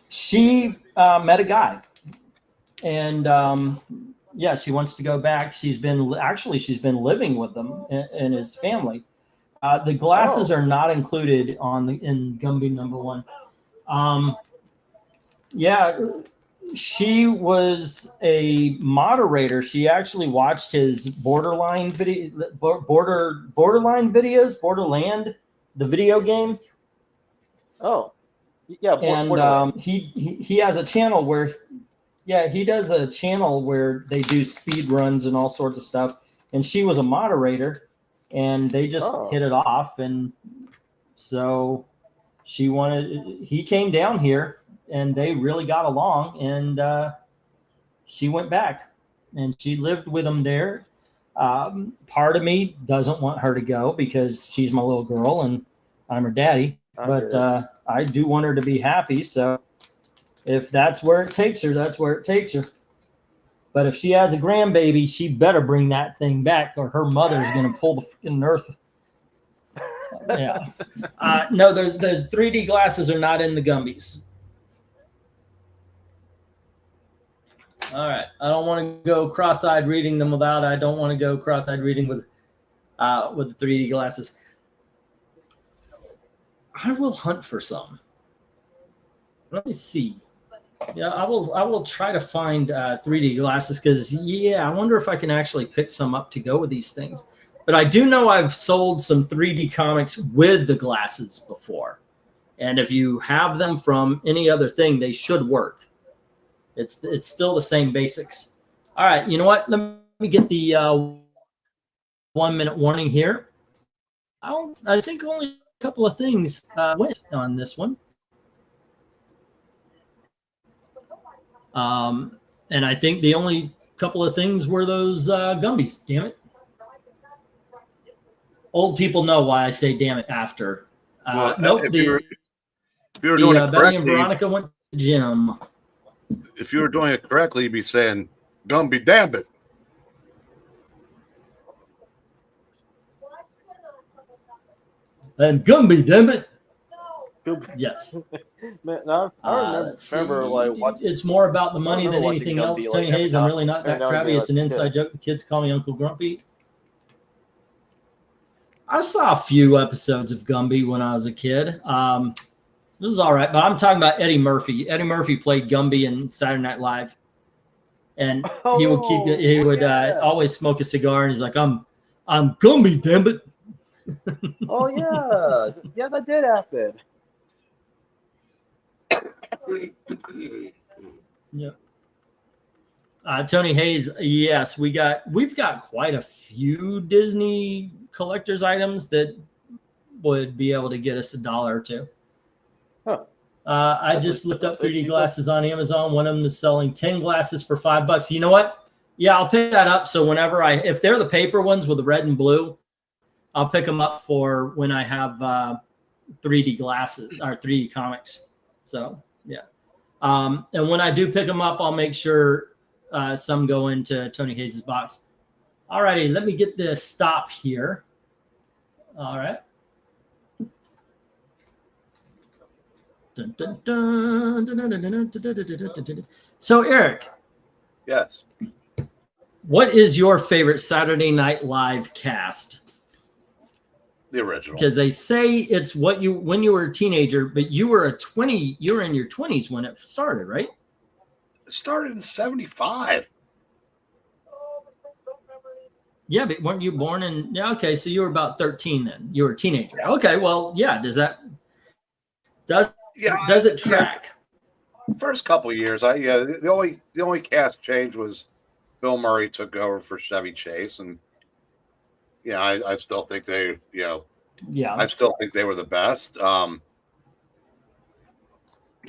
She met a guy, and yeah, she wants to go back. She's been living with them and his family. The glasses are not included in Gumby #1. Yeah, she was a moderator. She actually watched his Borderland, the video game. Oh. Yeah, and he has a channel where, he does a channel where they do speed runs and all sorts of stuff. And she was a moderator, and they just hit it off. And so he came down here, and they really got along. And she went back, and she lived with him there. Part of me doesn't want her to go because she's my little girl, and I'm her daddy. But I do want her to be happy. So if that's where it takes her, that's where it takes her. But if she has a grandbaby, she better bring that thing back, or her mother's gonna pull the freaking earth. Yeah. No, the 3D glasses are not in the Gumbies. All right. I don't want to go cross-eyed reading them without. I don't want to go cross-eyed reading with the 3D glasses. I will hunt for some. Let me see. Yeah, I will try to find 3D glasses because I wonder if I can actually pick some up to go with these things. But I do know I've sold some 3D comics with the glasses before, and if you have them from any other thing, they should work. It's still the same basics. All right, you know what? Let me get the 1 minute warning here. I think only a couple of things went on this one. And I think the only couple of things were those Gumbies. Damn it. Old people know why I say damn it after. Nope. If you were doing it Betty and correctly, Veronica went to the gym. if you were doing it correctly, you'd be saying Gumby damn it. And Gumby, damn it. Yes. Man, I remember like watching. It's more about the money than watching anything Gumby, else. like, Tony every Hayes, I'm now- really not every that now and crabby. then, It's an like, inside joke. The kids call me Uncle Grumpy. I saw a few episodes of Gumby when I was a kid. It was all right, but I'm talking about Eddie Murphy. Eddie Murphy played Gumby in Saturday Night Live, and he would always smoke a cigar, and he's like, "I'm Gumby, damn it." Oh yeah, that did happen. Yeah. Tony Hayes, yes, we've got quite a few Disney collector's items that would be able to get us $1 or $2. Huh. I just looked up 3D glasses on Amazon. One of them is selling 10 glasses for $5. You know what? Yeah, I'll pick that up. So whenever if they're the paper ones with the red and blue, I'll pick them up for when I have 3D glasses or 3D comics. So yeah. And when I do pick them up, I'll make sure some go into Tony Hayes' box. All righty, let me get this stop here. All right. Dun, dun, dun, dun, dun, dun, dun, dun, dun, dun, dun. So, Eric. Yes. What is your favorite Saturday Night Live cast? The original. Because they say it's when you were a teenager, but you were in your 20s when it started, right? It started in 75. Yeah, but weren't you born in? Yeah, okay, so you were about 13 then. You were a teenager. Yeah. Okay, well, yeah. Does it track? First couple of years, the only cast change was Bill Murray took over for Chevy Chase, and I still think they, I still think they were the best. But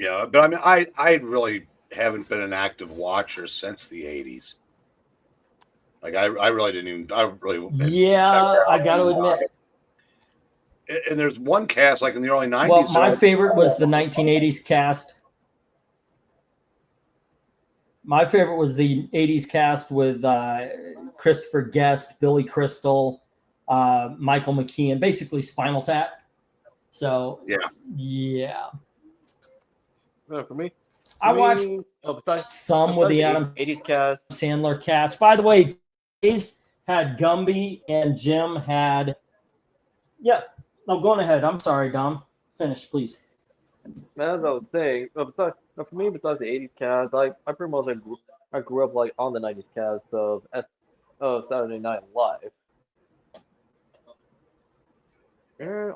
I mean, I really haven't been an active watcher since the 80s. Like I really didn't even. I got to admit. And there's one cast like in the early 90s. Well, my favorite was the 1980s cast. My favorite was the 80s cast with Christopher Guest, Billy Crystal, Michael McKean, basically Spinal Tap. So yeah. For me, I watched some with the Adam 80s cast, Sandler cast. By the way, Hayes had Gumby and Jim had. Yeah. No, going ahead. I'm sorry, Dom. Finish, please. As I was saying, for me, besides the 80s cast, I pretty much I grew up like on the 90s cast of Saturday Night Live. And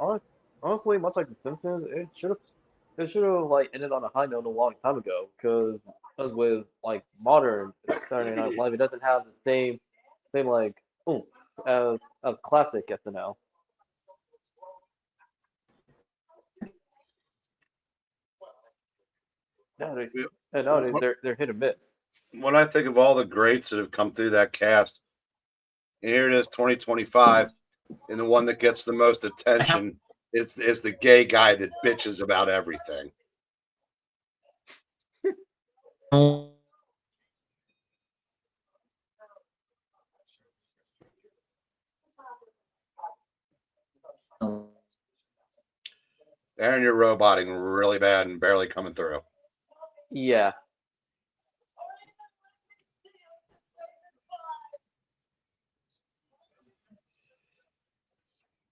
honestly, much like The Simpsons, it should have like ended on a high note a long time ago. Because with like modern Saturday Night Live, it doesn't have the same like oomph as classic SNL. Nowadays they're hit or miss. When I think of all the greats that have come through that cast, and here it is, 2025, and the one that gets the most attention is the gay guy that bitches about everything. Aaron, you're roboting really bad and barely coming through. Yeah.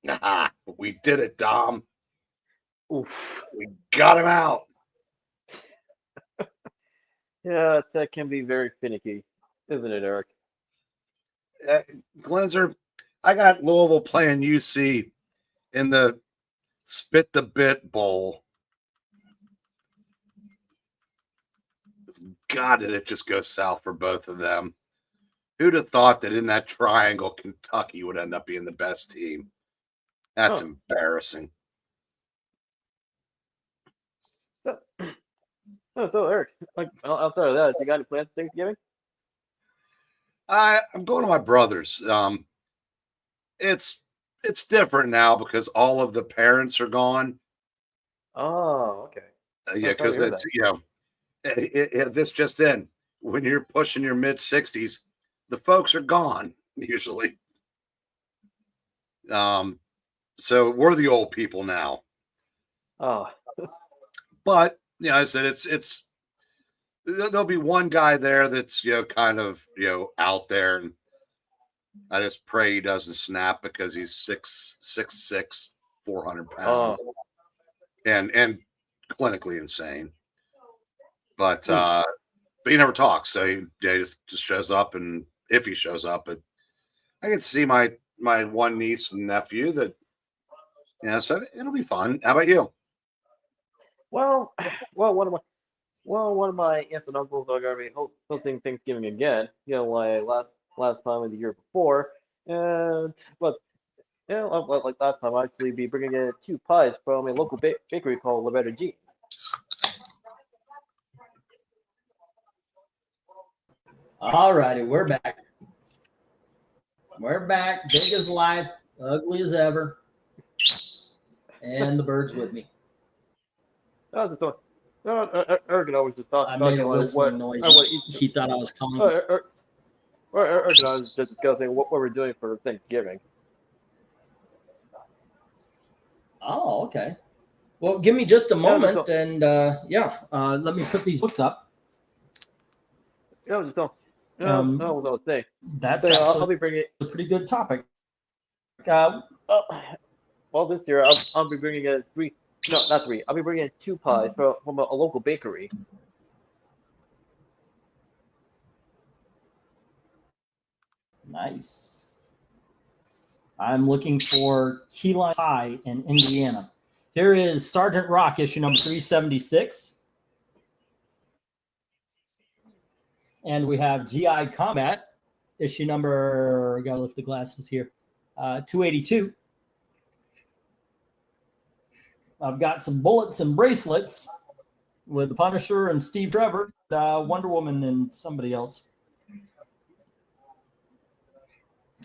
Ah, we did it, Dom. Oof. We got him out. Yeah, that can be very finicky, isn't it, Eric? Uh, Glenzer, I got Louisville playing UC in the Spit the Bit Bowl. God, did it just go south for both of them? Who'd have thought that in that triangle, Kentucky would end up being the best team? That's Huh. embarrassing. So, so Eric, like outside of that, you got any plans for Thanksgiving? I'm going to my brother's. It's different now because all of the parents are gone. Oh, okay. Yeah, Oh, sorry because to hear it's that. this just in. When you're pushing your mid-60s, the folks are gone usually. So we're the old people now. Oh, But I said it's there'll be one guy there that's kind of out there, and I just pray he doesn't snap because he's 6'6", 400 pounds, oh, and clinically insane. But hmm. he never talks, so he just shows up, and if he shows up, I get to see my one niece and nephew that so it'll be fun. How about you? Well, one of my aunts and uncles are gonna be hosting Thanksgiving again. Like last time and the year before, and but like last time, I'll actually be bringing in two pies from a local bakery called Loretta Jeans. All righty, we're back. We're back, big as life, ugly as ever, and the bird's with me. Oh, just Eric and I was just I made talking a like whistling noise. what each. He thought I was calling. Eric and I was just discussing what we're doing for Thanksgiving. Oh, okay. Well, give me just a Yeah, just moment, and let me put these books up. just Um, what I was saying. that's So I'll actually be bringing. a pretty good topic. Uh, Uh, well, this year I'll be bringing in three. No, not three. I'll be bringing in two pies from a local bakery. Nice. I'm looking for key lime pie in Indiana. Here is Sergeant Rock, issue number 376. And we have GI Combat, issue number, I gotta lift the glasses here, 282. I've got some bullets and bracelets with the Punisher and Steve Trevor, Wonder Woman and somebody else.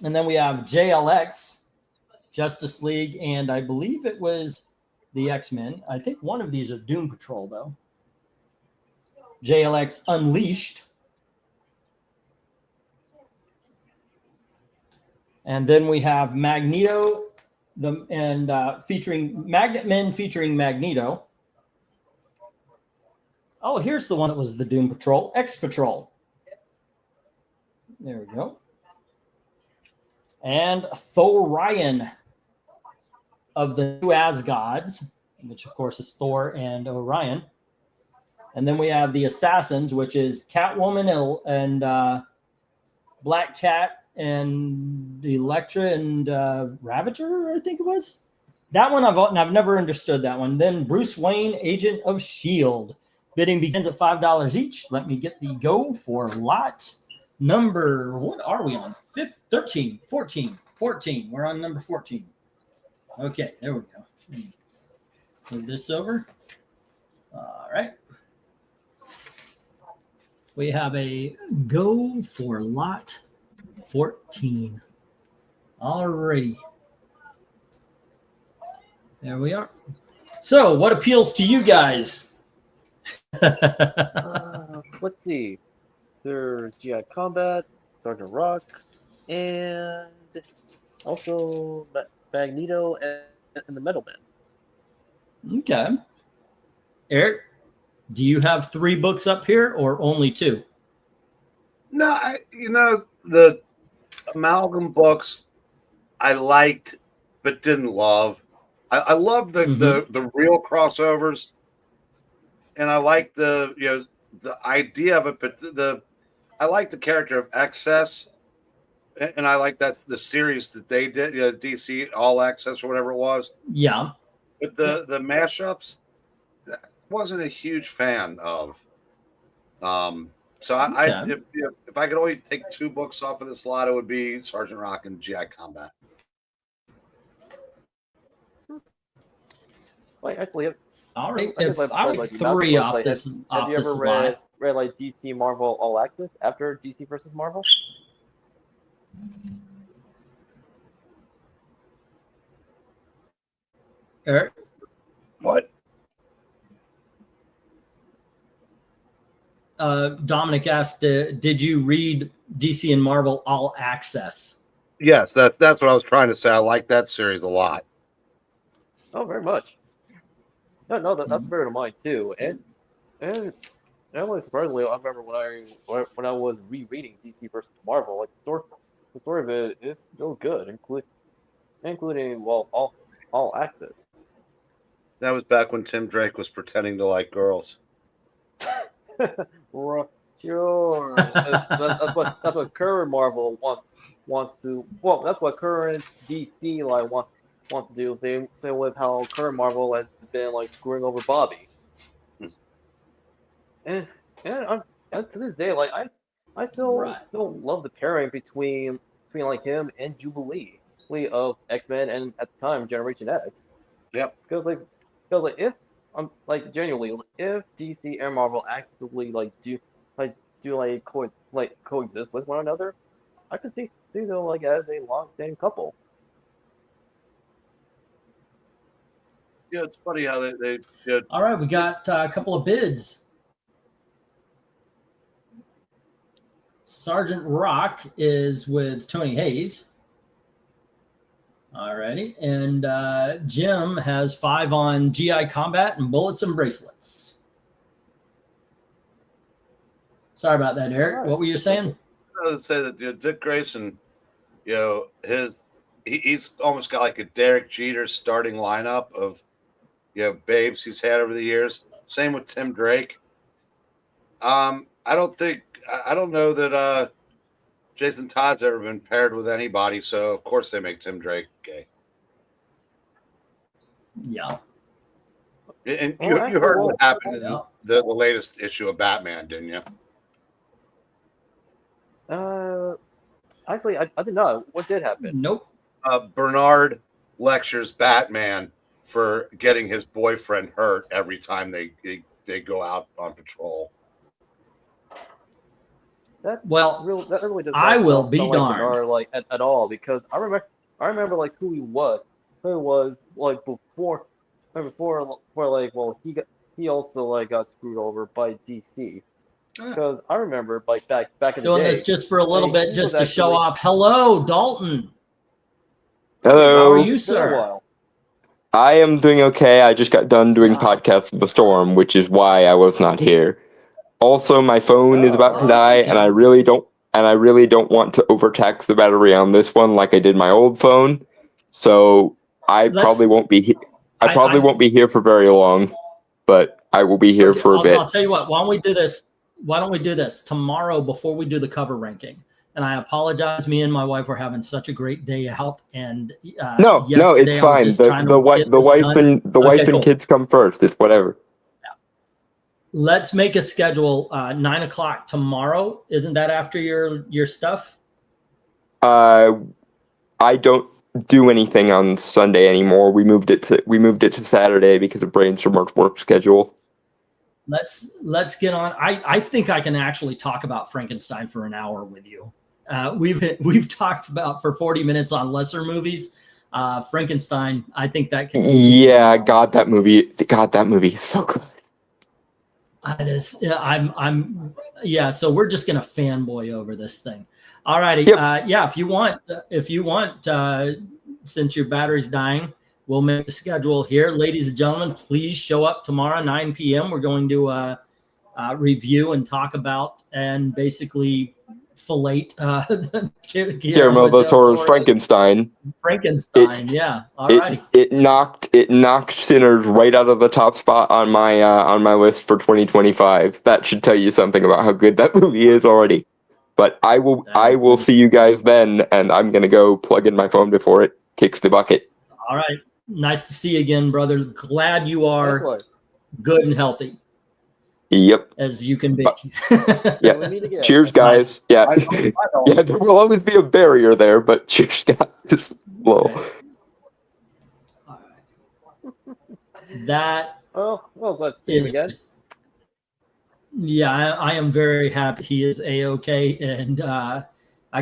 And then we have JLX, Justice League, and I believe it was the X-Men. I think one of these are Doom Patrol, though. JLX Unleashed. And then we have Magneto, featuring Magnet Men featuring Magneto. Oh, here's the one that was the Doom Patrol, X Patrol. There we go. And Thorian of the New Asgods, which of course is Thor and Orion. And then we have the Assassins, which is Catwoman and Black Cat and Elektra and Ravager, I think it was. That one I've never understood that one. Then Bruce Wayne, Agent of S.H.I.E.L.D. Bidding begins at $5 each. Let me get the go for lot number. What are we on? 13, 14. We're on number 14. Okay, there we go. Move this over. All right. We have a go for lot 14. All righty. There we are. So, what appeals to you guys? Let's see. There's GI Combat, Sergeant Rock, and also Magneto and the Metal Man. Okay. Eric, do you have 3 books up here or only 2? No, the amalgam books I liked but didn't love. I love the real crossovers, and I like the idea of it, but I like the character of Excess, and I like that's the series that they did, DC All Access or whatever it was. Yeah. But the mashups, I wasn't a huge fan of. So Okay. if I could only take 2 books off of the slot, it would be Sergeant Rock and GI Combat. Like actually, All right. I guess If I've I read, would like, the amount 3 of books, off like, this have off you this ever slot. read like DC Marvel All Access after DC versus Marvel? Eric, What? Dominic asked, did you read DC and Marvel All Access? Yes, that's what I was trying to say. I like that series a lot. Oh, very much. No, that's fair to mine too. And really surprisingly, I remember when I was rereading DC versus Marvel, like the story of it is still good, including well all access. That was back when Tim Drake was pretending to like girls. Sure, that's what current Marvel wants to. Well, that's what current DC like wants to do. Same with how current Marvel has been like screwing over Bobby. And and to this day, like I Right. still love the pairing between like him and Jubilee, of X-Men and at the time Generation X. Yep. Because if like genuinely, if DC and Marvel actively do coexist with one another, I could see them like as a long-standing couple. Yeah, it's funny how they did. All right, we got a couple of bids. Sergeant Rock is with Tony Hayes. All righty. And Jim has 5 on GI Combat and Bullets and Bracelets. Sorry about that, Eric. All right. What were you saying? I would say that Dick Grayson, he's almost got like a Derek Jeter starting lineup of babes he's had over the years. Same with Tim Drake. I don't know that Jason Todd's ever been paired with anybody, so of course they make Tim Drake gay. Yeah. And Well, you heard what happened in yeah. the latest issue of Batman, didn't you? Actually, I did not. What did happen? Nope. Bernard lectures Batman for getting his boyfriend hurt every time they go out on patrol. That Well, that really does I not will sound be like darned. Bernard, like at all, because I remember like who he was like before like well he also like got screwed over by DC, because I remember like back in the Doing day, this just for a little he bit, was just to show actually- off. Hello, Dalton. Hello. How are you, It's been a sir? while. I am doing okay. I just got done doing Podcast of the Storm, which is why I was not here. Also, my phone is about to die, okay. and I really don't want to overtax the battery on this one like I did my old phone. So I probably won't be here. I probably won't be here for very long, but I will be here for a bit. I'll tell you what. Why don't we do this? Why don't we do this tomorrow before we do the cover ranking? And I apologize. Me and my wife were having such a great day out, and No, it's yesterday I was fine. just The trying to wife get this done. wife and cool. kids come first. It's whatever. Let's make a schedule. 9 o'clock tomorrow. Isn't that after your stuff? I don't do anything on Sunday anymore. We moved it to Saturday because of Brainstorm's work schedule. Let's get on. I think I can actually talk about Frankenstein for an hour with you. We've talked about for 40 minutes on lesser movies. Frankenstein, I think that can. Yeah, God, that movie is so good. So we're just gonna fanboy over this thing. All righty. Yep. If you want, since your battery's dying, we'll make the schedule here. Ladies and gentlemen, please show up tomorrow, 9 p.m. We're going to review and talk about and basically fillet Guillermo del Toro's Frankenstein. Yeah. All righty. It knocked Sinners right out of the top spot on my list for 2025. That should tell you something about how good that movie is already. But I will see you guys then, and I'm gonna go plug in my phone before it kicks the bucket. All right. Nice to see you again, brother. Glad you are good and healthy. Yep. As you can be. Yeah. Cheers, guys. Yeah. Yeah, there will always be a barrier there, but cheers, guys. Whoa. Okay. All right. That let's see him again. Yeah, I am very happy he is A-okay. And I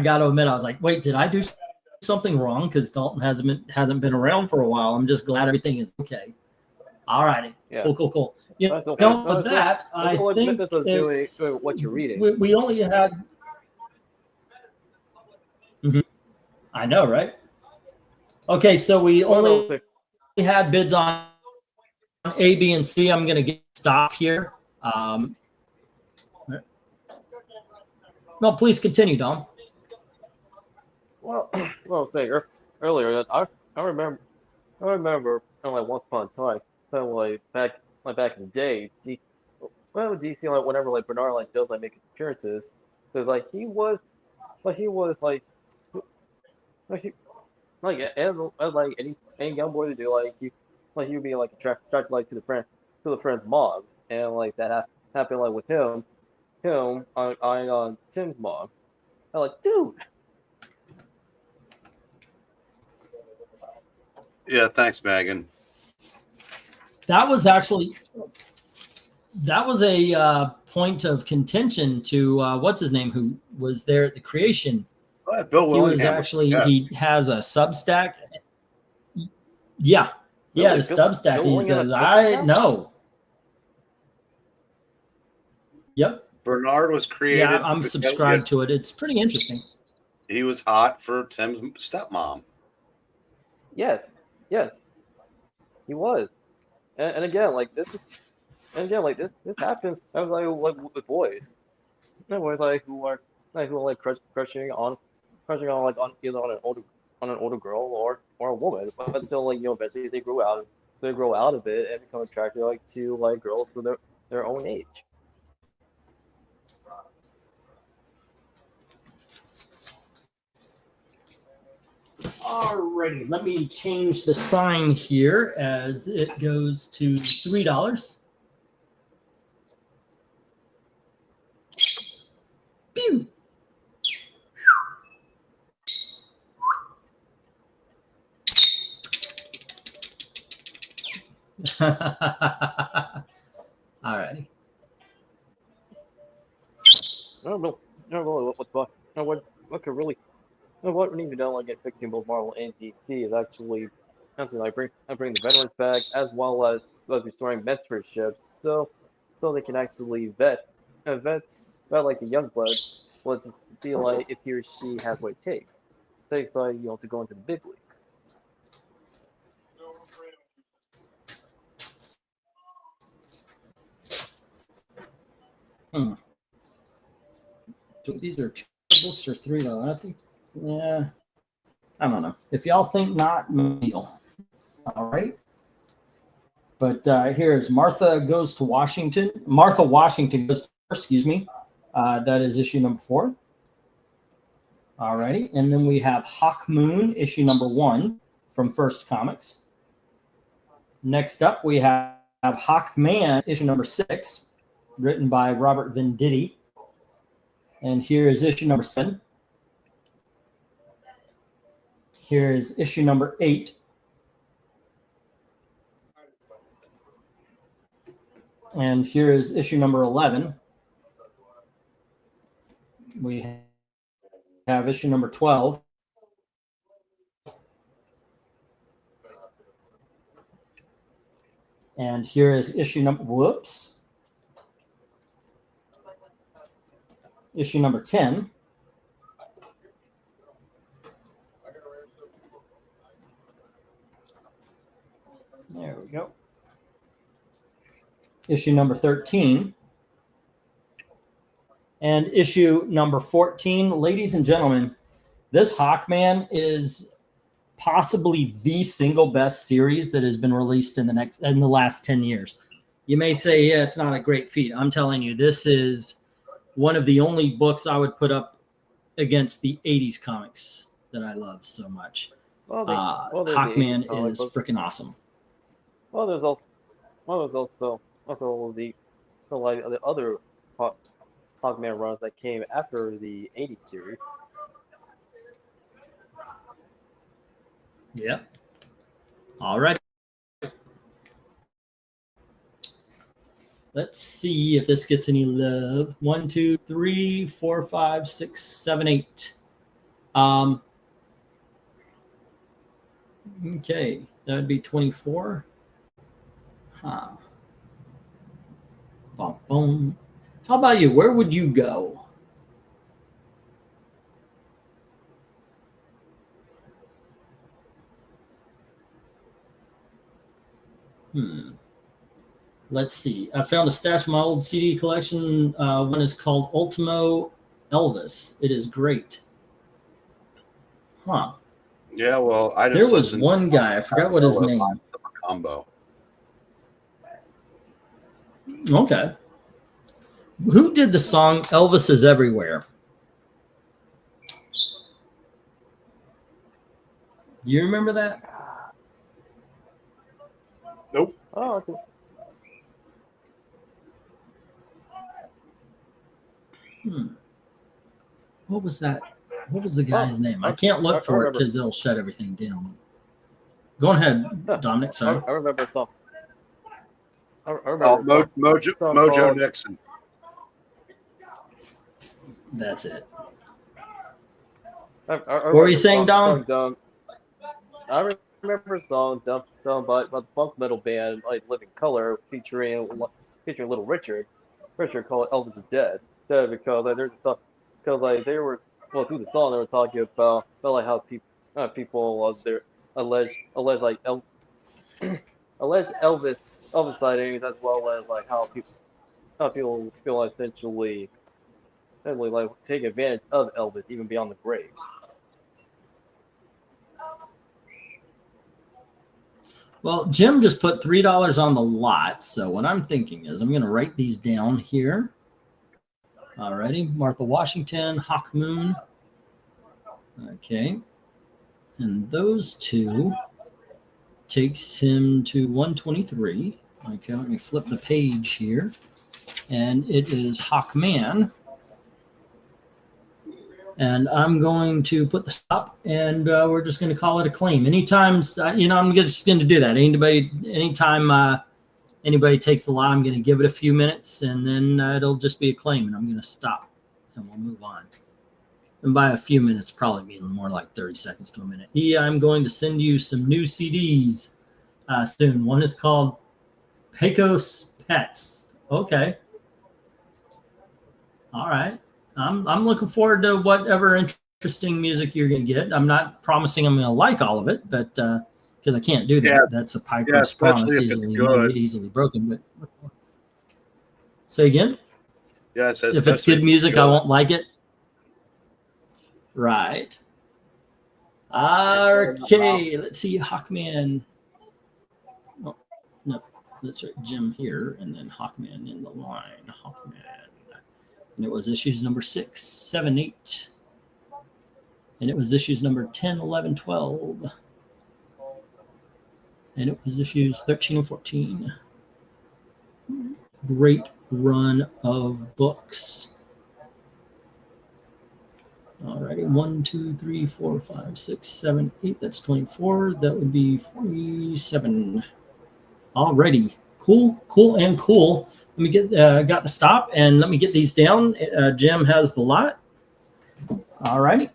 got to admit, I was like, wait, did I do something wrong? Because Dalton hasn't been around for a while. I'm just glad everything is okay. All righty. Yeah. Cool. You know, with that, I think this was doing what you're reading. We only had. I know, right? Okay, so we only had bids on A, B, and C. I'm going to stop here. No, please continue, Dom. Well, saying earlier that I remember like once upon a time, back in the day, DC whenever Bernard does make his appearances, so he was as any young boy to do, he would be attracted to the friend's mom, and that happened with him on Tim's mom. I'm dude. Yeah, thanks, Megan. That was a point of contention to what's his name, who was there at the creation. Bill Willingham. He was actually he has a Substack. Yeah, he had a Substack. He says, "I know." Yep. Bernard was created. Yeah, I'm subscribed to it. It's pretty interesting. He was hot for Tim's stepmom. Yes, he was, and again, this happens. I was with boys, boys who are crushing on either on an older girl or a woman, but until eventually they grow out of it and become attracted to girls of their own age. Alrighty, let me change the sign here as it goes to $3. Pew. Alrighty. What we need to do get fixing both Marvel and DC is actually bring the veterans back, as well as restoring mentorships, so they can actually vet the young blood, to see if he or she has what it takes to go into the big leagues. These are $2 or $3. I think. Yeah, I don't know. If y'all think not, deal. All right. But here is Martha Goes to Washington. Martha Washington Goes to, excuse me. That is issue number 4. All righty. And then we have Hawk Moon, issue number 1 from First Comics. Next up, we have Hawkman, issue number 6, written by Robert Venditti. And here is issue number 7. Here is issue number 8. And here is issue number 11. We have issue number 12. And here is issue number, issue number 10. There we go. Issue number 13. And issue number 14. Ladies and gentlemen, this Hawkman is possibly the single best series that has been released in the last 10 years. You may say, yeah, it's not a great feat. I'm telling you, this is one of the only books I would put up against the 80s comics that I love so much. Well, there's the 80s Hawkman comic is book. freaking awesome. Well, there's also the other Hawkman runs that came after the 80s series. Yep. All right. Let's see if this gets any love. 1, 2, 3, 4, 5, 6, 7, 8. Okay, that would be 24. Huh. Bum, bum. How about you? Where would you go? Let's see. I found a stash of my old CD collection. One is called Ultimo Elvis. It is great. Huh. Yeah, well, I just There was listened one guy. I forgot what his name. combo. Okay. Who did the song Elvis is Everywhere? Do you remember that? Nope. Oh, okay. What was that? What was the guy's name? I can't look for it because it'll shut everything down. Go ahead, Dominic. Sorry. I remember a song. I remember Mojo Nixon. That's it. What were you saying, Dom? I remember a song done by the funk metal band like Living Color featuring Little Richard. Richard called Elvis is Dead. Dead because there's stuff because they were through the song they were talking about like how people their alleged like alleged Elvis sightings as well as like how people feel essentially like take advantage of Elvis even beyond the grave. Well, Jim just put $3 on the lot. So what I'm thinking is I'm going to write these down here. Alrighty, Martha Washington, Hawk Moon. Okay. And those two takes him to 123. Okay, let me flip the page here. And it is Hawkman. And I'm going to put the stop, and we're just going to call it a claim. Anytime, I'm just going to do that. Anytime anybody takes the lot, I'm going to give it a few minutes, and then it'll just be a claim, and I'm going to stop, and we'll move on. And by a few minutes, probably mean more like 30 seconds to a minute. I'm going to send you some new CDs soon. One is called Pecos Pets. Okay. All right. I'm looking forward to whatever interesting music you're going to get. I'm not promising I'm going to like all of it, but because I can't do that. Yeah. That's a Pycross promise, easily broken. But say again? Yeah, it says if it's good music, I won't like it. Right. Okay, let's see. Hawkman. Oh, no, that's right. Jim here, and then Hawkman in the line. Hawkman. And it was issues number 6, 7, 8. And it was issues number 10, 11, 12. And it was issues 13 and 14. Great run of books. All righty. 1, 2, 3, 4, 5, 6, 7, 8. That's 24. That would be 47. All righty. Cool. Let me get got the stop, and let me get these down. Jim has the lot. All right.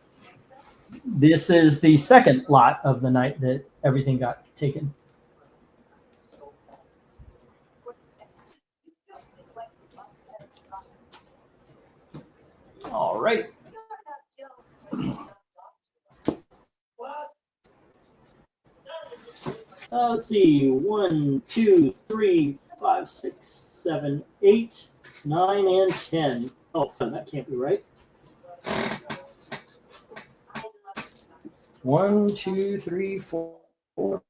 This is the second lot of the night that everything got taken. All right. Let's see. 1, 2, 3, 5, 6, 7, 8, 9, and 10. Oh, that can't be right. 1, 2, 3, 4,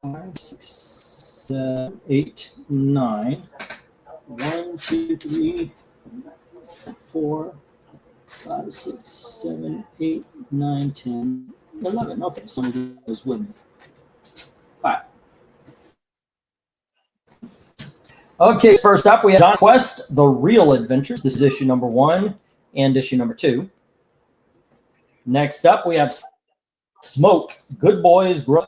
5, 6, 7, 8, 9. 1, 2, 3, 4, 5, 6, 7, 8, 9, 10, 11. Okay, somebody goes with me. All right. Okay, first up we have John Quest, The Real Adventures. This is issue number 1 and issue number 2. Next up we have Smoke, Good Boys Grow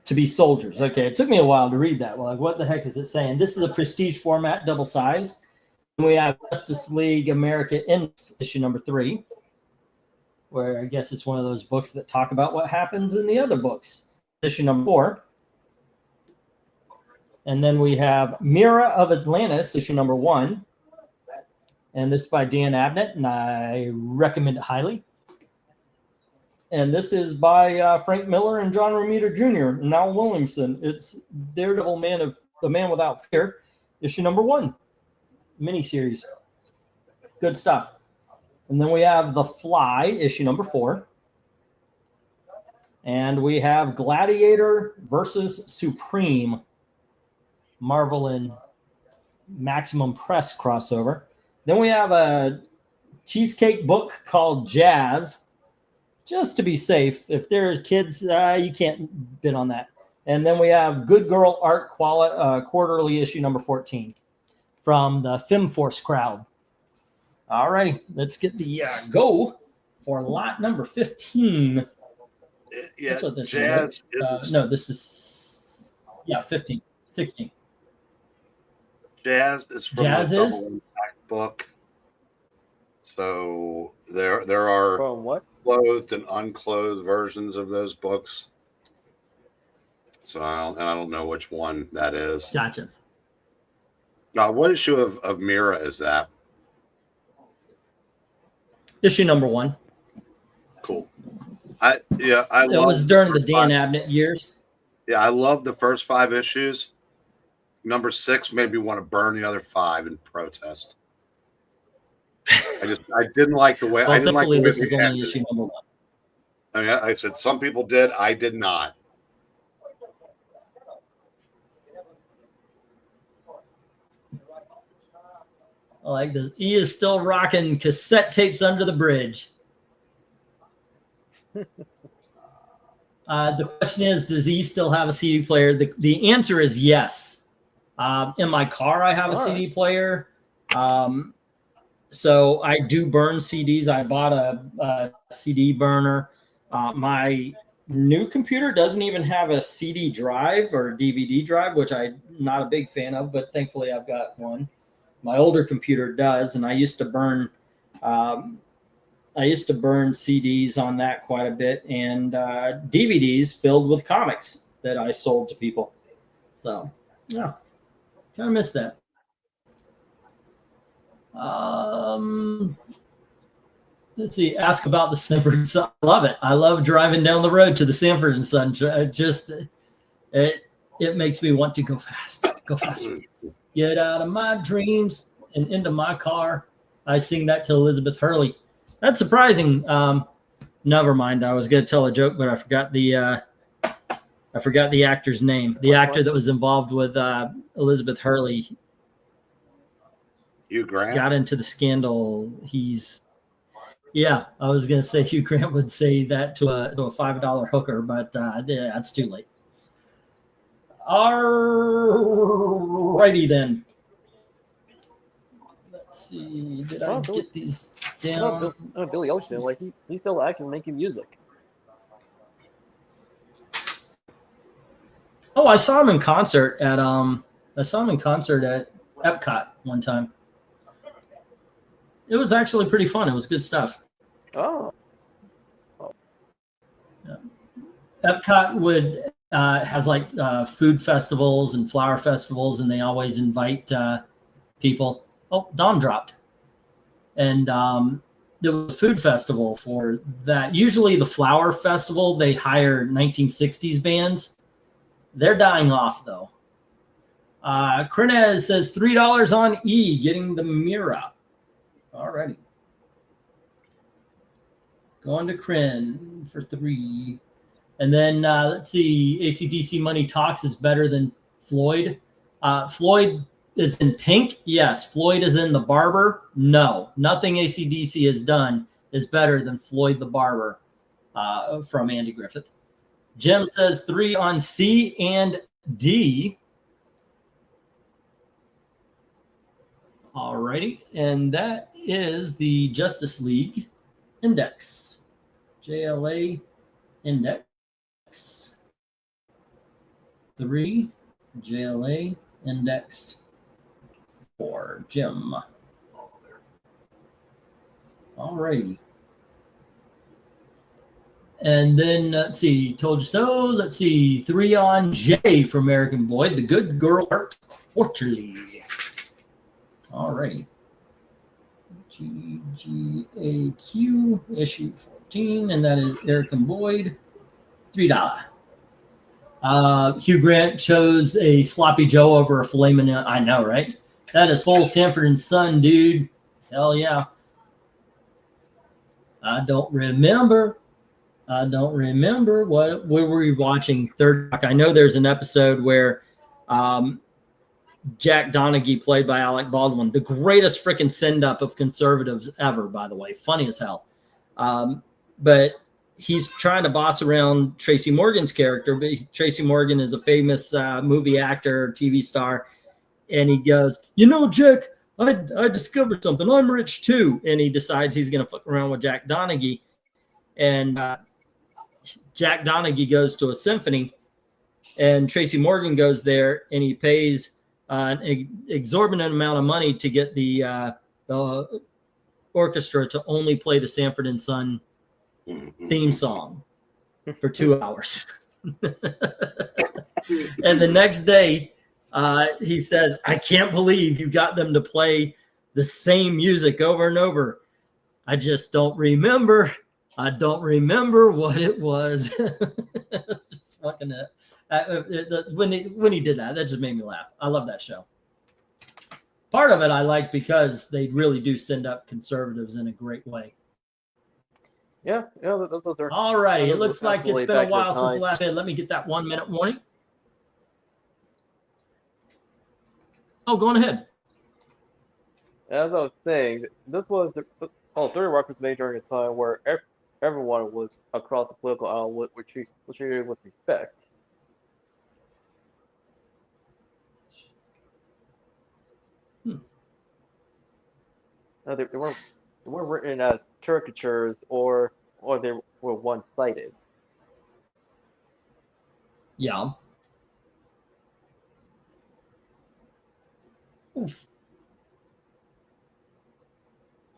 to be Soldiers. Okay, it took me a while to read that. Well, like, what the heck is it saying? This is a prestige format, double size. We have Justice League America in issue number 3, where I guess it's one of those books that talk about what happens in the other books. Issue number 4. And then we have Mira of Atlantis, issue number 1. And this is by Dan Abnett, and I recommend it highly. And this is by Frank Miller and John Romita Jr. and Al Williamson. It's Daredevil The Man Without Fear, issue number 1. Miniseries. Good stuff. And then we have The Fly, issue number 4. And we have Gladiator versus Supreme, Marvel and Maximum Press crossover. Then we have a cheesecake book called Jazz, just to be safe. If there's kids, you can't bid on that. And then we have Good Girl Art Quarterly, issue number 14 from the FemForce crowd. All right, let's get the go for lot number 15. Yeah, That's what this Jazz is. No, this is 15, 16. Jazz is from Jazz the is? Double Impact book. So there are From what? clothed and unclothed versions of those books. So I don't know which one that is. Gotcha. Now, what issue of Mira is that? Issue number 1. Cool. I It was during the Dan Abnett years. Yeah, I love the first 5 issues. Number 6 made me want to burn the other 5 in protest. I didn't like the way. Well, I didn't like the way this is they only ended. issue number 1. I mean, I said some people did. I did not. I like this. He is still rocking cassette tapes under the bridge. The question is, does he still have a CD player? The answer is yes. In my car, I have a CD player. So I do burn CDs. I bought a CD burner. My new computer doesn't even have a CD drive or DVD drive, which I'm not a big fan of, but thankfully I've got one. My older computer does, and I used to burn CDs on that quite a bit, and DVDs filled with comics that I sold to people. So, yeah, kind of miss that. Let's see. Ask about the Sanford and Son. I love it. I love driving down the road to the Sanford and Son. It makes me want to go fast. Go faster. Get out of my dreams and into my car. I sing that to Elizabeth Hurley. That's surprising. Never mind. I was going to tell a joke, but I forgot the actor's name. The actor that was involved with Elizabeth Hurley. Hugh Grant got into the scandal. I was going to say Hugh Grant would say that to a $5 hooker, but that's too late. Alrighty then. Let's see. Did I get these down? Billy Ocean, like he's still acting, making music. Oh, I saw him in concert at Epcot one time. It was actually pretty fun. It was good stuff. Oh. Yeah. Epcot has like food festivals and flower festivals, and they always invite people. Oh, Dawn dropped. And there was a food festival for that. Usually the Flower Festival, they hire 1960s bands. They're dying off, though. Crenez says $3 on E, getting the Mira. Alrighty. Going to Cren for 3. And then let's see, AC/DC Money Talks is better than Floyd. Floyd is in Pink. Yes. Floyd is in The Barber. No. Nothing AC/DC has done is better than Floyd the Barber from Andy Griffith. Jim says 3 on C and D. Alrighty. And that is the Justice League Index. JLA Index. 3. JLA Index 4. Jim. Alrighty. And then let's see, Told You So. Let's see, 3 on J for American Boy, The Good Girl Art Quarterly. Alrighty. GGAQ issue 14, and that is Eric and Boyd. $3. Hugh Grant chose a sloppy Joe over a filet mignon. I know, right? That is full Sanford and Son, dude. Hell yeah. I don't remember. What were we watching? Third Rock. I know there's an episode where Jack Donaghy, played by Alec Baldwin, the greatest freaking send-up of conservatives ever, by the way. Funny as hell. But he's trying to boss around Tracy Morgan's character, but Tracy Morgan is a famous movie actor, TV star. And he goes, Jack, I discovered something. I'm rich too. And he decides he's going to fuck around with Jack Donaghy. And Jack Donaghy goes to a symphony, and Tracy Morgan goes there, and he pays an exorbitant amount of money to get the orchestra to only play the Sanford and Son theme song for 2 hours. And the next day, he says, I can't believe you got them to play the same music over and over. I just don't remember. I don't remember what it was. It's just fucking when he did that just made me laugh. I love that show. Part of it I like because they really do send up conservatives in a great way. Yeah, those are. All righty. It looks like it's been a while since the last bit. Let me get that 1 minute warning. Oh, go on ahead. As I was saying, this was 30 Rock was made during a time where everyone was across the political aisle was treated with respect. They weren't written as caricatures or they were one-sided. Yeah. Oof.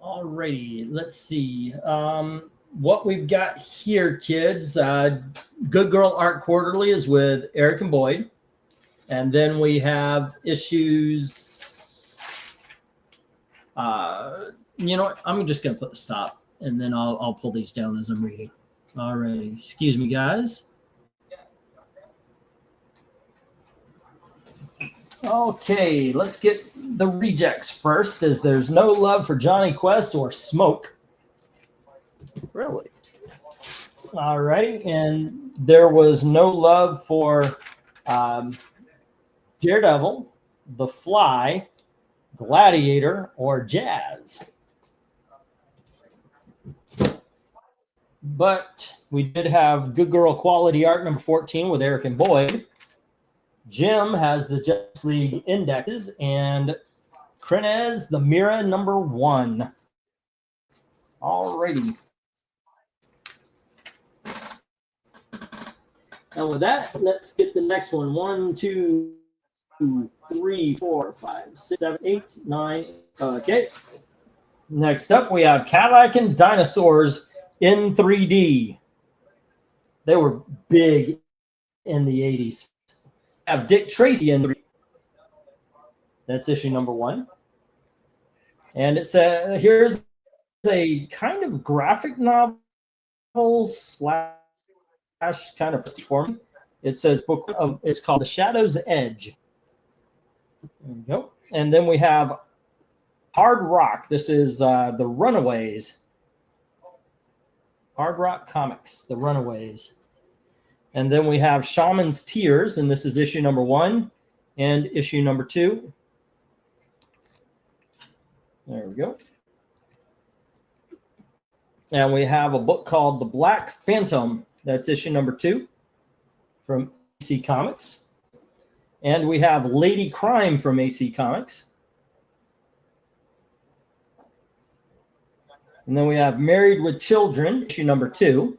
Alrighty, let's see. What we've got here, kids. Good Girl Art Quarterly is with Eric and Boyd. And then we have issues. You know what? I'm just going to put the stop, and then I'll pull these down as I'm reading. Alrighty, excuse me, guys. Okay, let's get the rejects first, as there's no love for Johnny Quest or Smoke. Really? All righty, and there was no love for Daredevil, The Fly, Gladiator, or Jazz. But we did have Good Girl Quality Art number 14 with Eric and Boyd. Jim has the Justice League indexes, and Crenez, the Mira number 1. Alrighty. And with that, let's get the next one. 1, 2, 3, 4, 5, 6, 7, 8, 9. Okay. Next up, we have Cadillac and Dinosaurs in 3D. They were big in the 80s. Have Dick Tracy in 3D. That's issue number 1. And it says, here's a kind of graphic novel slash kind of form. It says book. It's called The Shadow's Edge. There we go. And then we have Hard Rock. This is The Runaways. Hard Rock Comics, The Runaways. And then we have Shaman's Tears, and this is issue number 1 and issue number 2. There we go. And we have a book called The Black Phantom. That's issue number 2 from AC Comics. And we have Lady Crime from AC Comics. And then we have Married with Children, issue number 2.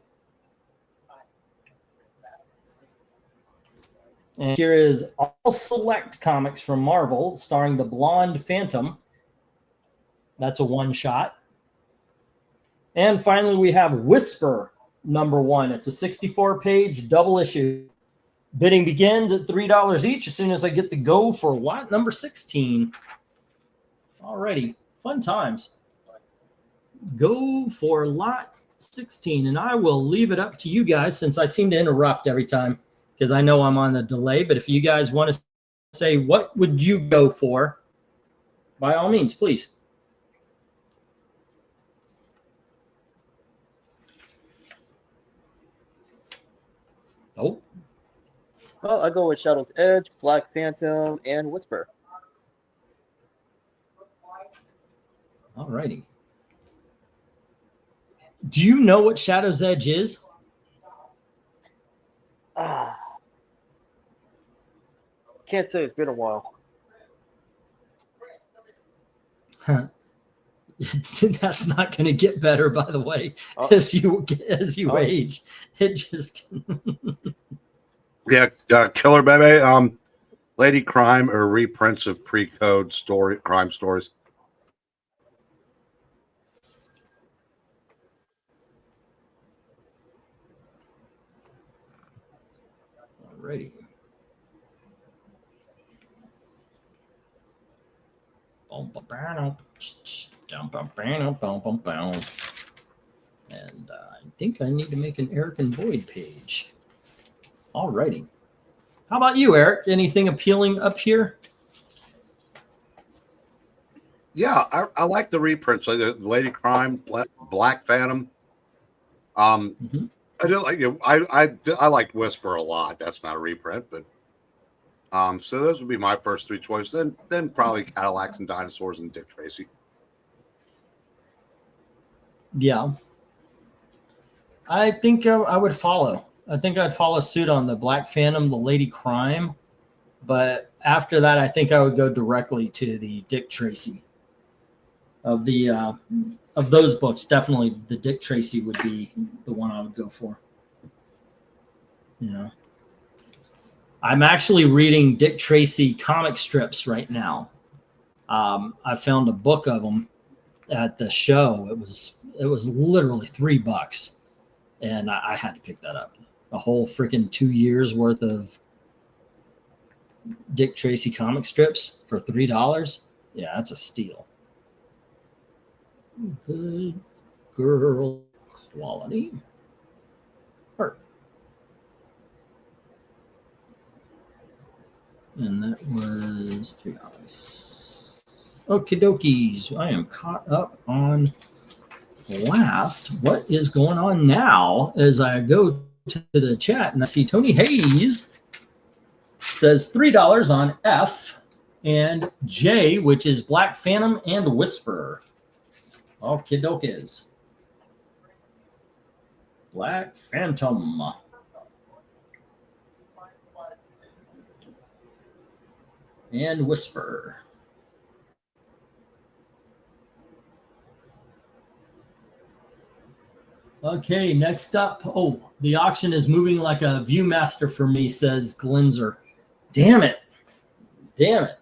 And here is All Select Comics from Marvel, starring the Blonde Phantom. That's a one-shot. And finally, we have Whisper, number 1. It's a 64-page double issue. Bidding begins at $3 each as soon as I get the go for lot number 16. Alrighty, fun times. Go for lot 16, and I will leave it up to you guys since I seem to interrupt every time because I know I'm on a delay. But if you guys want to say what would you go for, by all means, please. Oh. Well, I go with Shadow's Edge, Black Phantom, and Whisper. All righty. Do you know what Shadow's Edge is? Can't say, it's been a while. That's not going to get better, by the way, as you age. It just Yeah, Killer Baby, Lady Crime or reprints of pre-code crime stories. Alrighty. And I think I need to make an Eric and Boyd page. Alrighty. How about you, Eric? Anything appealing up here? Yeah, I like the reprints, like the Lady Crime, Black Phantom. I do like it. I like Whisper a lot. That's not a reprint, but so those would be my first 3 choices. Then probably Cadillacs and Dinosaurs and Dick Tracy. Yeah. I think I would follow. I think I'd follow suit on the Black Phantom, the Lady Crime. But after that, I think I would go directly to the Dick Tracy. Of those books, definitely the Dick Tracy would be the one I would go for. Yeah. I'm actually reading Dick Tracy comic strips right now. I found a book of them at the show. It was literally $3, and I had to pick that up. A whole freaking 2 years worth of Dick Tracy comic strips for $3. Yeah, that's a steal. Good girl quality art. And that was $3. Okie dokies. I am caught up on last. What is going on now as I go to the chat and I see Tony Hayes says $3 on F and J, which is Black Phantom and Whisper. Okie dokies. Black Phantom. And Whisper. Okay, next up. Oh, the auction is moving like a Viewmaster for me, says Glinzer. Damn it. Damn it.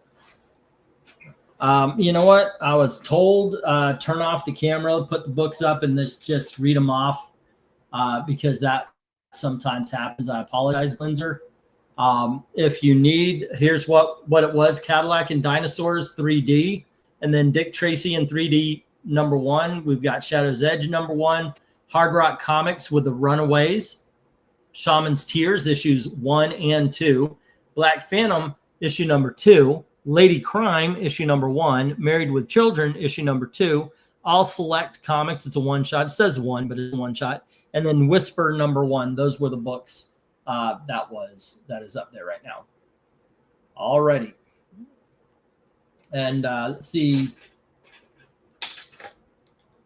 You know what? I was told turn off the camera, put the books up, and just read them off because that sometimes happens. I apologize, Glinzer. If you need, here's what it was: Cadillac and Dinosaurs 3D, and then Dick Tracy in 3D #1. We've got Shadow's Edge #1. Hard Rock Comics with the Runaways. Shaman's Tears issues 1 and 2. Black Phantom issue #2. Lady Crime issue #1. Married with Children issue #2. All Select Comics. It's a one shot. It says 1, but it's a one shot. And then Whisper #1. Those were the books that is up there right now. Alrighty. And let's see.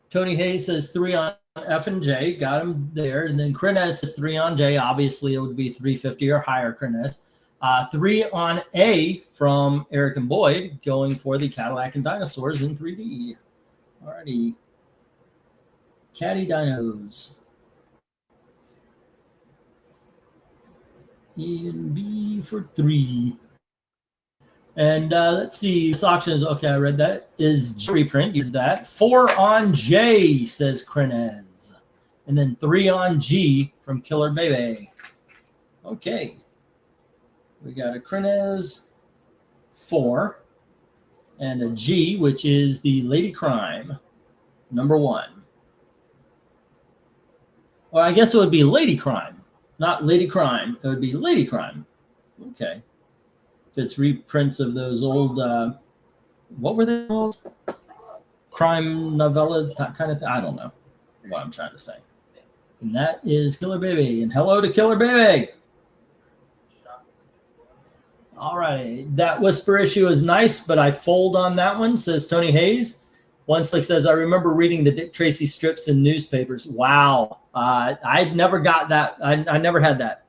Tony Hayes says 3 on F and J. Got him there. And then Krenez says 3 on J. Obviously, it would be 350 or higher, Krenez. 3 on A from Eric and Boyd, going for the Cadillac and Dinosaurs in 3D. Alrighty. Caddy Dinos. E and B for 3. And let's see. This auction is okay. I read that. Is reprint. Use that. 4 on J, says Krenez. And then 3 on G from Killer Bebe. Okay. We got a Krenez 4 and a G, which is the Lady Crime #1. Well, I guess it would be Lady Crime, not Lady Crime. It would be Lady Crime. Okay. If it's reprints of those old, what were they called? Crime novella, that kind of thing. I don't know what I'm trying to say. And that is Killer Baby. And hello to Killer Baby. All right. That Whisper issue is nice, but I fold on that one, says Tony Hayes. One Slick says, I remember reading the Dick Tracy strips in newspapers. Wow. I never got that. I never had that.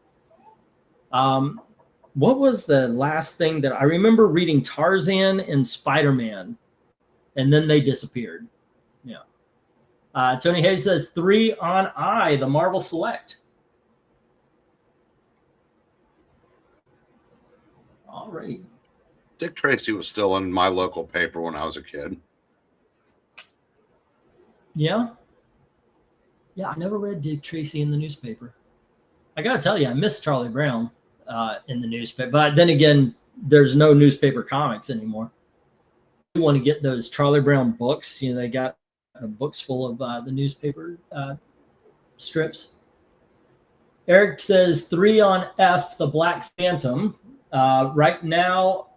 What was the last thing that I remember reading? Tarzan and Spider-Man, and then they disappeared. Yeah. Tony Hayes says 3 on I, the Marvel Select. All right. Dick Tracy was still in my local paper when I was a kid. Yeah. Yeah, I never read Dick Tracy in the newspaper. I got to tell you, I miss Charlie Brown in the newspaper. But then again, there's no newspaper comics anymore. You want to get those Charlie Brown books. They got books full of the newspaper strips. Eric says 3 on F, the Black Phantom. Right now,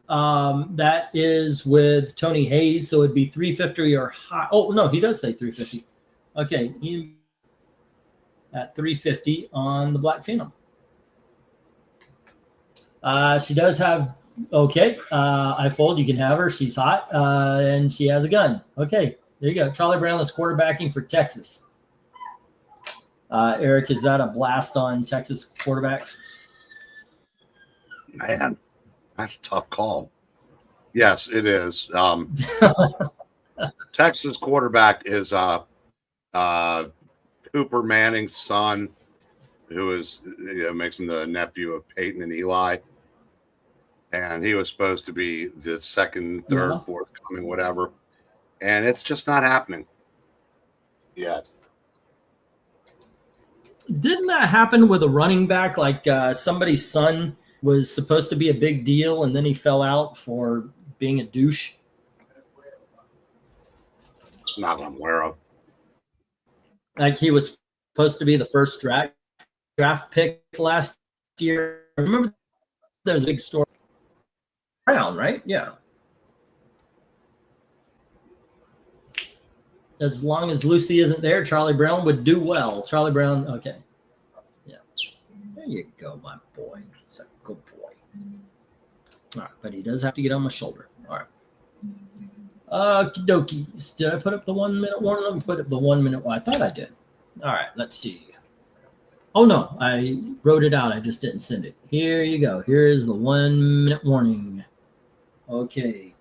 that is with Tony Hayes, so it'd be 350 or high. Oh, no, he does say 350. Okay, at 350 on the Black Phantom. She does have, okay, I fold, you can have her. She's hot, and she has a gun. Okay, there you go. Charlie Brown is quarterbacking for Texas. Eric, is that a blast on Texas quarterbacks? Man, that's a tough call. Yes, it is. Texas quarterback is Cooper Manning's son, who is makes him the nephew of Peyton and Eli. And he was supposed to be the second, third, fourth coming, whatever. And it's just not happening yet. Didn't that happen with a running back? Like somebody's son was supposed to be a big deal, and then he fell out for being a douche. Not that I'm aware of. Like he was supposed to be the first draft pick last year. I remember there was a big story. Brown, right? Yeah. As long as Lucy isn't there, Charlie Brown would do well. Charlie Brown, okay. Yeah. There you go, my boy. He's a good boy. All right, but he does have to get on my shoulder. All right. Okie dokies. Did I put up the 1 minute warning? Let me put up the 1 minute. Well, I thought I did. All right, let's see. Oh, no, I wrote it out. I just didn't send it. Here you go. Here is the 1 minute warning. Okay.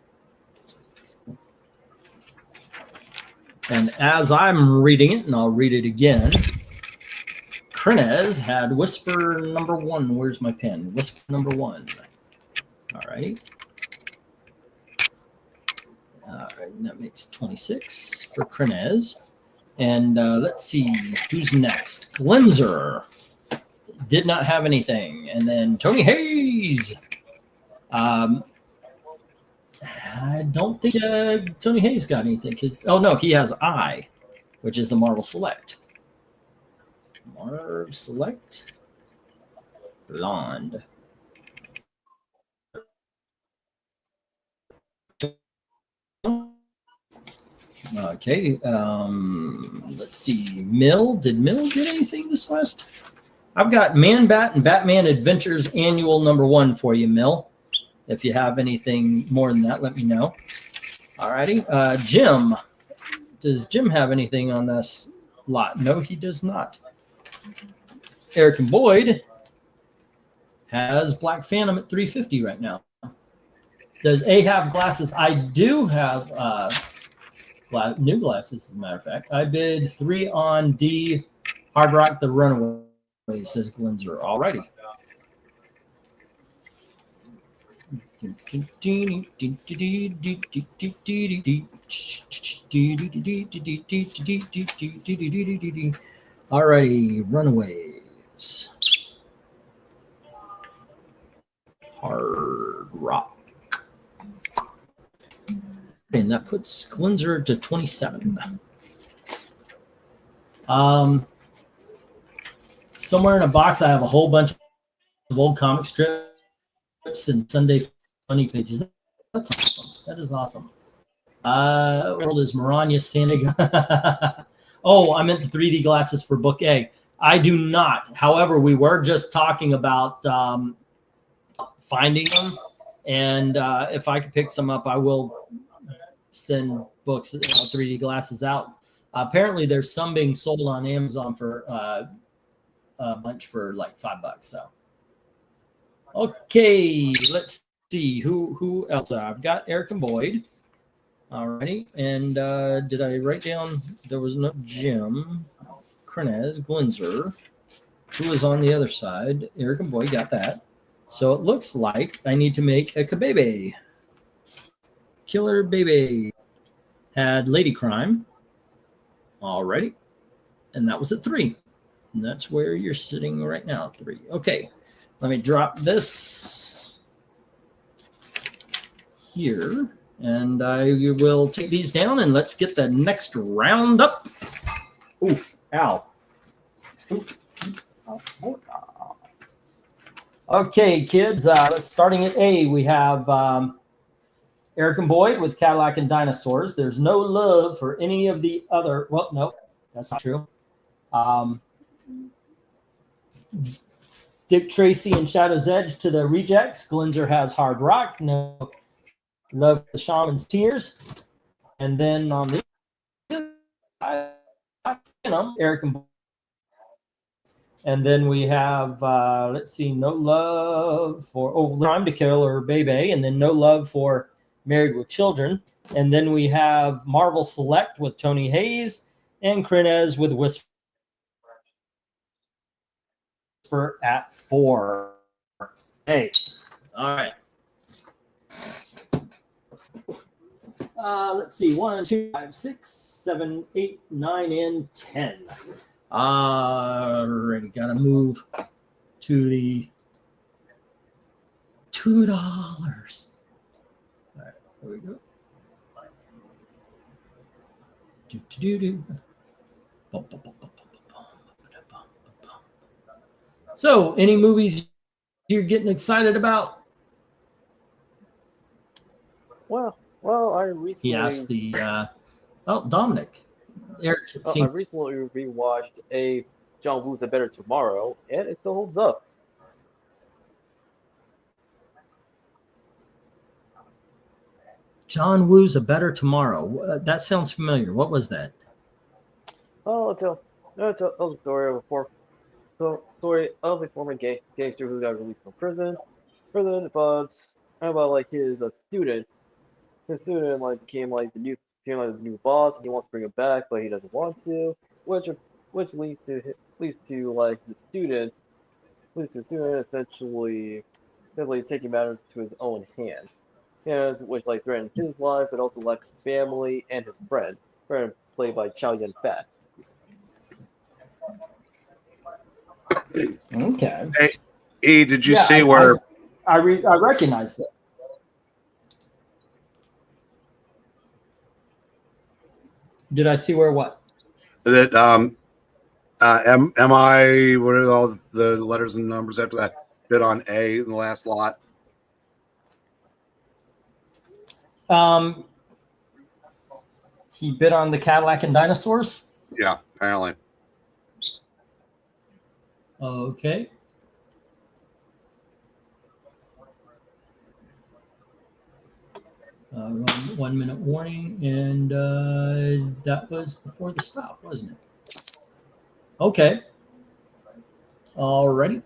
And as I'm reading it, and I'll read it again, Krenez had Whisper #1. Where's my pen? Whisper #1. All right. All right, and that makes 26 for Krenez. And let's see, who's next? Glenzer did not have anything. And then Tony Hayes. I don't think Tony Hayes got anything. Oh, no, he has I, which is the Marvel Select. Marvel Select. Blonde. Okay, let's see. Mill, did Mill get anything this last? I've got Man Bat and Batman Adventures Annual #1 for you, Mill. If you have anything more than that, let me know. Alrighty, Jim. Does Jim have anything on this lot? No, he does not. Eric and Boyd has Black Phantom at $350 right now. Does A have glasses? I do have new glasses, as a matter of fact. I bid 3 on D. Hard Rock the Runaway, says Glinzer. Alrighty. Alrighty, Runaways. Hard Rock. And that puts Glinzer to 27. Somewhere in a box, I have a whole bunch of old comic strips and Sunday funny pages. That's awesome. That is awesome. World is Maranya Sandig. Oh, I meant the 3D glasses for Book A. I do not. However, we were just talking about finding them, and if I could pick some up, I will send books, 3D glasses out. Apparently, there's some being sold on Amazon for a bunch for like $5. So, okay, let's see who else. I've got Eric and Boyd. Alrighty, and did I write down? There was no Jim, Krenez, Glinzer. Who was on the other side? Eric and Boyd got that. So it looks like I need to make a Kabebe. Killer Baby had Lady Crime. Alrighty, and that was at 3. And that's where you're sitting right now, 3. Okay, let me drop this here. And I will take these down and let's get the next round up. Oof, ow. Oof. Okay, kids, starting at A, we have Eric and Boyd with Cadillac and Dinosaurs. There's no love for any of the other. Well, no, that's not true. Dick Tracy and Shadow's Edge to the rejects. Glinzer has Hard Rock. No love the Shaman's Tears. And then on the Eric and Boyd. And then we have, let's see, No Love for, Time to Kill or Bebe. And then No Love for Married with Children. And then we have Marvel Select with Tony Hayes and Krenez with Whisper at 4. Hey, all right. Let's see, 1, 2, 5, 6, 7, 8, 9, and 10. Already got to move to the $2. All right, here we go. So, any movies you're getting excited about? Well, I recently. He asked the. Dominic. Eric. I recently rewatched a John Woo's A Better Tomorrow, and it still holds up. John Woo's A Better Tomorrow. That sounds familiar. What was that? Oh, it's a story of a former gangster who got released from prison, but about like his student. His student became the new boss, and he wants to bring him back, but he doesn't want to, which leads to the student essentially taking matters to his own hands. Which threatened his life, but also his family and his friend played by Chow Yun Fat. Okay. Hey, E, did you see where I recognize that? Did I see where what? That am I? What are all the letters and numbers after that? Bid on A in the last lot. He bid on the Cadillac and dinosaurs. Yeah, apparently. Okay. One minute warning, and that was before the stop, wasn't it? Okay. Alrighty.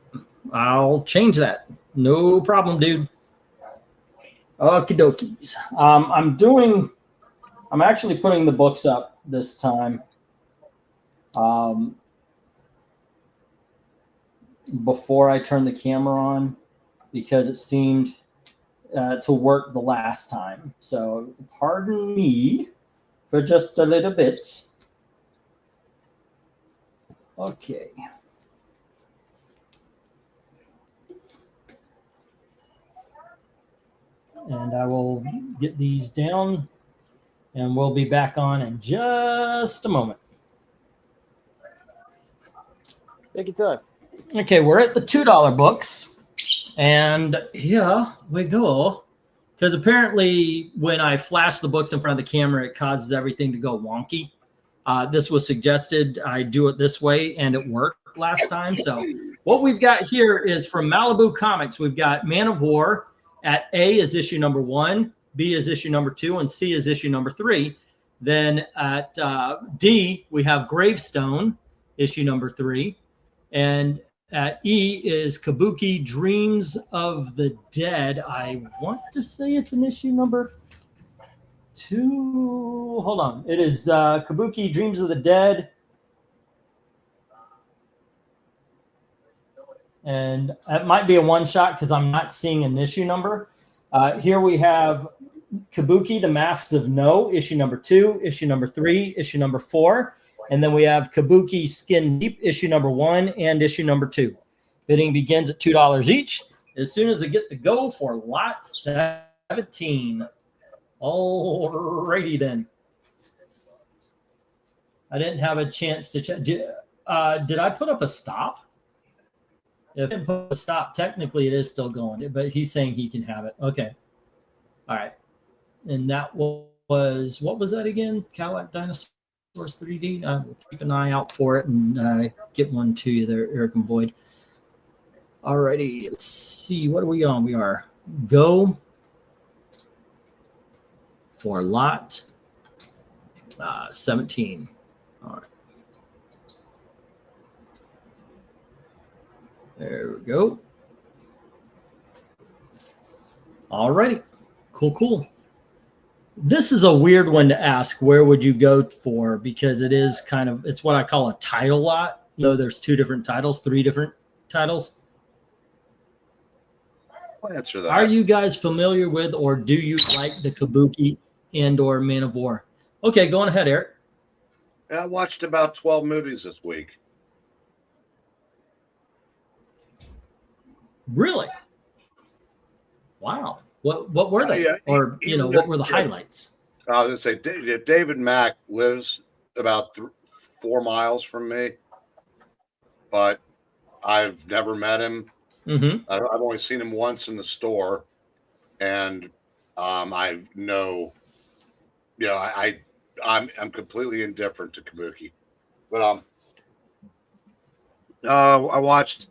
I'll change that. No problem, dude. Okie dokies. I'm actually putting the books up this time. Before I turn the camera on, because it seemed to work the last time. So pardon me for just a little bit. Okay. And I will get these down, and we'll be back on in just a moment. Take your time. Okay, we're at the $2 books, and here we go. Because apparently when I flash the books in front of the camera, it causes everything to go wonky. This was suggested I do it this way, and it worked last time. So what we've got here is from Malibu Comics. We've got Man of War. At A is issue number 1, B is issue number 2, and C is issue number 3. Then at D, we have Gravestone, issue number 3. And at E is Kabuki Dreams of the Dead. I want to say it's an issue number 2. Hold on. It is Kabuki Dreams of the Dead. And it might be a one-shot because I'm not seeing an issue number. Here we have Kabuki, The Masks of No, issue number 2, issue number 3, issue number 4. And then we have Kabuki Skin Deep, issue number 1 and issue number 2. Bidding begins at $2 each. As soon as I get the go for lot 17. Alrighty then. I didn't have a chance to check. Did I put up a stop? If I put a stop, technically it is still going, but he's saying he can have it. Okay. All right. And that was, what was that again? Cadillac Dinosaurs 3D? I will keep an eye out for it and get one to you there, Eric and Boyd. All righty. Let's see. What are we on? We are go for lot 17. All right. There we go. All righty. Cool. This is a weird one to ask. Where would you go for? Because it is kind of, it's what I call a title lot. You know, there's 2 different titles, 3 different titles. I'll answer that. Are you guys familiar with, or do you like the Kabuki and or Man of War? Okay, go on ahead, Eric. I watched about 12 movies this week. Really? Wow. What were they? Or, what were the highlights? I was going to say, David Mack lives about 4 miles from me, but I've never met him. Mm-hmm. I've only seen him once in the store, and I know, I'm completely indifferent to Kabuki. But I watched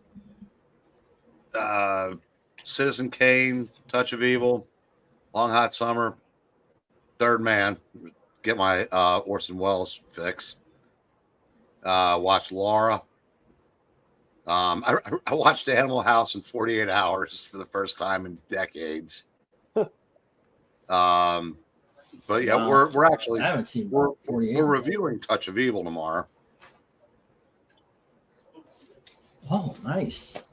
Citizen Kane, Touch of Evil, Long Hot Summer, Third Man, get my Orson Welles fix. Watched Laura. I watched Animal House in 48 hours for the first time in decades. But yeah, Wow. we're actually I haven't seen we're 48. reviewing Touch of Evil tomorrow. Oh, nice.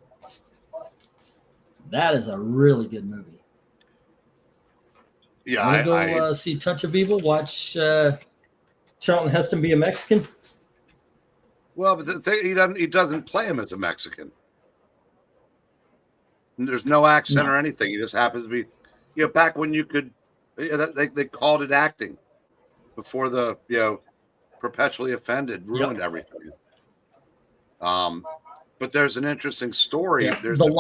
That is a really good movie. Yeah, Want to go see Touch of Evil? Watch Charlton Heston be a Mexican? well, but the thing, he doesn't play him as a Mexican. And there's no accent or anything. He just happens to be, back when you could, they called it acting before the perpetually offended, ruined everything. But there's an interesting story. Yeah. There's The a,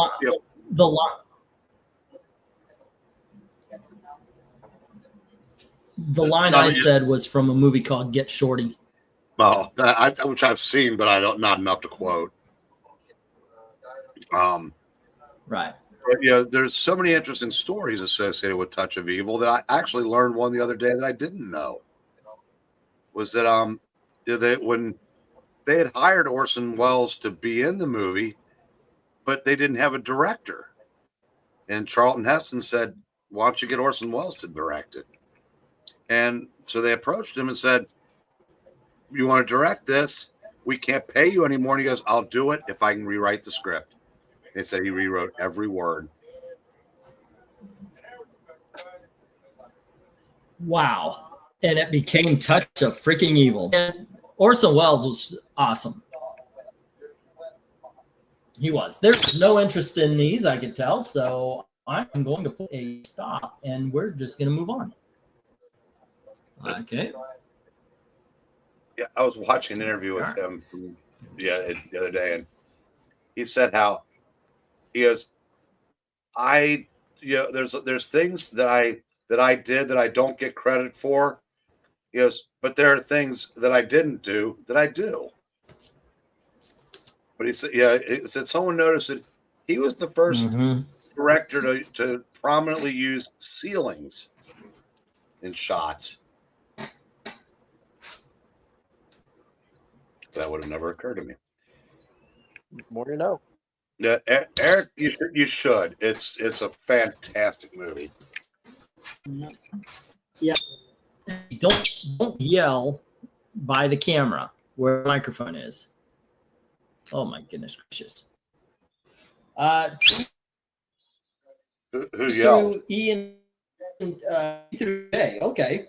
line I said was from a movie called Get Shorty. well, which I've seen, but I don't not enough to quote. Right. But yeah, there's so many interesting stories associated with Touch of Evil that I actually learned one the other day that I didn't know. Was that when they had hired Orson Welles to be in the movie, but they didn't have a director. And Charlton Heston said, "Why don't you get Orson Welles to direct it?" And so they approached him and said, "You want to direct this? We can't pay you anymore." And he goes, "I'll do it if I can rewrite the script." They said he rewrote every word. Wow. And it became Touch of freaking Evil. And Orson Welles was awesome. He was. There's no interest in these, I could tell. So I'm going to put a stop and we're just going to move on. Okay. Yeah, I was watching an interview with him the other day, and he said how he goes, there's things that I did that I don't get credit for. He goes, but there are things that I didn't do that I do. But he said someone noticed that he was the first director to prominently use ceilings in shots. That would have never occurred to me. More to know. Yeah, Eric, you should. It's a fantastic movie. Yeah. Don't yell by the camera where the microphone is. Oh my goodness gracious. Who yelled? E and E through J. Okay.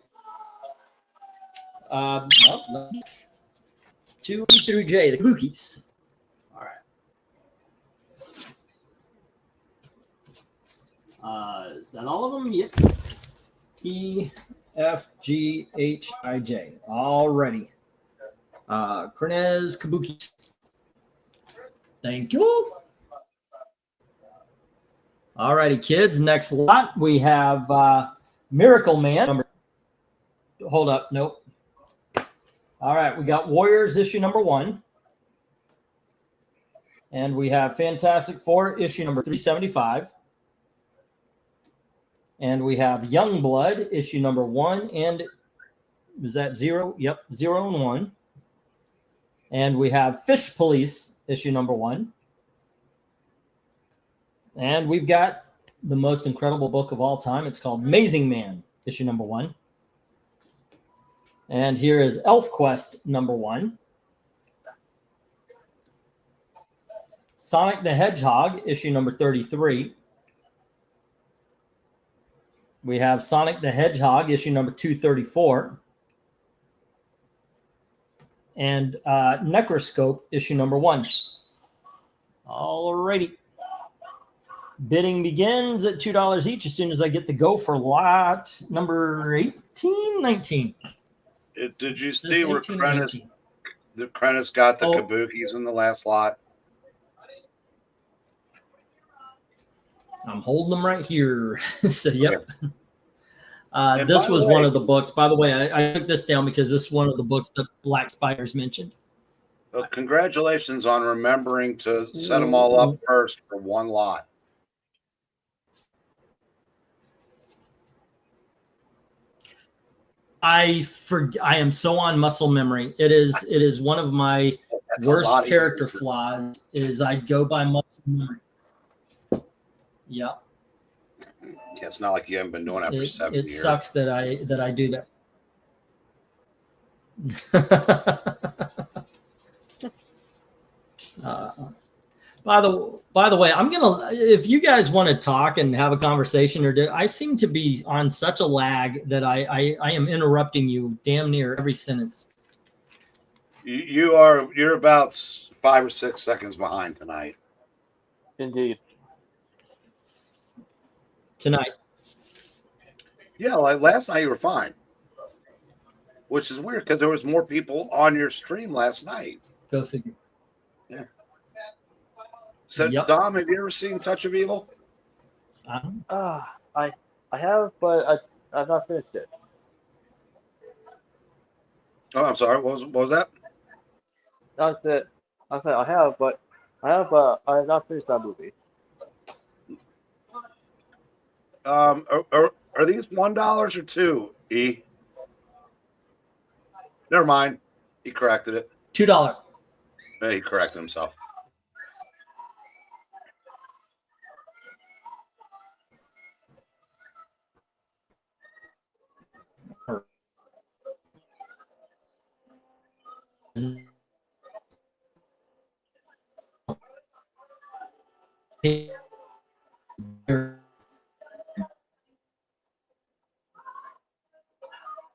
To E through J, the Beauties. All right. Is that all of them? Yep. E, F, G, H, I, J. Alrighty. Krenez Kabuki. Thank you. Alrighty, kids. Next lot, we have Miracle Man. Hold up. Nope. All right, we got Warriors issue number 1. And we have Fantastic Four issue number 375. And we have Youngblood issue number 1. And is that 0? Yep, 0 and 1. And we have Fish Police issue number 1. And we've got the most incredible book of all time. It's called Amazing Man issue number 1. And here is Elf Quest number 1. Sonic the Hedgehog issue number 33. We have Sonic the Hedgehog issue number 234. And Necroscope issue number 1. Alrighty. Bidding begins at $2 each as soon as I get the go for lot number 19. Did you see where Krennis got the Kabukis in the last lot? I'm holding them right here. So, yep. And this was one of the books. By the way, I took this down because this is one of the books that Black Spiders mentioned. Well, congratulations on remembering to set them all up first for one lot. I am so on muscle memory. It is one of my worst character flaws. Is I go by muscle memory. Yeah. It's not like you haven't been doing that for 7 years. It sucks that I do that. By the way, I'm gonna, if you guys want to talk and have a conversation I seem to be on such a lag that I am interrupting you damn near every sentence. You're about 5 or 6 seconds behind tonight. Indeed. Tonight. Yeah, like last night you were fine. which is weird because there was more people on your stream last night. Go figure. So, Yep. Dom, have you ever seen Touch of Evil? I have, but I've not finished it. Oh, I'm sorry. What was that? I said I have, but I have not finished that movie. Are these $1 or $2? E. Never mind. He corrected it. $2. Yeah, he corrected himself.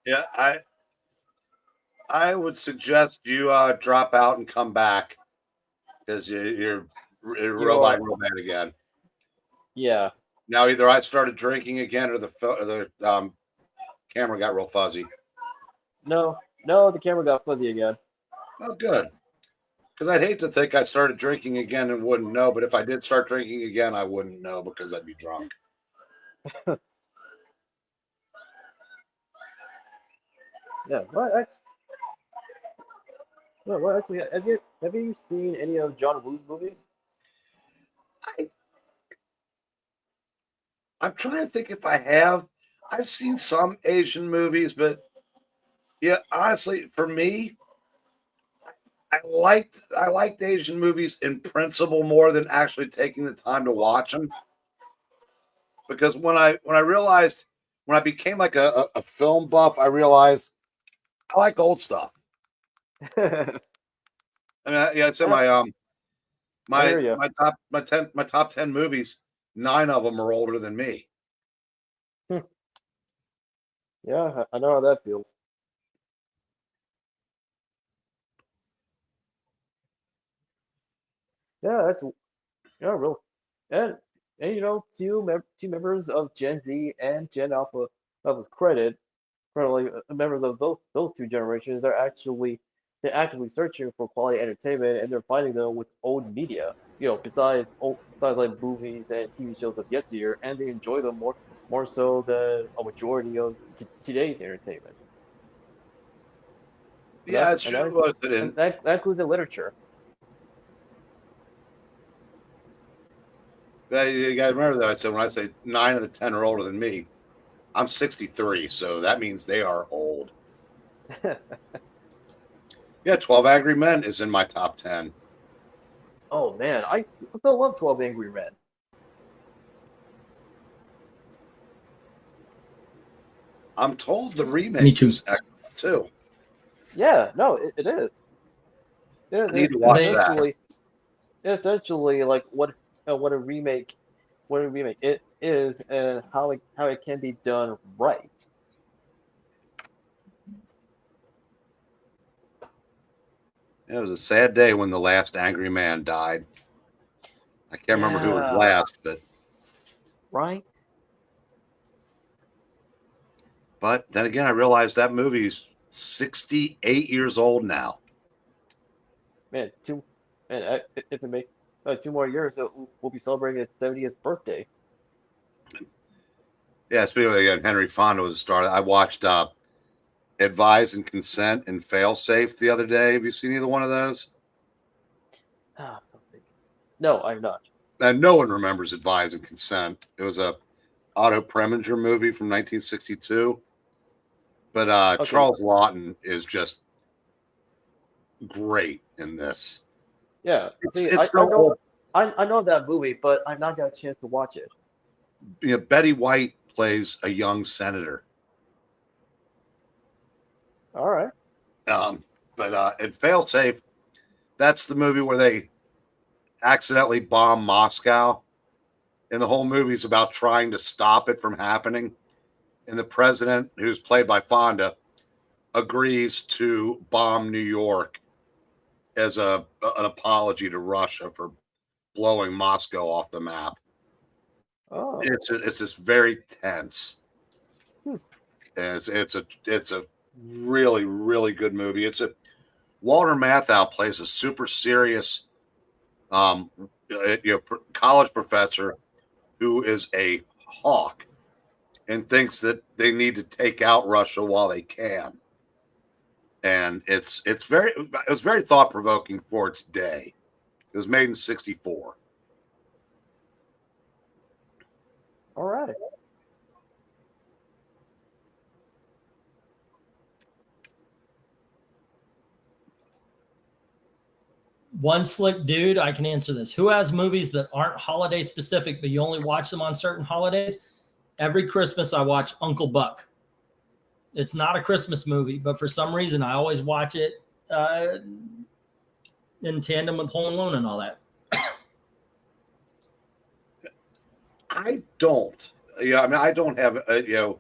Yeah, I would suggest you drop out and come back because you're real bad again. Yeah. Now either I started drinking again or the camera got real fuzzy. No, the camera got fuzzy again. Oh, good. Because I'd hate to think I started drinking again and wouldn't know, but if I did start drinking again, I wouldn't know because I'd be drunk. Yeah. What actually? Have you seen any of John Woo's movies? I'm trying to think if I have. I've seen some Asian movies, but yeah, honestly, for me, I liked Asian movies in principle more than actually taking the time to watch them. Because when I realized when I became like a film buff, I realized I like old stuff. I mean, yeah, I'd say I hear ya. my top 10 movies, 9 of them are older than me. Yeah, I know how that feels. Yeah, that's real. And two members of Gen Z and Gen Alpha that was currently members of those two generations, they're actively searching for quality entertainment and they're finding them with old media. Besides like movies and TV shows of yesteryear, and they enjoy them more so than a majority of today's entertainment. And Yeah, it's true. that includes in literature. You guys remember that I said when I say 9 of the 10 are older than me, I'm 63, so that means they are old. Yeah, 12 Angry Men is in my top 10. Oh man, I still love 12 Angry Men. I'm told the remake Me too. is excellent too. Yeah, no, it is. I need to watch that. Essentially, like what a remake, it is, and how it can be done right. It was a sad day when the last Angry Man died. I can't remember who was Yeah, last, right. but then again, I realized that movie's 68 years old now. Man, if it make 2 more years, we'll be celebrating its 70th birthday. Yeah, speaking of again, Henry Fonda was a star. I watched Advise and Consent and Fail Safe the other day. Have you seen either one of those? No, I'm not. And no one remembers Advise and Consent. It was a Otto Preminger movie from 1962. But Okay. Charles Lawton is just great in this. Yeah, I know that movie, but I've not got a chance to watch it. You know, Betty White plays a young senator. All right. But in Fail Safe, that's the movie where they accidentally bomb Moscow. And the whole movie's about trying to stop it from happening. And the president, who's played by Fonda, agrees to bomb New York as an apology to Russia for blowing Moscow off the map. Oh. It's just very tense. Hmm. And it's a really, really good movie. It's a Walter Matthau plays a super serious, college professor who is a hawk and thinks that they need to take out Russia while they can. And it was very thought provoking for its day. It was made in '64. All right. One slick dude, I can answer this. Who has movies that aren't holiday specific, but you only watch them on certain holidays? Every Christmas, I watch Uncle Buck. It's not a Christmas movie, but for some reason, I always watch it in tandem with Home Alone and all that. I don't. Yeah, I mean, I don't have but yeah,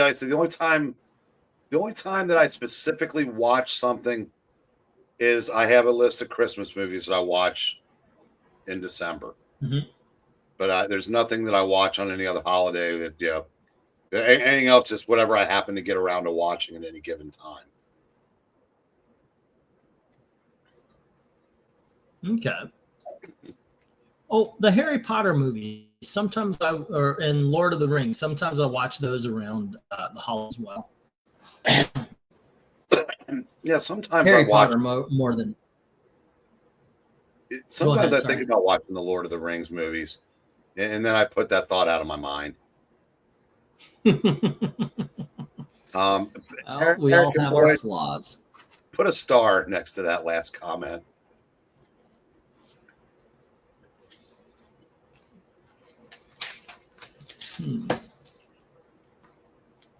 it's the only time that I specifically watch something is I have a list of Christmas movies that I watch in December. Mm-hmm. But there's nothing that I watch on any other holiday that anything else, just whatever I happen to get around to watching at any given time. Okay. Oh, the Harry Potter movie. Sometimes or in Lord of the Rings. Sometimes I watch those around the holidays as well. Yeah, sometimes Harry I watch Potter more than. Sometimes ahead, I think about watching the Lord of the Rings movies, and then I put that thought out of my mind. We all have our flaws. Put a star next to that last comment.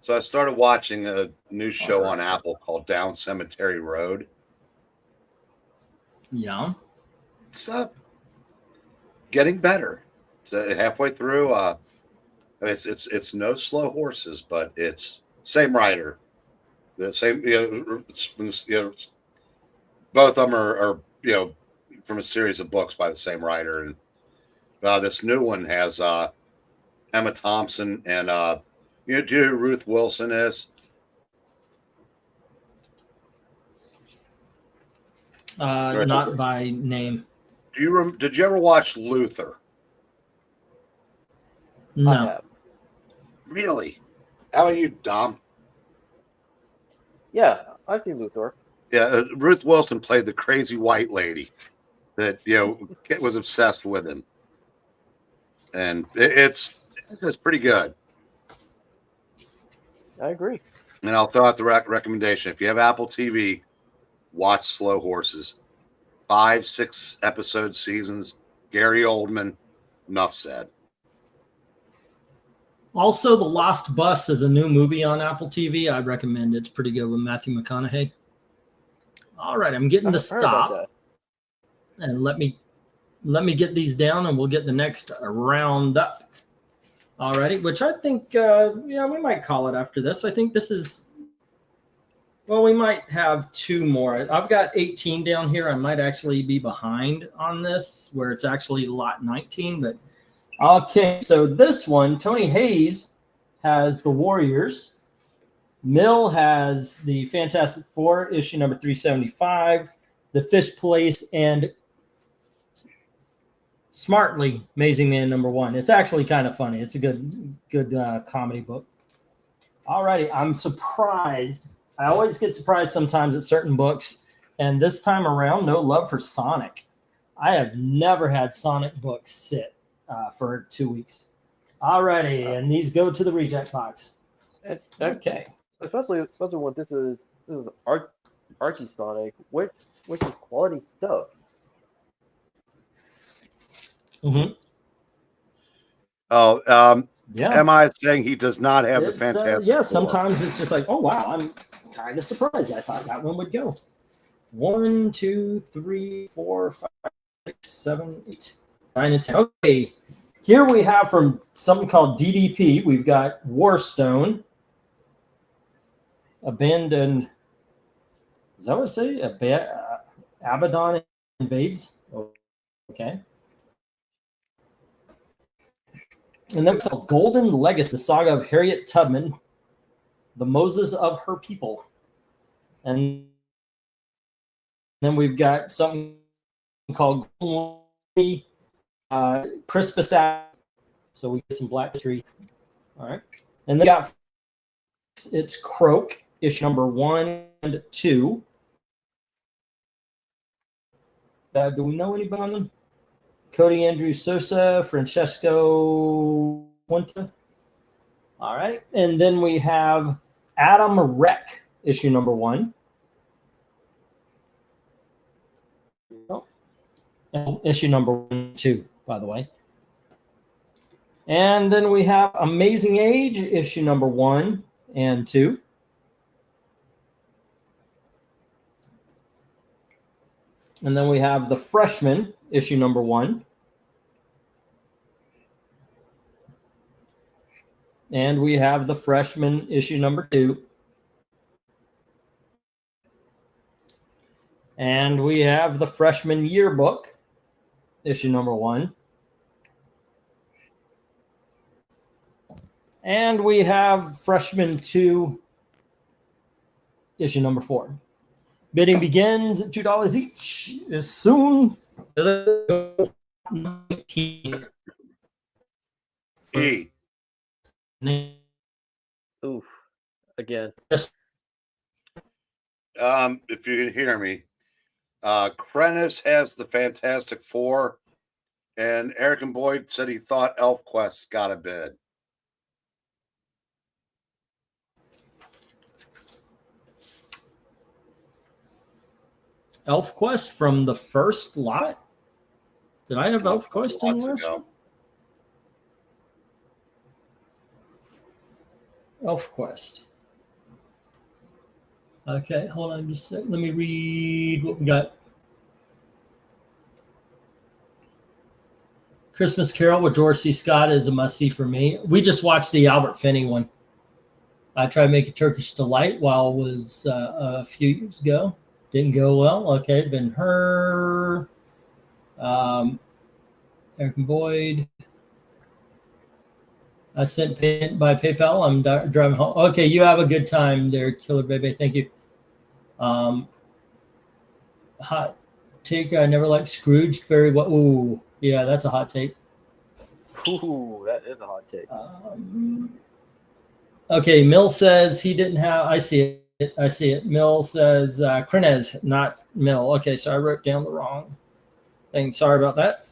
So I started watching a new show on Apple called Down Cemetery Road. Yeah. It's getting better. It's halfway through. It's no slow horses, but it's same writer, the same. Both of them are from a series of books by the same writer, and this new one has Emma Thompson and do you know who Ruth Wilson is? Not by name. Did you ever watch Luther? No. Really? How about you, Dom? Yeah, I've seen Luther. Yeah, Ruth Wilson played the crazy white lady that was obsessed with him, and it's pretty good. I agree. And I'll throw out the recommendation: if you have Apple TV, watch Slow Horses. 5-6 episode seasons. Gary Oldman. Enough said. Also, The Lost Bus is a new movie on Apple TV. I'd recommend it. It's pretty good with Matthew McConaughey. All right, I'm getting to stop. And let me get these down, and we'll get the next round up. All righty, which I think, we might call it after this. I think this is, we might have two more. I've got 18 down here. I might actually be behind on this, where it's actually lot 19, but okay, so this one, Tony Hayes has the Warriors. Mill has the Fantastic Four, issue number 375, The Fish Place, and Smartly, Amazing Man number 1. It's actually kind of funny. It's a good comedy book. All righty, I'm surprised. I always get surprised sometimes at certain books, and this time around, no love for Sonic. I have never had Sonic books sit for 2 weeks. All righty, and these go to the reject box. Okay. Especially when this is Archie Sonic, which is quality stuff. Mm-hmm. Oh, yeah. Am I saying he does not have the Fantastic yeah, Four? sometimes it's just like, oh, wow, I'm kind of surprised. I thought that one would go. 1, 2, 3, 4, 5, 6, 7, 8, 9, and 10. Okay, here we have from something called DDP, we've got Warstone, Abandoned, is that what it say? Abaddon Invades. Okay. And then it's called Golden Legacy, the saga of Harriet Tubman. the Moses of her people. And then we've got something called Crispus apple. So we get some black history. All right. And then got it's Croak, issue number 1 and 2. Do we know anybody on them? Cody Andrew Sosa, Francesco Puente. All right. And then we have Adam Rec, issue number 1. Oh. And issue number 1 and 2, by the way. And then we have Amazing Age, issue number 1 and 2. And then we have The Freshman, issue number 1. And we have The Freshman, issue number 2. And we have The Freshman Yearbook, issue number 1. And we have Freshman 2, issue number 4. Bidding begins at $2 each as soon as Oof. Again. If you can hear me, Krennis has the Fantastic Four, and Eric and Boyd said he thought ElfQuest got a bid. ElfQuest from the first lot? Did I have ElfQuest in the last one? ElfQuest. Okay, hold on just a second. Let me read what we got. Christmas Carol with George C. Scott is a must-see for me. We just watched the Albert Finney one. I tried to make a Turkish Delight while it was a few years ago. Didn't go well. Okay, Ben-Hur, Eric and Boyd. I sent payment by PayPal. I'm driving home. Okay, you have a good time there, Killer Baby. Thank you. Hot take. I never liked Scrooge very well. Ooh, yeah, that's a hot take. Ooh, that is a hot take. Okay, Mill says he didn't have. I see it. I see it. Mill says Krenez, not Mill. Okay, so I wrote down the wrong thing. Sorry about that.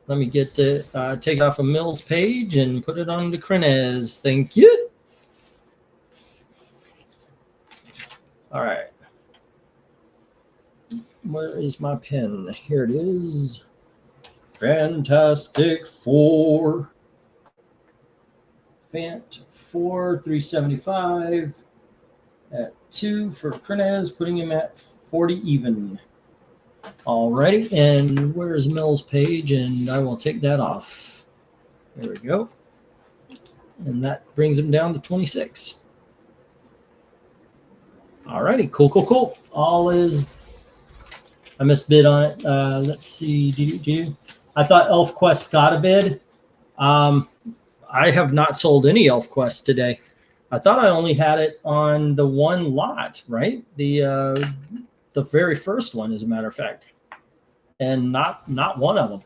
Let me get to take it off of Mill's page and put it on the Krenez. Thank you. All right. Where is my pen? Here it is. Fantastic Four. Fant 4, 375 at 2 for Krenez, putting him at 40 even. Alrighty, and where's Mill's page? And I will take that off. There we go. And that brings him down to 26. Alrighty, cool. All is. I missed bid on it. Let's see. I thought ElfQuest got a bid. I have not sold any ElfQuest today. I thought I only had it on the one lot, right? The very first one, as a matter of fact, and not one of them.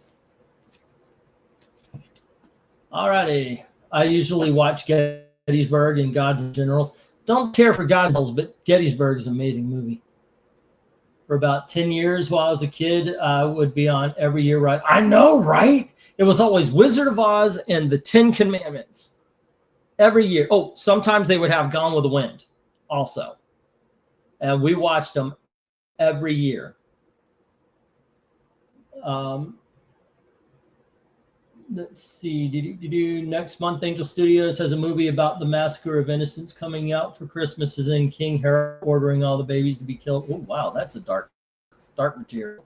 Alrighty, I usually watch Gettysburg and Gods and Generals. Don't care for Gods and Generals, but Gettysburg is an amazing movie. For about 10 years while I was a kid, I would be on every year, right? I know, right? It was always Wizard of Oz and the 10 Commandments every year. Oh, sometimes they would have Gone with the Wind also. And we watched them every year. Let's see. Next month, Angel Studios has a movie about the Massacre of Innocents coming out for Christmas. Is in King Herod ordering all the babies to be killed. Oh, wow, that's a dark material.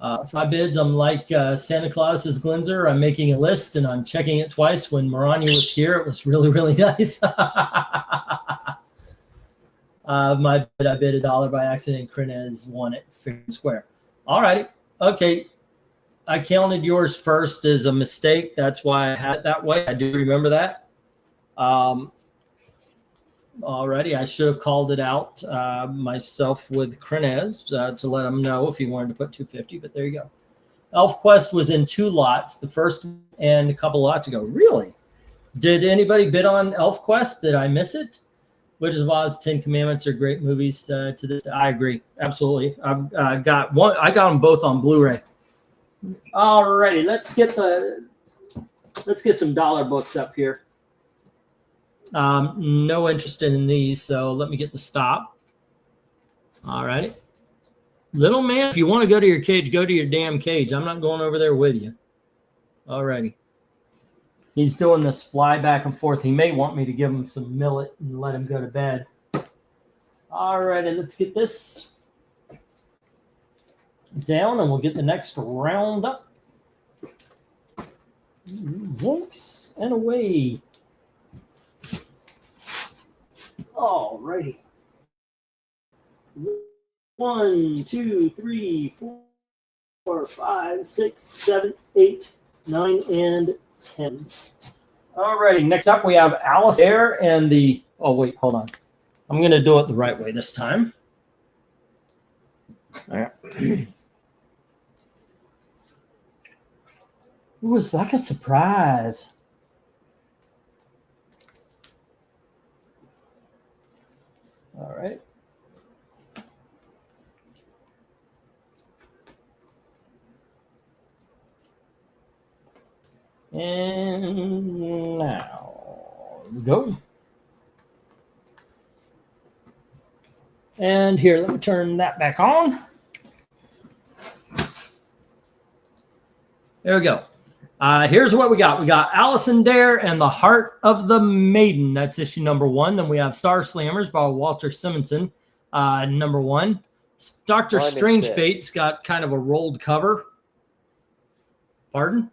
For my bids, I'm like Santa Claus's Glinzer. I'm making a list and I'm checking it twice. When Marania was here, it was really, really nice. My bid, I bid $1 by accident. Krenez won it fair and square. All righty. Okay. I counted yours first as a mistake. That's why I had it that way. I do remember that. Already, I should have called it out myself with Crenez to let him know if he wanted to put 250, but there you go. ElfQuest was in 2 lots, the first and a couple lots ago. Really? Did anybody bid on ElfQuest? Did I miss it? Wizard of Oz, 10 Commandments are great movies. To this, I agree, absolutely. I've got one. I got them both on Blu-ray. Alrighty, let's get some dollar books up here. No interest in these, so let me get the stop. All right. Little man, if you want to go to your cage, go to your damn cage. I'm not going over there with you. All righty. He's doing this fly back and forth. He may want me to give him some millet and let him go to bed. All righty, let's get this down, and we'll get the next round up. Zinks and away. All righty. 1, 2, 3, 4, 5, 6, 7, 8, 9, and 10. All righty. Next up, we have Alice Air and the. Oh wait, hold on. I'm going to do it the right way this time. All right. Ooh, it's like a surprise. All right. And now we go. And here, let me turn that back on. There we go. Here's what we got. We got Alison Dare and the Heart of the Maiden. That's issue number 1. Then we have Star Slammers by Walter Simonson, number 1. Doctor Strange Fate's got kind of a rolled cover. Pardon?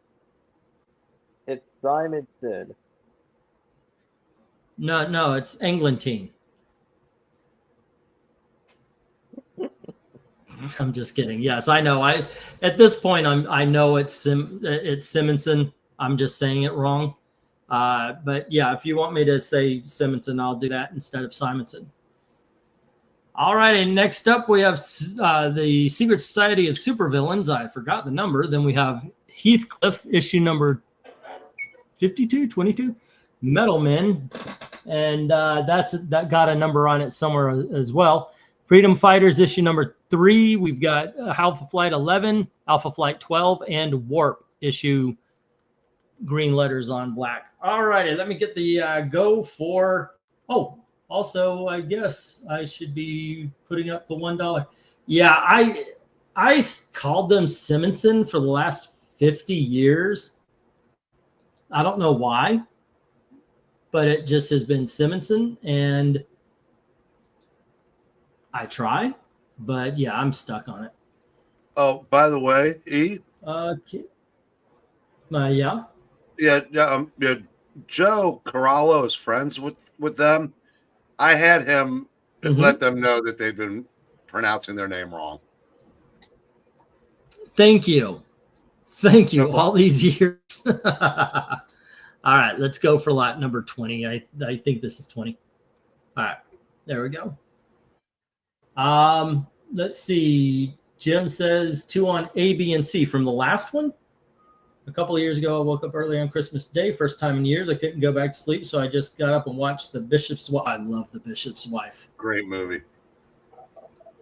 It's Simonson. No, it's Englentine. I'm just kidding. Yes, I know. At this point, I know it's Simonson. I'm just saying it wrong. But yeah, if you want me to say Simonson, I'll do that instead of Simonson. All right, and next up we have the Secret Society of Supervillains. I forgot the number. Then we have Heathcliff, issue number 52, 22, Metal Men, and that got a number on it somewhere as well. Freedom Fighters, issue number 3. We've got Alpha Flight 11, Alpha Flight 12, and Warp, issue green letters on black. All righty, let me get the go for. Oh, also, I guess I should be putting up the $1. Yeah, I called them Simonson for the last 50 years. I don't know why, but it just has been Simonson, and I try, but yeah, I'm stuck on it. Oh, by the way, E. Okay. Yeah. Joe Corallo is friends with them. I had him let them know that they'd been pronouncing their name wrong. Thank you. All these years. All right, let's go for lot number 20. I think this is 20. All right, there we go. Let's see. Jim says 2 on A, B, and C from the last one. A couple of years ago, I woke up early on Christmas Day. First time in years. I couldn't go back to sleep, so I just got up and watched The Bishop's Wife. I love The Bishop's Wife. Great movie.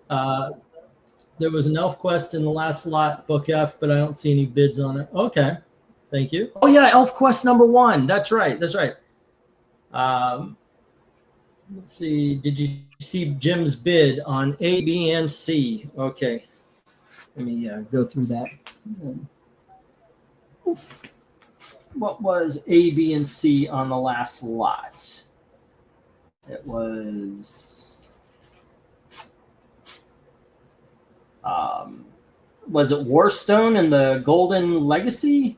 There was an ElfQuest in the last lot, book F, but I don't see any bids on it. Okay, thank you. Oh yeah, ElfQuest number 1. That's right. Let's see. Did you see Jim's bid on A, B, and C? Okay, let me go through that. What was A, B, and C on the last lot? It was it Warstone and the Golden Legacy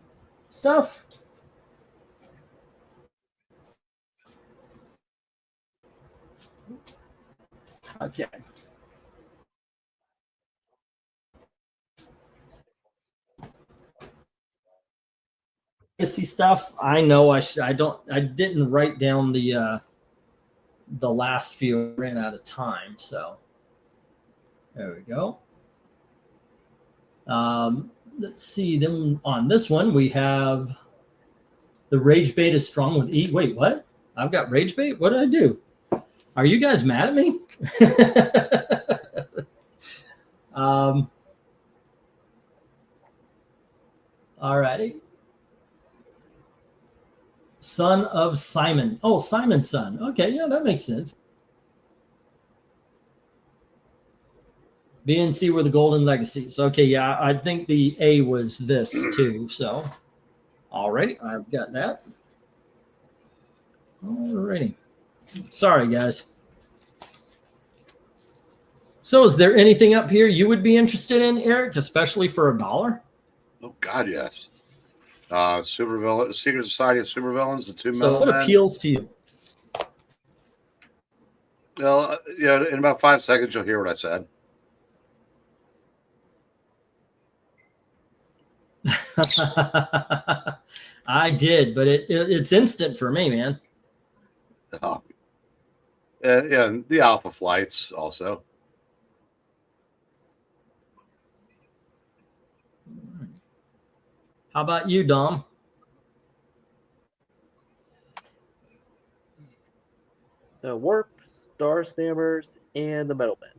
stuff? Okay. legacy stuff. I know I didn't write down the last few. I ran out of time, so there we go. Let's see. Then on this one we have the rage bait is strong with E. Wait, what? I've got rage bait. What did I do? Are you guys mad at me? All righty. Son of Simon. Oh, Simon's son. Okay, yeah, that makes sense. B and C were the golden legacies. Okay, yeah, I think the A was this too. So, all righty, I've got that. All righty. Sorry, guys. So is there anything up here you would be interested in, Eric, especially for $1? Oh God, yes. Supervillain, Secret Society of Supervillains, the two So metal what men. appeals to you? Well, yeah, in about 5 seconds you'll hear what I said. I did, but it's instant for me, man. And the Alpha Flights also. How about you, Dom? The Warp, Star Stammers, and the Metal Men.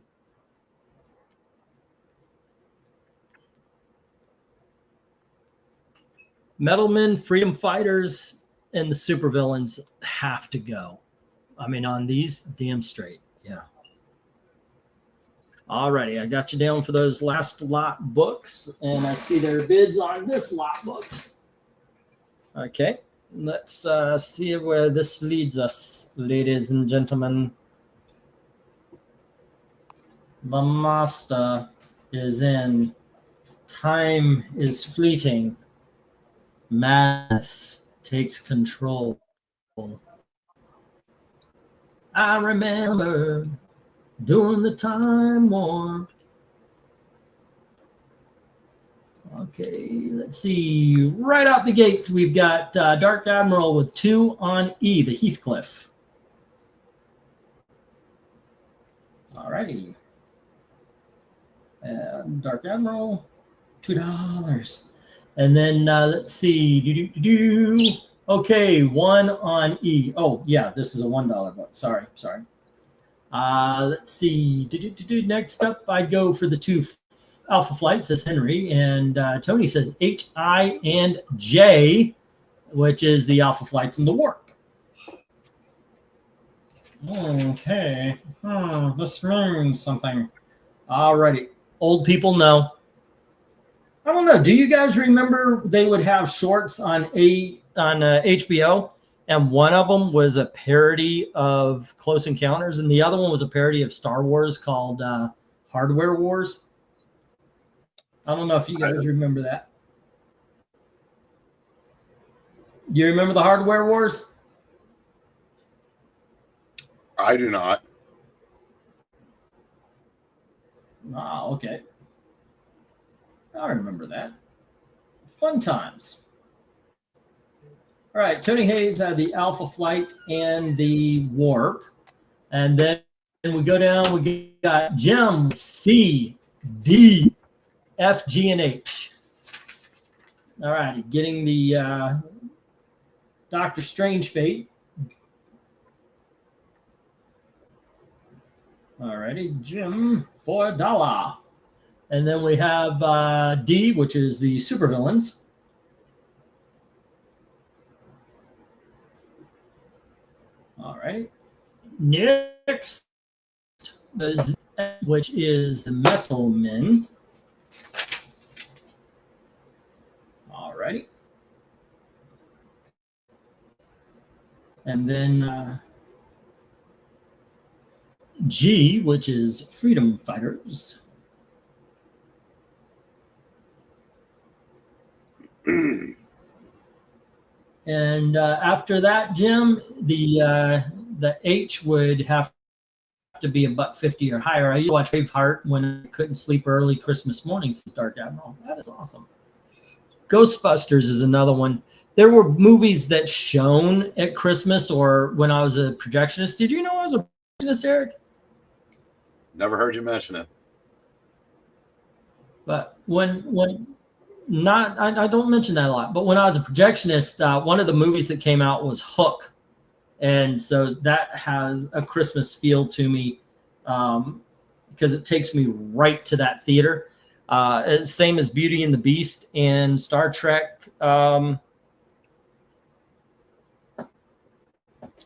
Metalmen, Freedom Fighters, and the supervillains have to go. I mean, on these, damn straight. Yeah. Alrighty, I got you down for those last lot books, and I see there are bids on this lot books. Okay, let's see where this leads us, ladies and gentlemen. The master is in. Time is fleeting. Madness takes control. I remember doing the time warp. Okay, let's see. Right out the gate, we've got Dark Admiral with 2 on E, the Heathcliff. All righty. And Dark Admiral, $2. And then let's see. Okay, 1 on E. Oh, yeah, this is a $1 book. Sorry. Let's see. Next up, I'd go for the 2 Alpha Flight, says Henry. And Tony says H, I, and J, which is the Alpha Flights in the Warp. Okay. This means something. Alrighty. Old people know. I don't know. Do you guys remember they would have shorts on HBO, and one of them was a parody of Close Encounters, and the other one was a parody of Star Wars called Hardware Wars? I don't know if you guys remember that. You remember the Hardware Wars? I do not. Oh, okay. I remember that. Fun times. All right, Tony Hayes had the Alpha Flight and the Warp. And then we go down, we got Jim, C, D, F, G, and H. All righty, getting the Doctor Strange Fate. All righty, Jim, for $1. And then we have D, which is the supervillains. All right. Next, which is the Metal Men. All righty. And then G, which is Freedom Fighters. And after that, Jim, the H would have to be $1.50 or higher. I used to watch Braveheart when I couldn't sleep early Christmas mornings. Dark Admiral, that is awesome. Ghostbusters is another one. there were movies that shone at Christmas or when I was a projectionist. Did you know I was a projectionist, Eric? Never heard you mention it. But when not, I don't mention that a lot. But when I was a projectionist, one of the movies that came out was Hook, and so that has a Christmas feel to me because it takes me right to that theater. Same as Beauty and the Beast and Star Trek.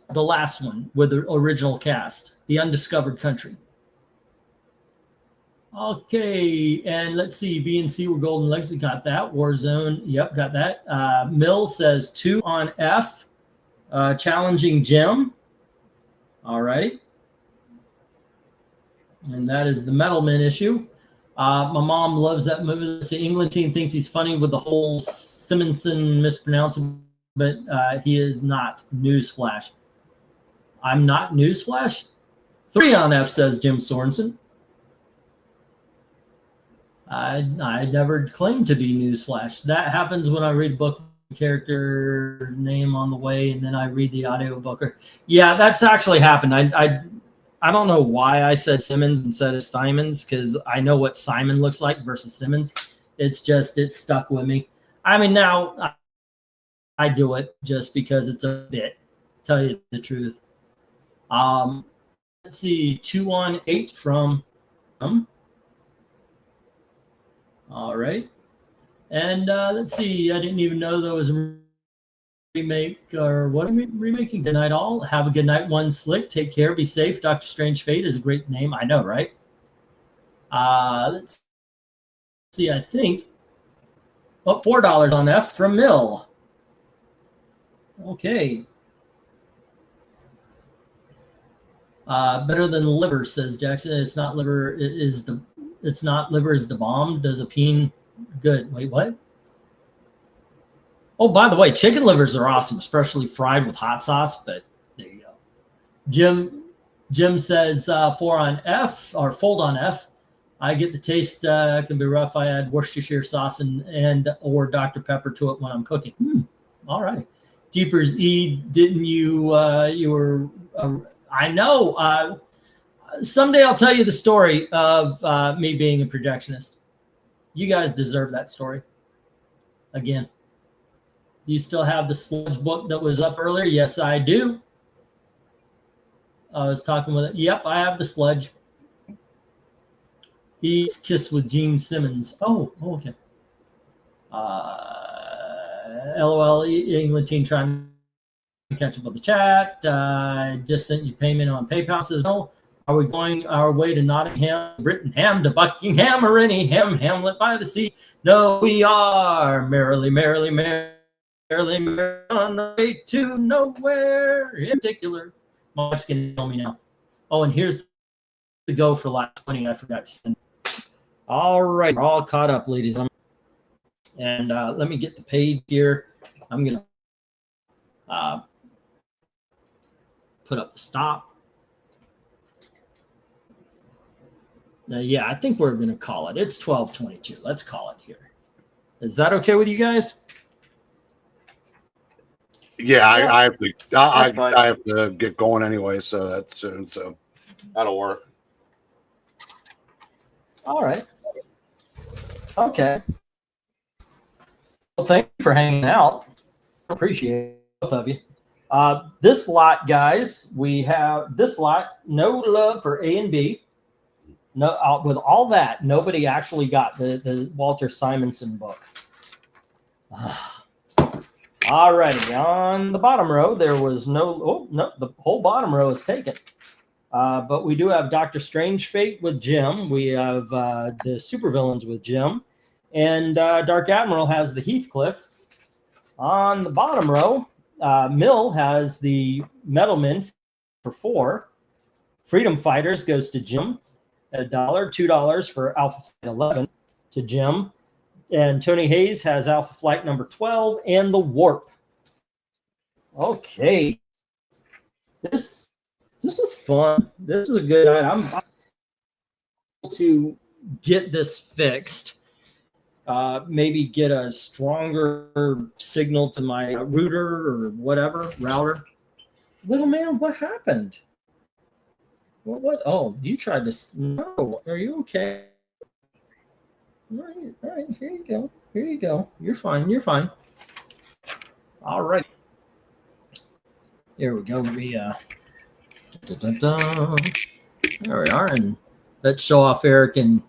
The last one with the original cast, The Undiscovered Country. Okay, and let's see. B and C were Golden Legacy. Got that. Warzone. Yep, got that. Mill says 2 on F. Challenging Jim. All right. And that is the Metalman issue. My mom loves that movie. The England team thinks he's funny with the whole Simonson mispronouncing, but he is not. Newsflash. I'm not Newsflash. 3 on F, says Jim Sorensen. I never claimed to be Newsflash. That happens when I read book character name on the way, and then I read the audiobook. Yeah, that's actually happened. I don't know why I said Simmons instead of Simons, because I know what Simon looks like versus Simmons. It's stuck with me. I mean, now I do it just because it's a bit, tell you the truth. Let's see, 2 on 8 from all right. And let's see, I didn't even know there was a remake, or what are we remaking? Good night, all. Have a good night, one slick. Take care, be safe. Dr. Strange Fate is a great name. I know, right? Let's see, I think. Oh, $4 on F from Mill. Okay. Better than liver, says Jackson. It's not liver, it's not liver is the bomb. Does a peen good? Wait, what? Oh, by the way, chicken livers are awesome, especially fried with hot sauce. But there you go. Jim says 4 on F, or fold on F. I get the taste. Can be rough. I add Worcestershire sauce and or Dr. Pepper to it when I'm cooking. All right. Jeepers E, didn't you? You were. I know. Someday I'll tell you the story of me being a projectionist. You guys deserve that story. Again. Do you still have the sludge book that was up earlier? Yes, I do. I was talking with it. Yep, I have the sludge. Eats Kiss with Gene Simmons. Oh, okay. LOL, England team trying to catch up with the chat. Just sent you payment on PayPal. Says, no. Are we going our way to Nottingham, Brittenham, to Buckingham, or any Hamlet by the sea? No, we are merrily, merrily, merrily on the way to nowhere in particular. My wife's going to tell me now. Oh, and here's the go for last 20. I forgot to send. All right, we're all caught up, ladies and gentlemen. And let me get the page here. I'm going to put up the stop. Now, yeah, I think we're going to call it. It's 12:22. Let's call it here. Is that okay with you guys? Yeah, I have to. I have to get going anyway, so that's soon. So that'll work. All right. Okay. Well, thank you for hanging out. Appreciate both of you. This lot, guys, we have this lot. No love for A and B. No, with all that, nobody actually got the Walter Simonson book. All righty, on the bottom row, there was no, the whole bottom row is taken. But we do have Dr. Strange Fate with Jim. We have the supervillains with Jim. And Dark Admiral has the Heathcliff. On the bottom row, Mill has the Metalman for 4. Freedom Fighters goes to Jim. $1, $2 for Alpha Flight 11 to Jim. And Tony Hayes has Alpha Flight number 12 and the Warp. Okay. This is fun. This is a good item. I'm to get this fixed. maybe get a stronger signal to my router or whatever router. Little man, what happened? What? Oh, you tried to. No, are you okay? All right. Here you go. Here you go. You're fine. You're fine. All right. Here we go. Let me. There we are, and let's show off Eric and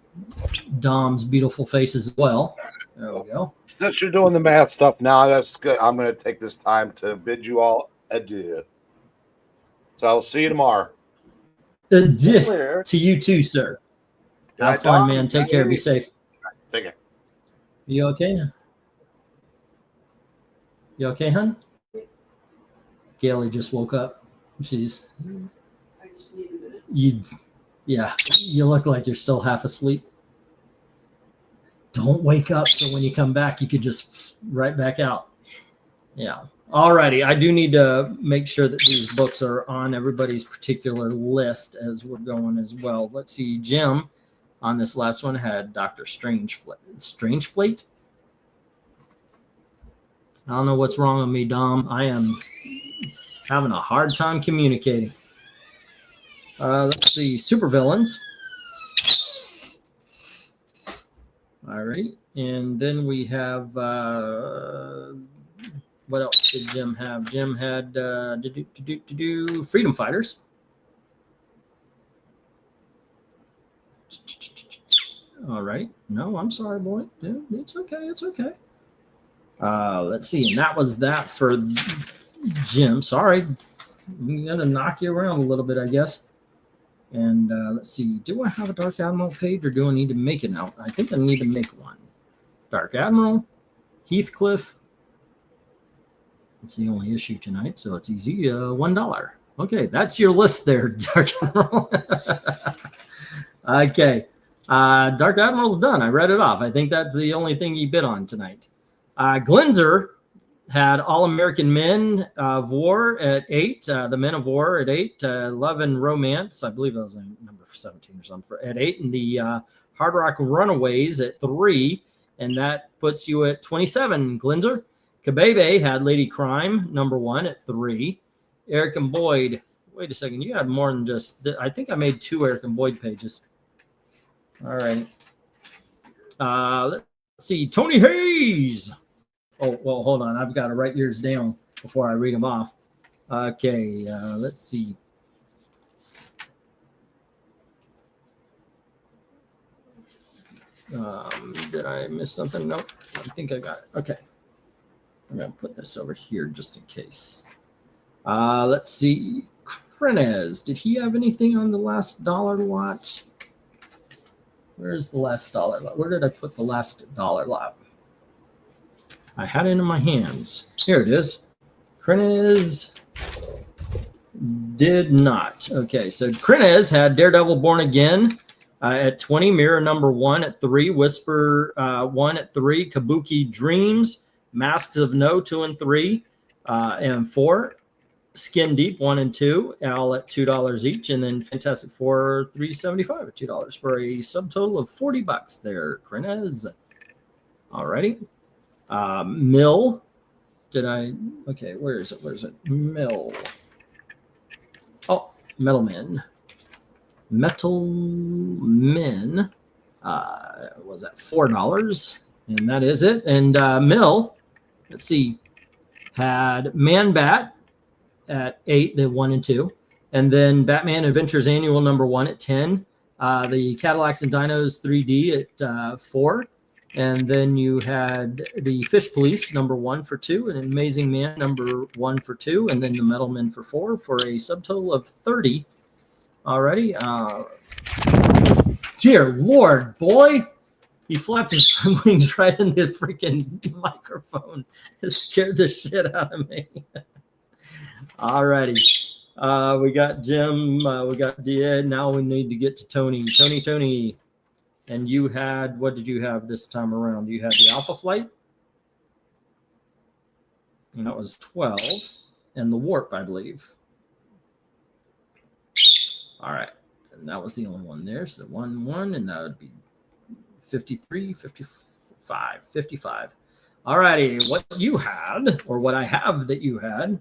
Dom's beautiful faces as well. There we go. Since you're doing the math stuff now, that's good. I'm going to take this time to bid you all adieu. So I'll see you tomorrow. To you too, sir. Good Have night, fun, Dom. man. Take care. Be safe. Take care. You okay? You okay, hon? Gailey just woke up. She's I just need a minute. you look like you're still half asleep. Don't wake up so when you come back you could just right back out. Yeah. Alrighty. I do need to make sure that these books are on everybody's particular list as we're going as well. Let's see. Jim on this last one had Dr. Strangeflate. I don't know what's wrong with me, Dom. I am having a hard time communicating. Let's see. Supervillains. Alrighty. And then we have what else did Jim have? Jim had Freedom Fighters. All right. No, I'm sorry, boy. Yeah, it's okay. It's okay. Let's see. And that was that for Jim. Sorry. I'm going to knock you around a little bit, I guess. And let's see. Do I have a Dark Admiral page or do I need to make it now? I think I need to make one. Dark Admiral, Heathcliff. It's the only issue tonight, so it's easy. $1. Okay, that's your list there, Dark Admiral. Okay. Dark Admiral's done. I read it off. I think that's the only thing you bid on tonight. Glenzer had All American Men of War at 8, the Men of War at 8, Love and Romance, I believe that was a number for 17 or something, at 8, and the Hard Rock Runaways at 3, and that puts you at 27, Glenzer. Kabebe had Lady Crime, number 1 at 3. Eric and Boyd, wait a second, you had more than just, I think I made 2 Eric and Boyd pages. All right. Let's see, Tony Hayes. Oh, well, hold on. I've got to write yours down before I read them off. Okay, let's see. Did I miss something? Nope. I think I got it. Okay. I'm going to put this over here just in case. Let's see. Krenez, did he have anything on the last dollar lot? Where's the last dollar lot? Where did I put the last dollar lot? I had it in my hands. Here it is. Krenez did not. Okay, so Krenez had Daredevil Born Again at 20, Mirror number 1 at 3, Whisper 1 at 3, Kabuki Dreams, Masks of No 2 and 3, and 4, Skin Deep 1 and 2, all at $2 each, and then Fantastic Four $3.75 at $2 for a subtotal of $40 there, Krenez. Alrighty. Mill. Did I? Okay, where is it? Where is it? Mill. Oh, Metal Men. Metal Men was at $4, and that is it. And Mill, let's see, had Man Bat at 8, the 1 and 2, and then Batman Adventures Annual number 1 at 10. The Cadillacs and Dinos 3D at 4. And then you had the Fish Police number 1 for 2, and Amazing Man number 1 for 2, and then the Metal Men for 4 for a subtotal of 30. Already. Dear Lord, boy. He flapped his wings right in the freaking microphone. It scared the shit out of me. Alrighty. We got Jim. We got Dia. Now we need to get to Tony. Tony. And you had, what did you have this time around? You had the Alpha Flight. And that was 12. And the Warp, I believe. All right. And that was the only one there. So 1, and that would be 53, 54, 55. All righty, what you had, or what I have that you had,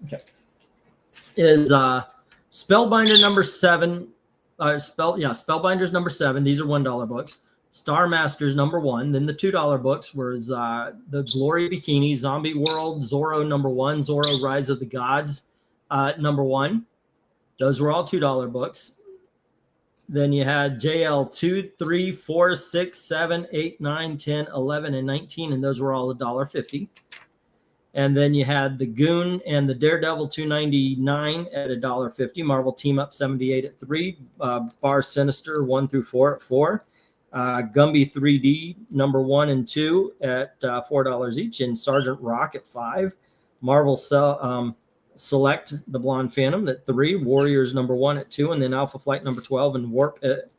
okay, is Spellbinder number 7. Spellbinders number 7. These are $1 books. Star Masters number 1. Then the $2 books was the Glory Bikini, Zombie World, Zorro number 1, Zorro Rise of the Gods number 1. Those were all $2 books. Then you had JL 2, 3, 4, 6, 7, 8, 9, 10, 11, and 19, and those were all $1.50. And then you had the Goon and the Daredevil 299 at $1.50. Marvel Team Up 78 at 3. Bar Sinister 1 through 4 at 4. Gumby 3D number 1 and 2 at $4 each. And Sergeant Rock at 5. Marvel Select the Blonde Phantom at 3. Warriors number 1 at 2. And then Alpha Flight number 12 and Warp at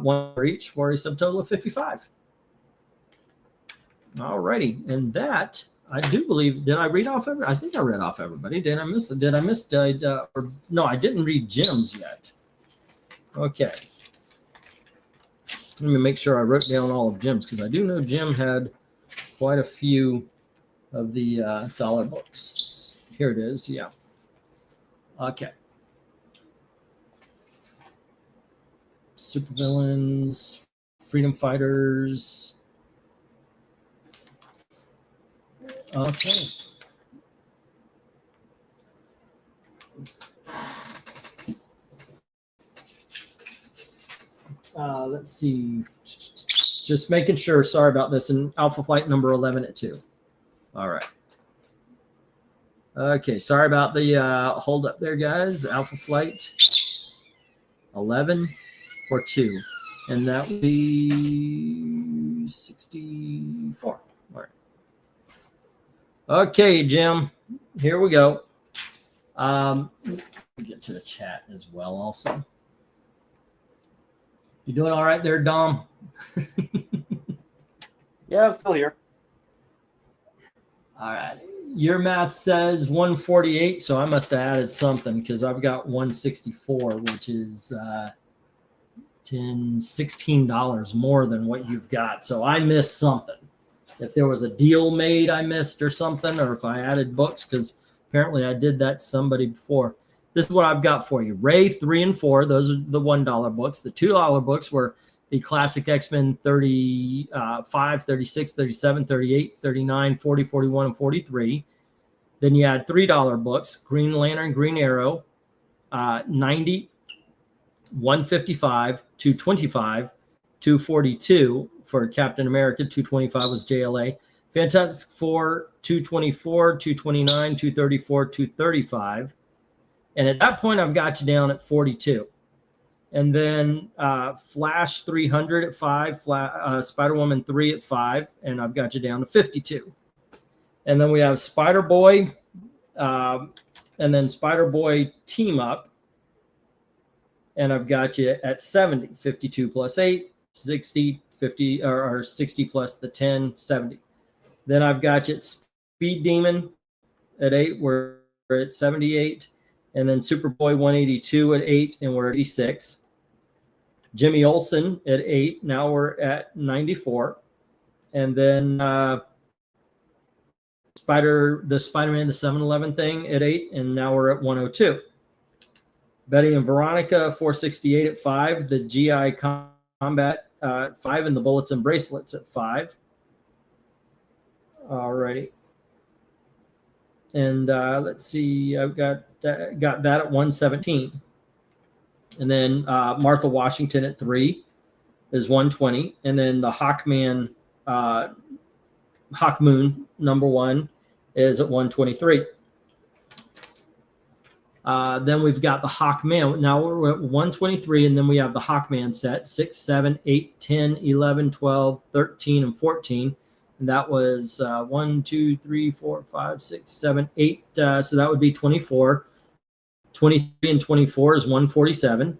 1 for each for a subtotal of 55. All righty. And that, I do believe, did I read off I think I read off everybody. Did I miss? No, I didn't read Jim's yet. Okay. Let me make sure I wrote down all of Jim's, because I do know Jim had quite a few of the dollar books. Here it is. Yeah. Okay. Supervillains, Freedom Fighters. Okay. Let's see. Just making sure. Sorry about this. And Alpha Flight number 11 at 2. All right. Okay. Sorry about the hold up there, guys. Alpha Flight 11 for 2. And that would be 64. All right. Okay, Jim. Here we go. Get to the chat as well also. You doing all right there, Dom? Yeah, I'm still here. All right. Your math says 148, so I must have added something, because I've got 164, which is $16 more than what you've got. So I missed something. If there was a deal made I missed or something, or if I added books, because apparently I did that to somebody before. This is what I've got for you. Ray 3 and 4, those are the $1 books. The $2 books were the classic X-Men 35, 36, 37, 38, 39, 40, 41, and 43. Then you had $3 books, Green Lantern, Green Arrow, 90, 155, 225, 242 for Captain America, 225 was JLA. Fantastic Four, 224, 229, 234, 235. And at that point, I've got you down at 42. And then Flash 300 at 5, Spider-Woman 3 at 5, and I've got you down to 52. And then we have Spider-Boy, and then Spider-Boy Team Up, and I've got you at 70. 52 plus 8, 60, 50, or 60 plus the 10, 70. Then I've got you at Speed Demon at 8, we're at 78. And then Superboy 182 at 8, and we're at 86. Jimmy Olsen at 8, now we're at 94. And then the Spider-Man, the 7-Eleven thing at 8, and now we're at 102. Betty and Veronica 468 at 5, the GI Combat at 5, and the Bullets and Bracelets at 5. All righty. And let's see, I've got that at 117. And then Martha Washington at 3 is 120. And then the Hawkman, Hawkmoon number 1 is at 123. Then we've got the Hawkman. Now we're at 123, and then we have the Hawkman set 6, 7, 8, 10, 11, 12, 13, and 14. And that was 1, 2, 3, 4, 5, 6, 7, 8. So that would be 24. 23 and 24 is 147.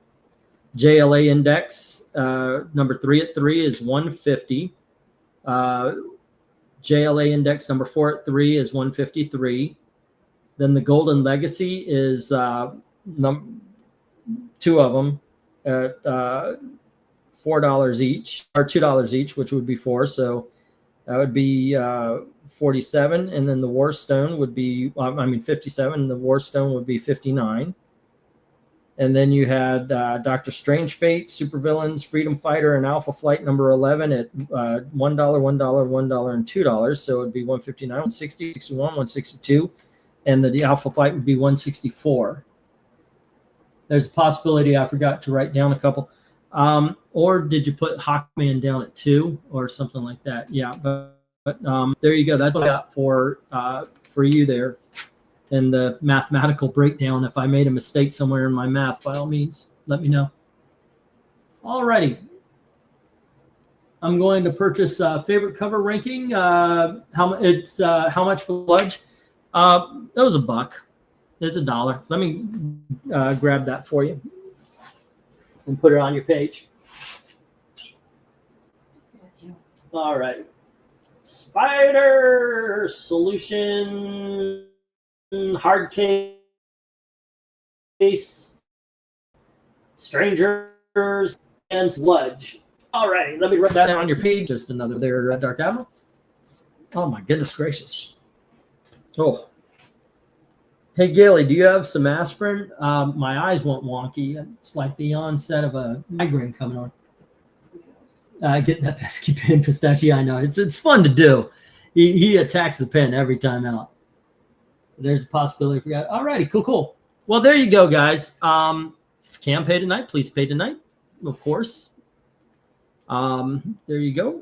JLA Index number 3 at 3 is 150. JLA Index number 4 at 3 is 153. Then the Golden Legacy is 2 of them at $4 each, or $2 each, which would be 4. So that would be 47, and then the War Stone would be 57. And the War Stone would be 59. And then you had Doctor Strange Fate, Supervillains, Freedom Fighter, and Alpha Flight number 11 at $1, $1, $1, and $2. So it would be 159, 160, 61, 162. And the Alpha Flight would be 164. There's a possibility I forgot to write down a couple. Or did you put Hawkman down at 2 or something like that? Yeah, but there you go. That's what I got for you there. And the mathematical breakdown. If I made a mistake somewhere in my math, by all means, let me know. All righty. I'm going to purchase favorite cover ranking. How much for Sludge? That was $1. It's $1. Let me grab that for you and put it on your page. All right. Spider Solution hard case, strangers, and sludge. All right, let me write that down on your page. Just another there, Dark Admiral. Oh my goodness gracious. Oh. Hey Gailey, do you have some aspirin? My eyes went wonky. It's like the onset of a migraine coming on. Getting that pesky pen, Pistachio. I know it's fun to do. He attacks the pen every time out. There's a possibility for that. All righty, cool. Well, there you go, guys. If you can pay tonight, please pay tonight, of course. There you go.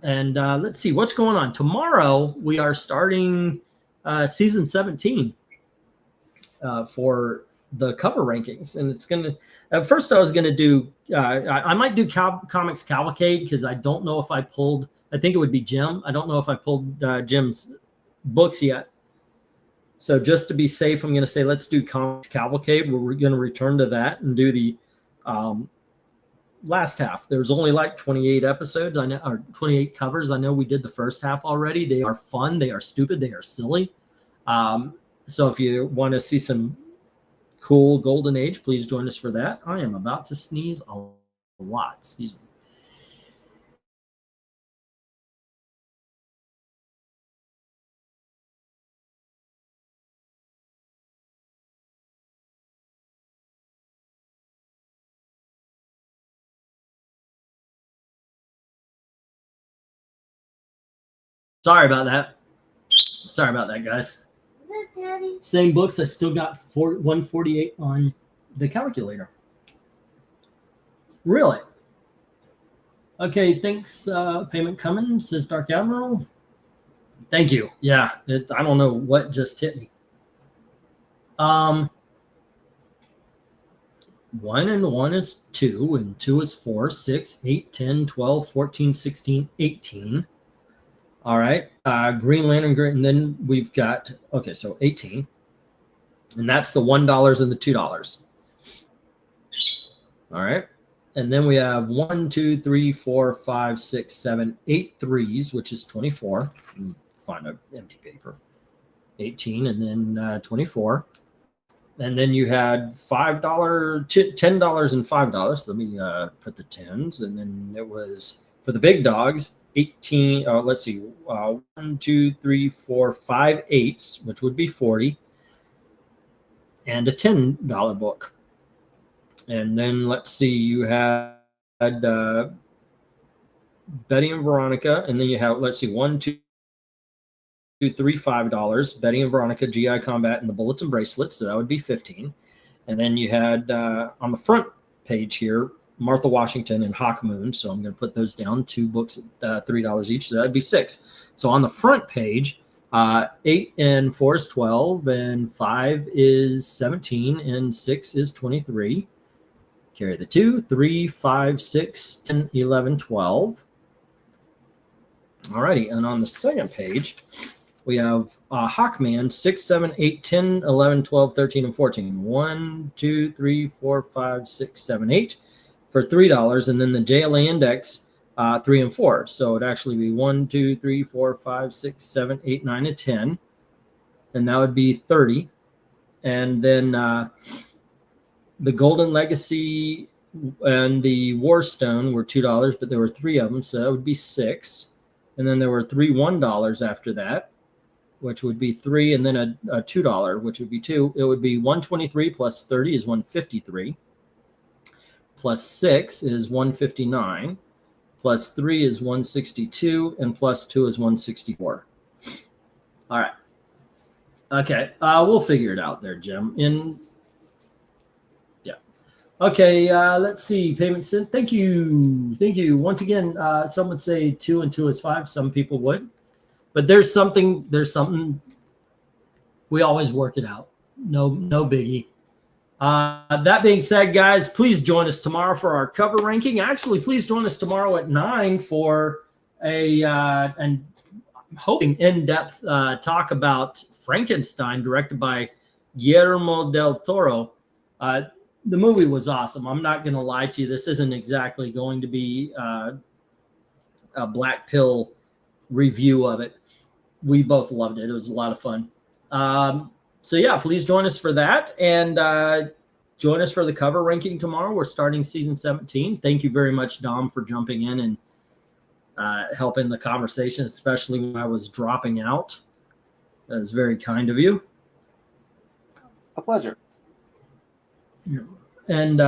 And let's see what's going on. Tomorrow, we are starting season 17 for the cover rankings. And it's going to, at first I was going to do, I might do Comics Cavalcade because I don't know if I pulled, I think it would be Jim. I don't know if I pulled Jim's books yet. So just to be safe, I'm going to say let's do Comics Cavalcade, where we're going to return to that and do the last half. There's only like 28 episodes, I know, or 28 covers. I know we did the first half already. They are fun, they are stupid, they are silly. So if you want to see some cool Golden Age, please join us for that. I am about to sneeze a lot. Excuse me. Sorry about that. Sorry about that, guys. Daddy? Same books. I still got 148 on the calculator. Really? Okay, thanks. Payment coming, says Dark Admiral. Thank you. Yeah, I don't know what just hit me. 1 and 1 is 2, and 2 is 4, 6, 8, 10, 12, 14, 16, 18. All right, Green Lantern, and then we've got, okay, so 18. And that's the $1 and the $2. All right. And then we have 1, 2, 3, 4, 5, 6, 7, 8 threes, which is 24. Find an empty paper. 18 and then 24. And then you had $5, $10 and $5. So let me put the 10s. And then it was for the big dogs, 18. Let's see, 1, 2, 3, 4, 5 8s, which would be 40, and a $10 book. And then let's see, you had Betty and Veronica, and then you have, let's see, 1, 2, 3, $5. Betty and Veronica, GI Combat, and the Bullets and Bracelets. So that would be 15. And then you had on the front page here, Martha Washington and Hawk Moon. So I'm going to put those down. 2 books at $3 each. So that'd be 6. So on the front page, 8 and 4 is 12, and 5 is 17, and 6 is 23. Carry the 2, 3, 5, 6, 10, 11, 12. All righty. And on the second page, we have Hawkman 6, 7, 8, 10, 11, 12, 13, and 14. 1, 2, 3, 4, 5, 6, 7, 8 for $3. And then the JLA Index 3 and 4. So it'd actually be 1, 2, 3, 4, 5, 6, 7, 8, 9, and 10. And that would be 30. And then the Golden Legacy and the War Stone were $2, but there were 3 of them, so that would be 6. And then there were 3 $1 after that, which would be 3, and then a $2, which would be 2. It would be 123 plus 30 is 153. Plus 6 is 159. Plus 3 is 162, and plus 2 is 164. All right. Okay, we'll figure it out there, Jim. Okay, let's see. Payment sent. Thank you. Once again, some would say 2 and 2 is 5. Some people would, but there's something. We always work it out. No biggie. That being said, guys, please join us tomorrow for our cover ranking. Actually, please join us tomorrow at 9 for and I'm hoping in-depth talk about Frankenstein, directed by Guillermo del Toro. The movie was awesome. I'm not going to lie to you. This isn't exactly going to be a black pill review of it. We both loved it. It was a lot of fun. So yeah, please join us for that, and join us for the cover ranking tomorrow. We're starting season 17. Thank you very much, Dom, for jumping in and helping the conversation, especially when I was dropping out. That was very kind of you. A pleasure. And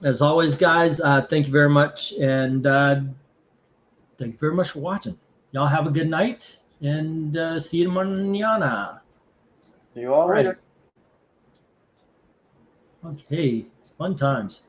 as always, guys, thank you very much, and thank you very much for watching. Y'all have a good night, and see you mañana. See you all later. Okay, fun times.